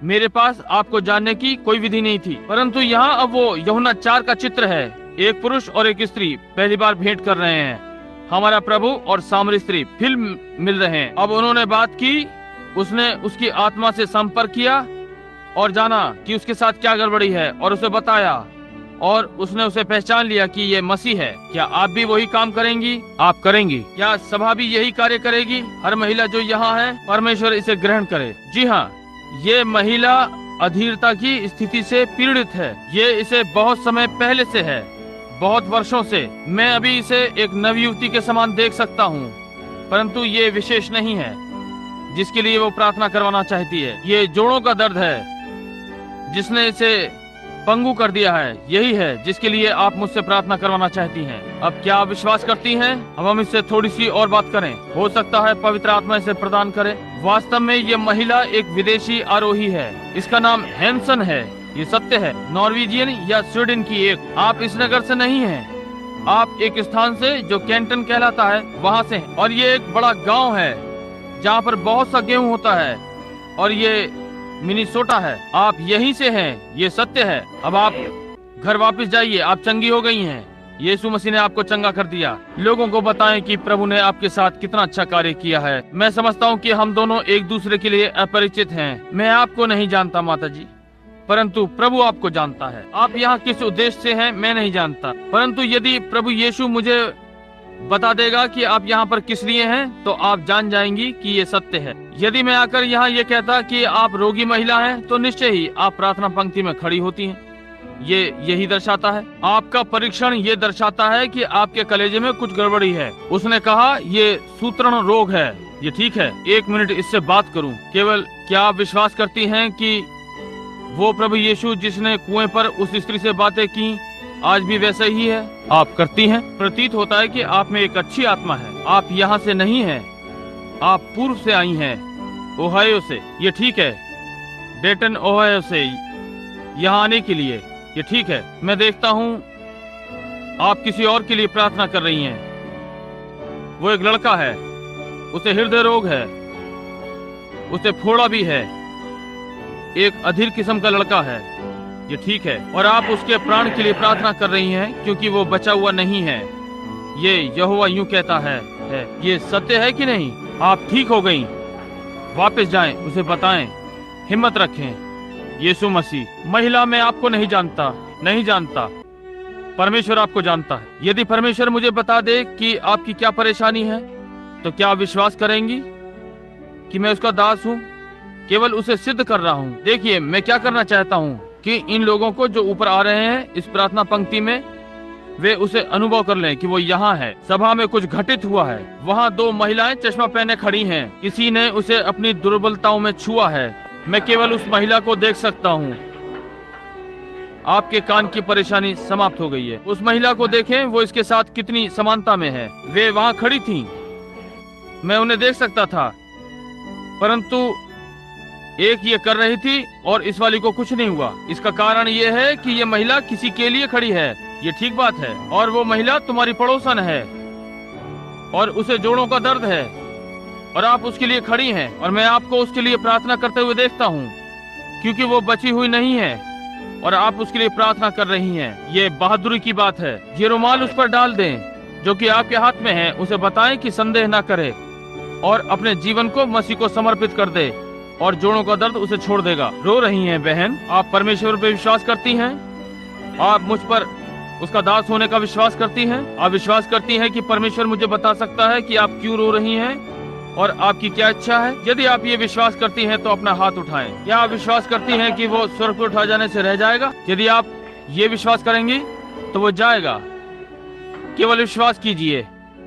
मेरे पास आपको जानने की कोई विधि नहीं थी, परंतु यहाँ अब वो यूहन्ना 4 का चित्र है। एक पुरुष और एक स्त्री पहली बार भेंट कर रहे हैं। हमारा प्रभु और सामरी स्त्री फिर मिल रहे हैं। अब उन्होंने बात की, उसने उसकी आत्मा से संपर्क किया और जाना कि उसके साथ क्या गड़बड़ी है और उसे बताया, और उसने उसे पहचान लिया कि ये मसीह है। क्या आप भी वही काम करेंगी? आप करेंगी? क्या सभा भी यही कार्य करेगी? हर महिला जो यहाँ है, परमेश्वर इसे ग्रहण करे। जी हाँ, ये महिला अधीरता की स्थिति से पीड़ित है। ये इसे बहुत समय पहले से है, बहुत वर्षों से। मैं अभी इसे एक नवयुवती के समान देख सकता हूँ, परंतु ये विशेष नहीं है जिसके लिए वो प्रार्थना करवाना चाहती है। ये जोड़ों का दर्द है जिसने इसे पंगु कर दिया है। यही है जिसके लिए आप मुझसे प्रार्थना करवाना चाहती हैं। अब क्या आप विश्वास करती हैं? अब हम इससे थोड़ी सी और बात करें, हो सकता है पवित्र आत्मा इसे प्रदान करे। वास्तव में ये महिला एक विदेशी आरोही है, इसका नाम हैंसन है। ये सत्य है, नॉर्वेजियन या स्वीडन की एक। आप इस नगर से नहीं हैं, आप एक स्थान से जो कैंटन कहलाता है वहाँ से हैं। और ये एक बड़ा गाँव है जहाँ पर बहुत सा गेहूँ होता है, और ये मिनीसोटा है। आप यहीं से हैं, ये सत्य है। अब आप घर वापस जाइए, आप चंगी हो गई हैं। यीशु मसीह ने आपको चंगा कर दिया। लोगों को बताएं कि प्रभु ने आपके साथ कितना अच्छा कार्य किया है। मैं समझता हूँ कि हम दोनों एक दूसरे के लिए अपरिचित हैं। मैं आपको नहीं जानता माता जी, परंतु प्रभु आपको जानता है। आप यहाँ किस उद्देश्य से हैं मैं नहीं जानता, परंतु यदि प्रभु यीशु मुझे बता देगा कि आप यहाँ पर किस लिए हैं, तो आप जान जाएंगी कि ये सत्य है। यदि मैं आकर यहाँ ये कहता कि आप रोगी महिला हैं, तो निश्चय ही आप प्रार्थना पंक्ति में खड़ी होती हैं। ये यही दर्शाता है। आपका परीक्षण ये दर्शाता है कि आपके कलेजे में कुछ गड़बड़ी है। उसने कहा ये सूत्रण रोग है। ये ठीक है, 1 मिनट इससे बात करूं। केवल क्या आप विश्वास करती हैं कि वो प्रभु यीशु जिसने कुएं पर उस स्त्री से बातें की, आज भी वैसे ही है? आप करती हैं। प्रतीत होता है कि आप में एक अच्छी आत्मा है। आप यहाँ से नहीं हैं, आप पूर्व से आई हैं। ओहायो से। ये ठीक है, डेटन ओहायो से यहाँ आने के लिए। ये ठीक है। मैं देखता हूँ आप किसी और के लिए प्रार्थना कर रही हैं। वो एक लड़का है, उसे हृदय रोग है, उसे फोड़ा भी है, एक अधीर किस्म का लड़का है। ये ठीक है। और आप उसके प्राण के लिए प्रार्थना कर रही हैं क्योंकि वो बचा हुआ नहीं है। ये यहोवा यूं कहता है। ये सत्य है कि नहीं? आप ठीक हो गई। वापस जाएं, उसे बताएं, हिम्मत रखें। यीशु मसीह। महिला, मैं आपको नहीं जानता। परमेश्वर आपको जानता है। यदि परमेश्वर मुझे बता दे कि आपकी क्या परेशानी है, तो क्या आप विश्वास करेंगी कि मैं उसका दास हूँ? केवल उसे सिद्ध कर रहा हूँ। देखिए, मैं क्या करना चाहता हूँ कि इन लोगों को जो ऊपर आ रहे हैं इस प्रार्थना पंक्ति में, वे उसे अनुभव कर लें कि वो यहाँ है। सभा में कुछ घटित हुआ है। वहाँ 2 महिलाएं चश्मा पहने खड़ी हैं। किसी ने उसे अपनी दुर्बलताओं में छुआ है। मैं केवल उस महिला को देख सकता हूँ। आपके कान की परेशानी समाप्त हो गई है। उस महिला को देखें, वो इसके साथ कितनी समानता में है। वे वहाँ खड़ी थीं, मैं उन्हें देख सकता था, परंतु एक ये कर रही थी और इस वाली को कुछ नहीं हुआ। इसका कारण ये है कि ये महिला किसी के लिए खड़ी है। ये ठीक बात है। और वो महिला तुम्हारी पड़ोसन है और उसे जोड़ों का दर्द है और आप उसके लिए खड़ी हैं और मैं आपको उसके लिए प्रार्थना करते हुए देखता हूँ क्योंकि वो बची हुई नहीं है और आप उसके लिए प्रार्थना कर रही हैं। ये बहादुरी की बात है। ये रुमाल उस पर डाल दें जो कि आपके हाथ में है। उसे बताएं कि संदेह ना करे और अपने जीवन को मसीह को समर्पित कर दे और जोड़ों का दर्द उसे छोड़ देगा। रो रही हैं बहन, आप परमेश्वर पर विश्वास करती हैं? आप मुझ पर उसका दास होने का विश्वास करती हैं? आप विश्वास करती हैं कि परमेश्वर मुझे बता सकता है कि आप क्यों रो रही हैं और आपकी क्या इच्छा है? यदि आप ये विश्वास करती हैं तो अपना हाथ उठाएं। क्या आप विश्वास करती हैं कि वो स्वर्ग पर उठा जाने से रह जाएगा? यदि आप ये विश्वास करेंगी तो वो जाएगा। केवल विश्वास कीजिए,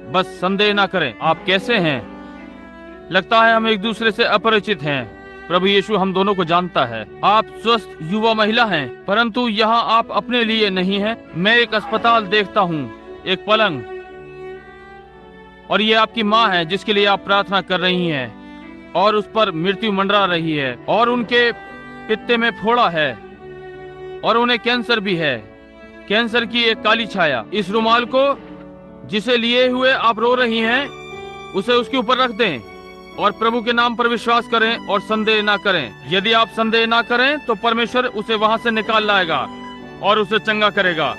बस संदेह ना करें। आप कैसे हैं? लगता है हम एक दूसरे से अपरिचित हैं। प्रभु यीशु हम दोनों को जानता है। आप स्वस्थ युवा महिला हैं, परंतु यहाँ आप अपने लिए नहीं हैं। मैं एक अस्पताल देखता हूँ, एक पलंग, और ये आपकी माँ है जिसके लिए आप प्रार्थना कर रही हैं और उस पर मृत्यु मंडरा रही है और उनके पित्ते में फोड़ा है और उन्हें कैंसर भी है। कैंसर की एक काली छाया। इस रुमाल को जिसे लिए हुए आप रो रही हैं, उसे उसके ऊपर रख दें और प्रभु के नाम पर विश्वास करें और संदेह ना करें। यदि आप संदेह ना करें तो परमेश्वर उसे वहां से निकाल लाएगा और उसे चंगा करेगा।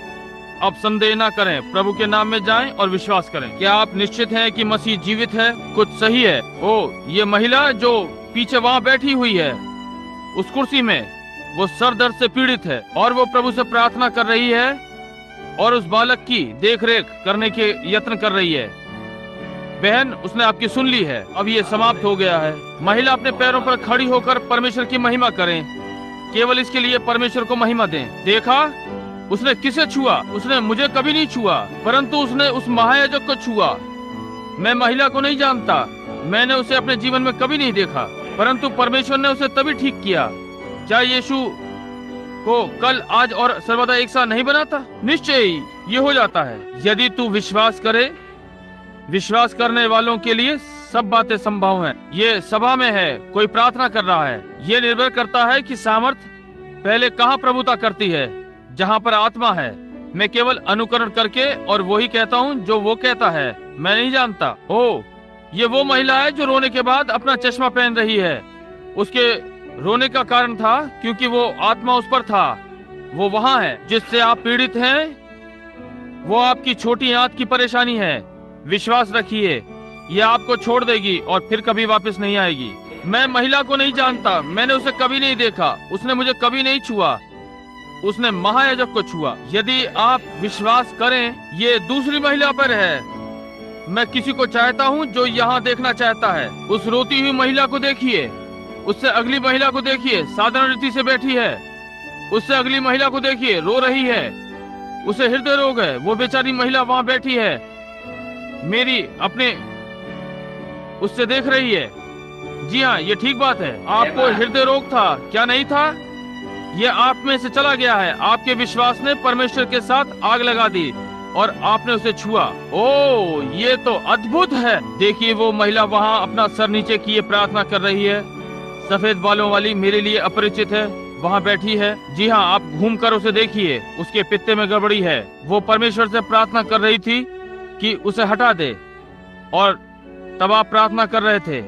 अब संदेह ना करें, प्रभु के नाम में जाएं और विश्वास करें। क्या आप निश्चित हैं कि मसीह जीवित है? कुछ सही है। ओ, ये महिला जो पीछे वहां बैठी हुई है उस कुर्सी में, वो सर दर्द से पीड़ित है और वो प्रभु से प्रार्थना कर रही है और उस बालक की देखरेख करने के यत्न कर रही है। बहन, उसने आपकी सुन ली है। अब ये समाप्त हो गया है। महिला, अपने पैरों पर खड़ी होकर परमेश्वर की महिमा करें। केवल इसके लिए परमेश्वर को महिमा दें। देखा, उसने किसे छुआ? उसने मुझे कभी नहीं छुआ, परंतु उसने उस महायाजक को छुआ। मैं महिला को नहीं जानता, मैंने उसे अपने जीवन में कभी नहीं देखा, परंतु परमेश्वर ने उसे तभी ठीक किया। क्या यीशु को कल, आज और सर्वदा एक सा नहीं बनाता? निश्चय ही ये हो जाता है यदि तू विश्वास करे। विश्वास करने वालों के लिए सब बातें संभव हैं। ये सभा में है, कोई प्रार्थना कर रहा है। ये निर्भर करता है कि सामर्थ पहले कहाँ प्रभुता करती है। जहाँ पर आत्मा है। मैं केवल अनुकरण करके और वही कहता हूँ जो वो कहता है। मैं नहीं जानता। ओ, ये वो महिला है जो रोने के बाद अपना चश्मा पहन रही है। उसके रोने का कारण था क्योंकि वो आत्मा उस पर था। वो वहाँ है जिससे आप पीड़ित हैं। वो आपकी छोटी आंत की परेशानी है। विश्वास रखिए, ये आपको छोड़ देगी और फिर कभी वापस नहीं आएगी। मैं महिला को नहीं जानता, मैंने उसे कभी नहीं देखा, उसने मुझे कभी नहीं छुआ, उसने महायाजक को छुआ। यदि आप विश्वास करें, ये दूसरी महिला पर है। मैं किसी को चाहता हूँ जो यहाँ देखना चाहता है। उस रोती हुई महिला को देखिए, उससे अगली महिला को देखिए, साधारण रीति से बैठी है। उससे अगली महिला को देखिए, रो रही है, उसे हृदय रोग है। वो बेचारी महिला वहाँ बैठी है, मेरी अपने उससे देख रही है। जी हाँ, ये ठीक बात है। आपको हृदय रोग था, क्या नहीं था? ये आप में से चला गया है। आपके विश्वास ने परमेश्वर के साथ आग लगा दी और आपने उसे छुआ। ओ, ये तो अद्भुत है। देखिए, वो महिला वहाँ अपना सर नीचे किए प्रार्थना कर रही है सफेद बालों वाली मेरे लिए अपरिचित है, वहाँ बैठी है। जी हाँ, आप घूमकर उसे देखिए, उसके पित्ते में गड़बड़ी है। वो परमेश्वर से प्रार्थना कर रही थी कि उसे हटा दे, और तब आप प्रार्थना कर रहे थे,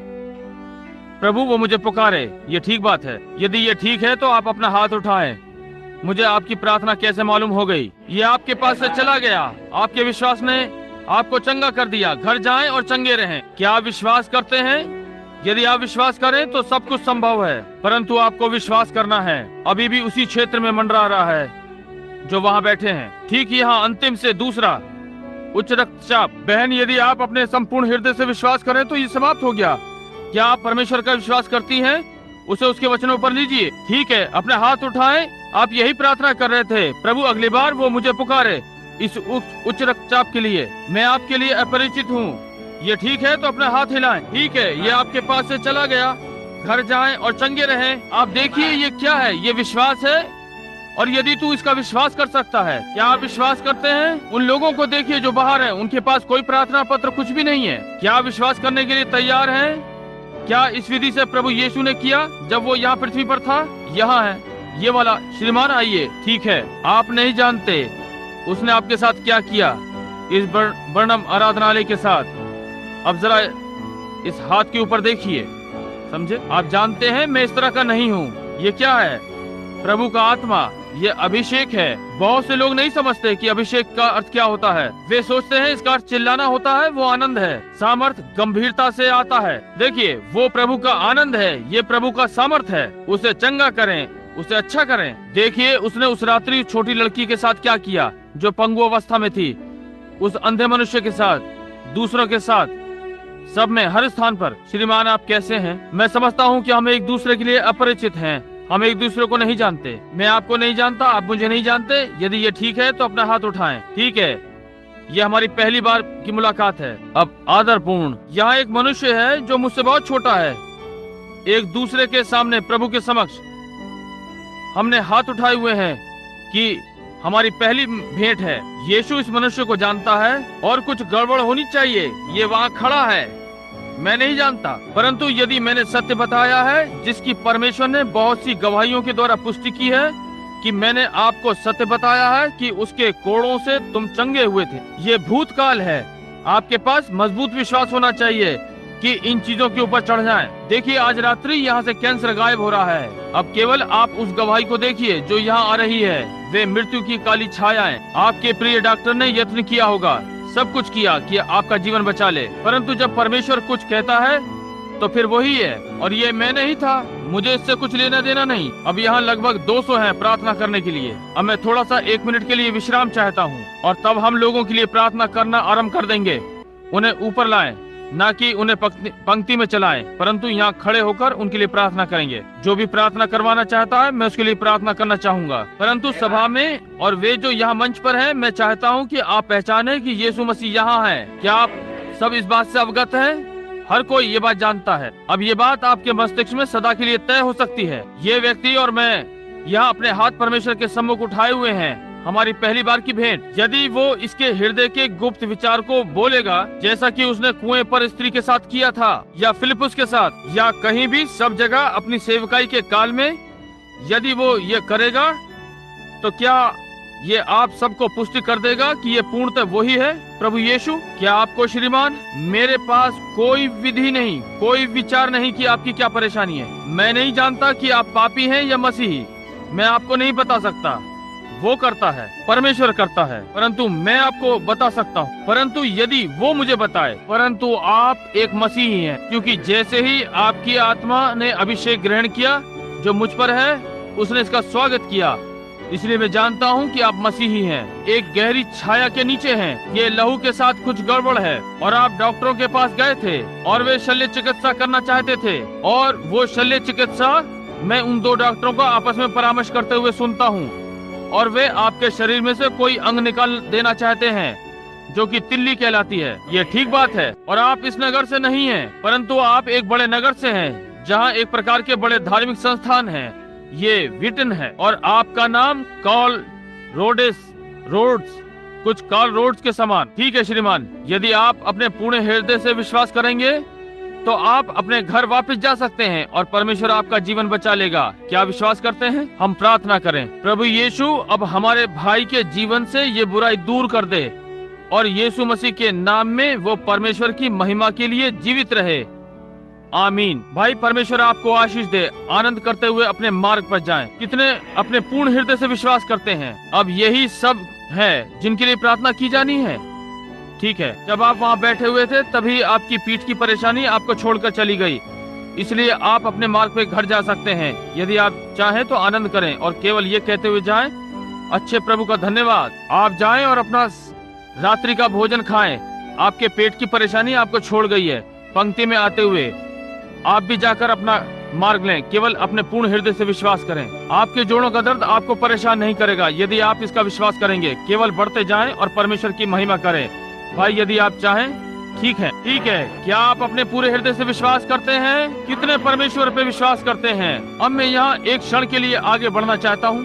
प्रभु वो मुझे पुकारे। ये ठीक बात है। यदि ये ठीक है तो आप अपना हाथ उठाएं। मुझे आपकी प्रार्थना कैसे मालूम हो गई? ये आपके पास से चला गया। आपके विश्वास ने आपको चंगा कर दिया। घर जाएं और चंगे रहें। क्या आप विश्वास करते हैं? यदि आप विश्वास करें तो सब कुछ संभव है, परंतु आपको विश्वास करना है। अभी भी उसी क्षेत्र में मंडरा रहा है जो वहाँ बैठे हैं। ठीक यहाँ अंतिम से दूसरा, उच्च रक्तचाप। बहन, यदि आप अपने संपूर्ण हृदय से विश्वास करें तो ये समाप्त हो गया। क्या आप परमेश्वर का विश्वास करती हैं? उसे उसके वचनों पर लीजिए। ठीक है, अपने हाथ उठाएं। आप यही प्रार्थना कर रहे थे, प्रभु अगली बार वो मुझे पुकारे इस उच्च रक्तचाप के लिए। मैं आपके लिए अपरिचित हूँ। ये ठीक है तो अपना हाथ हिलाएं। ठीक है, ये आपके पास से चला गया। घर जाएं और चंगे रहें। आप देखिए ये क्या है? ये विश्वास है। और यदि तू इसका विश्वास कर सकता है, क्या आप विश्वास करते हैं? उन लोगों को देखिए जो बाहर हैं, उनके पास कोई प्रार्थना पत्र कुछ भी नहीं है। क्या आप विश्वास करने के लिए तैयार हैं? क्या इस विधि से प्रभु यीशु ने किया जब वो यहाँ पृथ्वी पर था? यहाँ है ये वाला। श्रीमान आइए। ठीक है, आप नहीं जानते उसने आपके साथ क्या किया इस बर्नम आराधनालय के साथ। अब जरा इस हाथ के ऊपर देखिए, समझे? आप जानते हैं मैं इस तरह का नहीं हूँ। ये क्या है? प्रभु का आत्मा। ये अभिषेक है। बहुत से लोग नहीं समझते कि अभिषेक का अर्थ क्या होता है। वे सोचते हैं इसका अर्थ चिल्लाना होता है। वो आनंद है। सामर्थ गंभीरता से आता है। देखिए, वो प्रभु का आनंद है। ये प्रभु का सामर्थ है। उसे चंगा करें, उसे अच्छा करें। देखिए उसने उस रात्रि छोटी लड़की के साथ क्या किया जो पंगु अवस्था में थी, उस अंधे मनुष्य के साथ, दूसरों के साथ, सब में, हर स्थान पर। श्रीमान आप कैसे हैं? मैं समझता हूँ कि हम एक दूसरे के लिए अपरिचित हैं। हम एक दूसरे को नहीं जानते। मैं आपको नहीं जानता, आप मुझे नहीं जानते। यदि ये ठीक है तो अपना हाथ उठाएं। ठीक है, ये हमारी पहली बार की मुलाकात है। अब आदरपूर्ण, यहाँ एक मनुष्य है जो मुझसे बहुत छोटा है। एक दूसरे के सामने प्रभु के समक्ष हमने हाथ उठाए हुए हैं कि हमारी पहली भेंट है। यीशु इस मनुष्य को जानता है और कुछ गड़बड़ होनी चाहिए। ये वहाँ खड़ा है, मैं नहीं जानता, परंतु यदि मैंने सत्य बताया है जिसकी परमेश्वर ने बहुत सी गवाहियों के द्वारा पुष्टि की है कि मैंने आपको सत्य बताया है कि उसके कोड़ों से तुम चंगे हुए थे। ये भूतकाल है। आपके पास मजबूत विश्वास होना चाहिए कि इन चीजों के ऊपर चढ़ जाएं। देखिए आज रात्रि यहाँ से कैंसर गायब हो रहा है। अब केवल आप उस गवाही को देखिए जो यहाँ आ रही है। वे मृत्यु की काली छायाएं। आपके प्रिय डॉक्टर ने यत्न किया होगा, सब कुछ किया कि आपका जीवन बचा ले, परंतु जब परमेश्वर कुछ कहता है तो फिर वही है। और ये मैं नहीं था, मुझे इससे कुछ लेना देना नहीं। अब यहाँ लगभग 200 हैं प्रार्थना करने के लिए। अब मैं थोड़ा सा 1 मिनट के लिए विश्राम चाहता हूँ और तब हम लोगों के लिए प्रार्थना करना आरंभ कर देंगे। उन्हें ऊपर लाएं, ना कि उन्हें पंक्ति में चलाएं, परंतु यहाँ खड़े होकर उनके लिए प्रार्थना करेंगे। जो भी प्रार्थना करवाना चाहता है मैं उसके लिए प्रार्थना करना चाहूंगा, परंतु सभा में और वे जो यहाँ मंच पर हैं, मैं चाहता हूँ कि आप पहचाने कि यीशु मसीह यहाँ है। क्या आप सब इस बात से अवगत हैं? हर कोई ये बात जानता है। अब ये बात आपके मस्तिष्क में सदा के लिए तय हो सकती है। ये व्यक्ति और मैं यहाँ अपने हाथ परमेश्वर के सम्मुख उठाए हुए हैं। हमारी पहली बार की भेंट। यदि वो इसके हृदय के गुप्त विचार को बोलेगा, जैसा कि उसने कुएं पर स्त्री के साथ किया था, या फिलिपुस के साथ, या कहीं भी सब जगह अपनी सेवकाई के काल में, यदि वो ये करेगा तो क्या ये आप सबको पुष्टि कर देगा कि ये पूर्णतः वही है प्रभु यीशु? क्या आपको श्रीमान, मेरे पास कोई विधि नहीं, कोई विचार नहीं कि आपकी क्या परेशानी है। मैं नहीं जानता कि आप पापी हैं या मसीही। मैं आपको नहीं बता सकता। वो करता है, परमेश्वर करता है, परंतु मैं आपको बता सकता हूँ। परंतु यदि वो मुझे बताए, परंतु आप एक मसीही हैं, क्योंकि जैसे ही आपकी आत्मा ने अभिषेक ग्रहण किया जो मुझ पर है, उसने इसका स्वागत किया। इसलिए मैं जानता हूँ कि आप मसीही हैं। एक गहरी छाया के नीचे हैं। ये लहू के साथ कुछ गड़बड़ है और आप डॉक्टरों के पास गए थे और वे शल्य चिकित्सा करना चाहते थे, और वो शल्य चिकित्सा, मैं उन 2 डॉक्टरों का आपस में परामर्श करते हुए सुनता हूँ, और वे आपके शरीर में से कोई अंग निकाल देना चाहते हैं जो कि तिल्ली कहलाती है। ये ठीक बात है। और आप इस नगर से नहीं हैं, परंतु आप एक बड़े नगर से हैं जहाँ एक प्रकार के बड़े धार्मिक संस्थान हैं। ये विटन है और आपका नाम कार्ल रोड्स, कुछ कार्ल रोड्स के समान। ठीक है श्रीमान, यदि आप अपने पूर्ण हृदय से विश्वास करेंगे तो आप अपने घर वापस जा सकते हैं और परमेश्वर आपका जीवन बचा लेगा। क्या विश्वास करते हैं? हम प्रार्थना करें। प्रभु यीशु, अब हमारे भाई के जीवन से ये बुराई दूर कर दे और यीशु मसीह के नाम में वो परमेश्वर की महिमा के लिए जीवित रहे। आमीन। भाई, परमेश्वर आपको आशीष दे। आनंद करते हुए अपने मार्ग पर जाएं। कितने अपने पूर्ण हृदय से विश्वास करते हैं? अब यही सब है जिनके लिए प्रार्थना की जानी है। ठीक है, जब आप वहाँ बैठे हुए थे तभी आपकी पीठ की परेशानी आपको छोड़कर चली गई, इसलिए आप अपने मार्ग पे घर जा सकते हैं। यदि आप चाहें तो आनंद करें और केवल ये कहते हुए जाएं, अच्छे प्रभु का धन्यवाद। आप जाएं और अपना रात्रि का भोजन खाएं। आपके पेट की परेशानी आपको छोड़ गई है। पंक्ति में आते हुए आप भी जाकर अपना मार्ग लें। केवल अपने पूर्ण हृदय से विश्वास करें। आपके जोड़ों का दर्द आपको परेशान नहीं करेगा यदि आप इसका विश्वास करेंगे। केवल बढ़ते जाएं और परमेश्वर की महिमा करें। भाई, यदि आप चाहें, ठीक है, ठीक है। क्या आप अपने पूरे हृदय से विश्वास करते हैं? कितने परमेश्वर पे विश्वास करते हैं? अब मैं यहाँ एक क्षण के लिए आगे बढ़ना चाहता हूँ।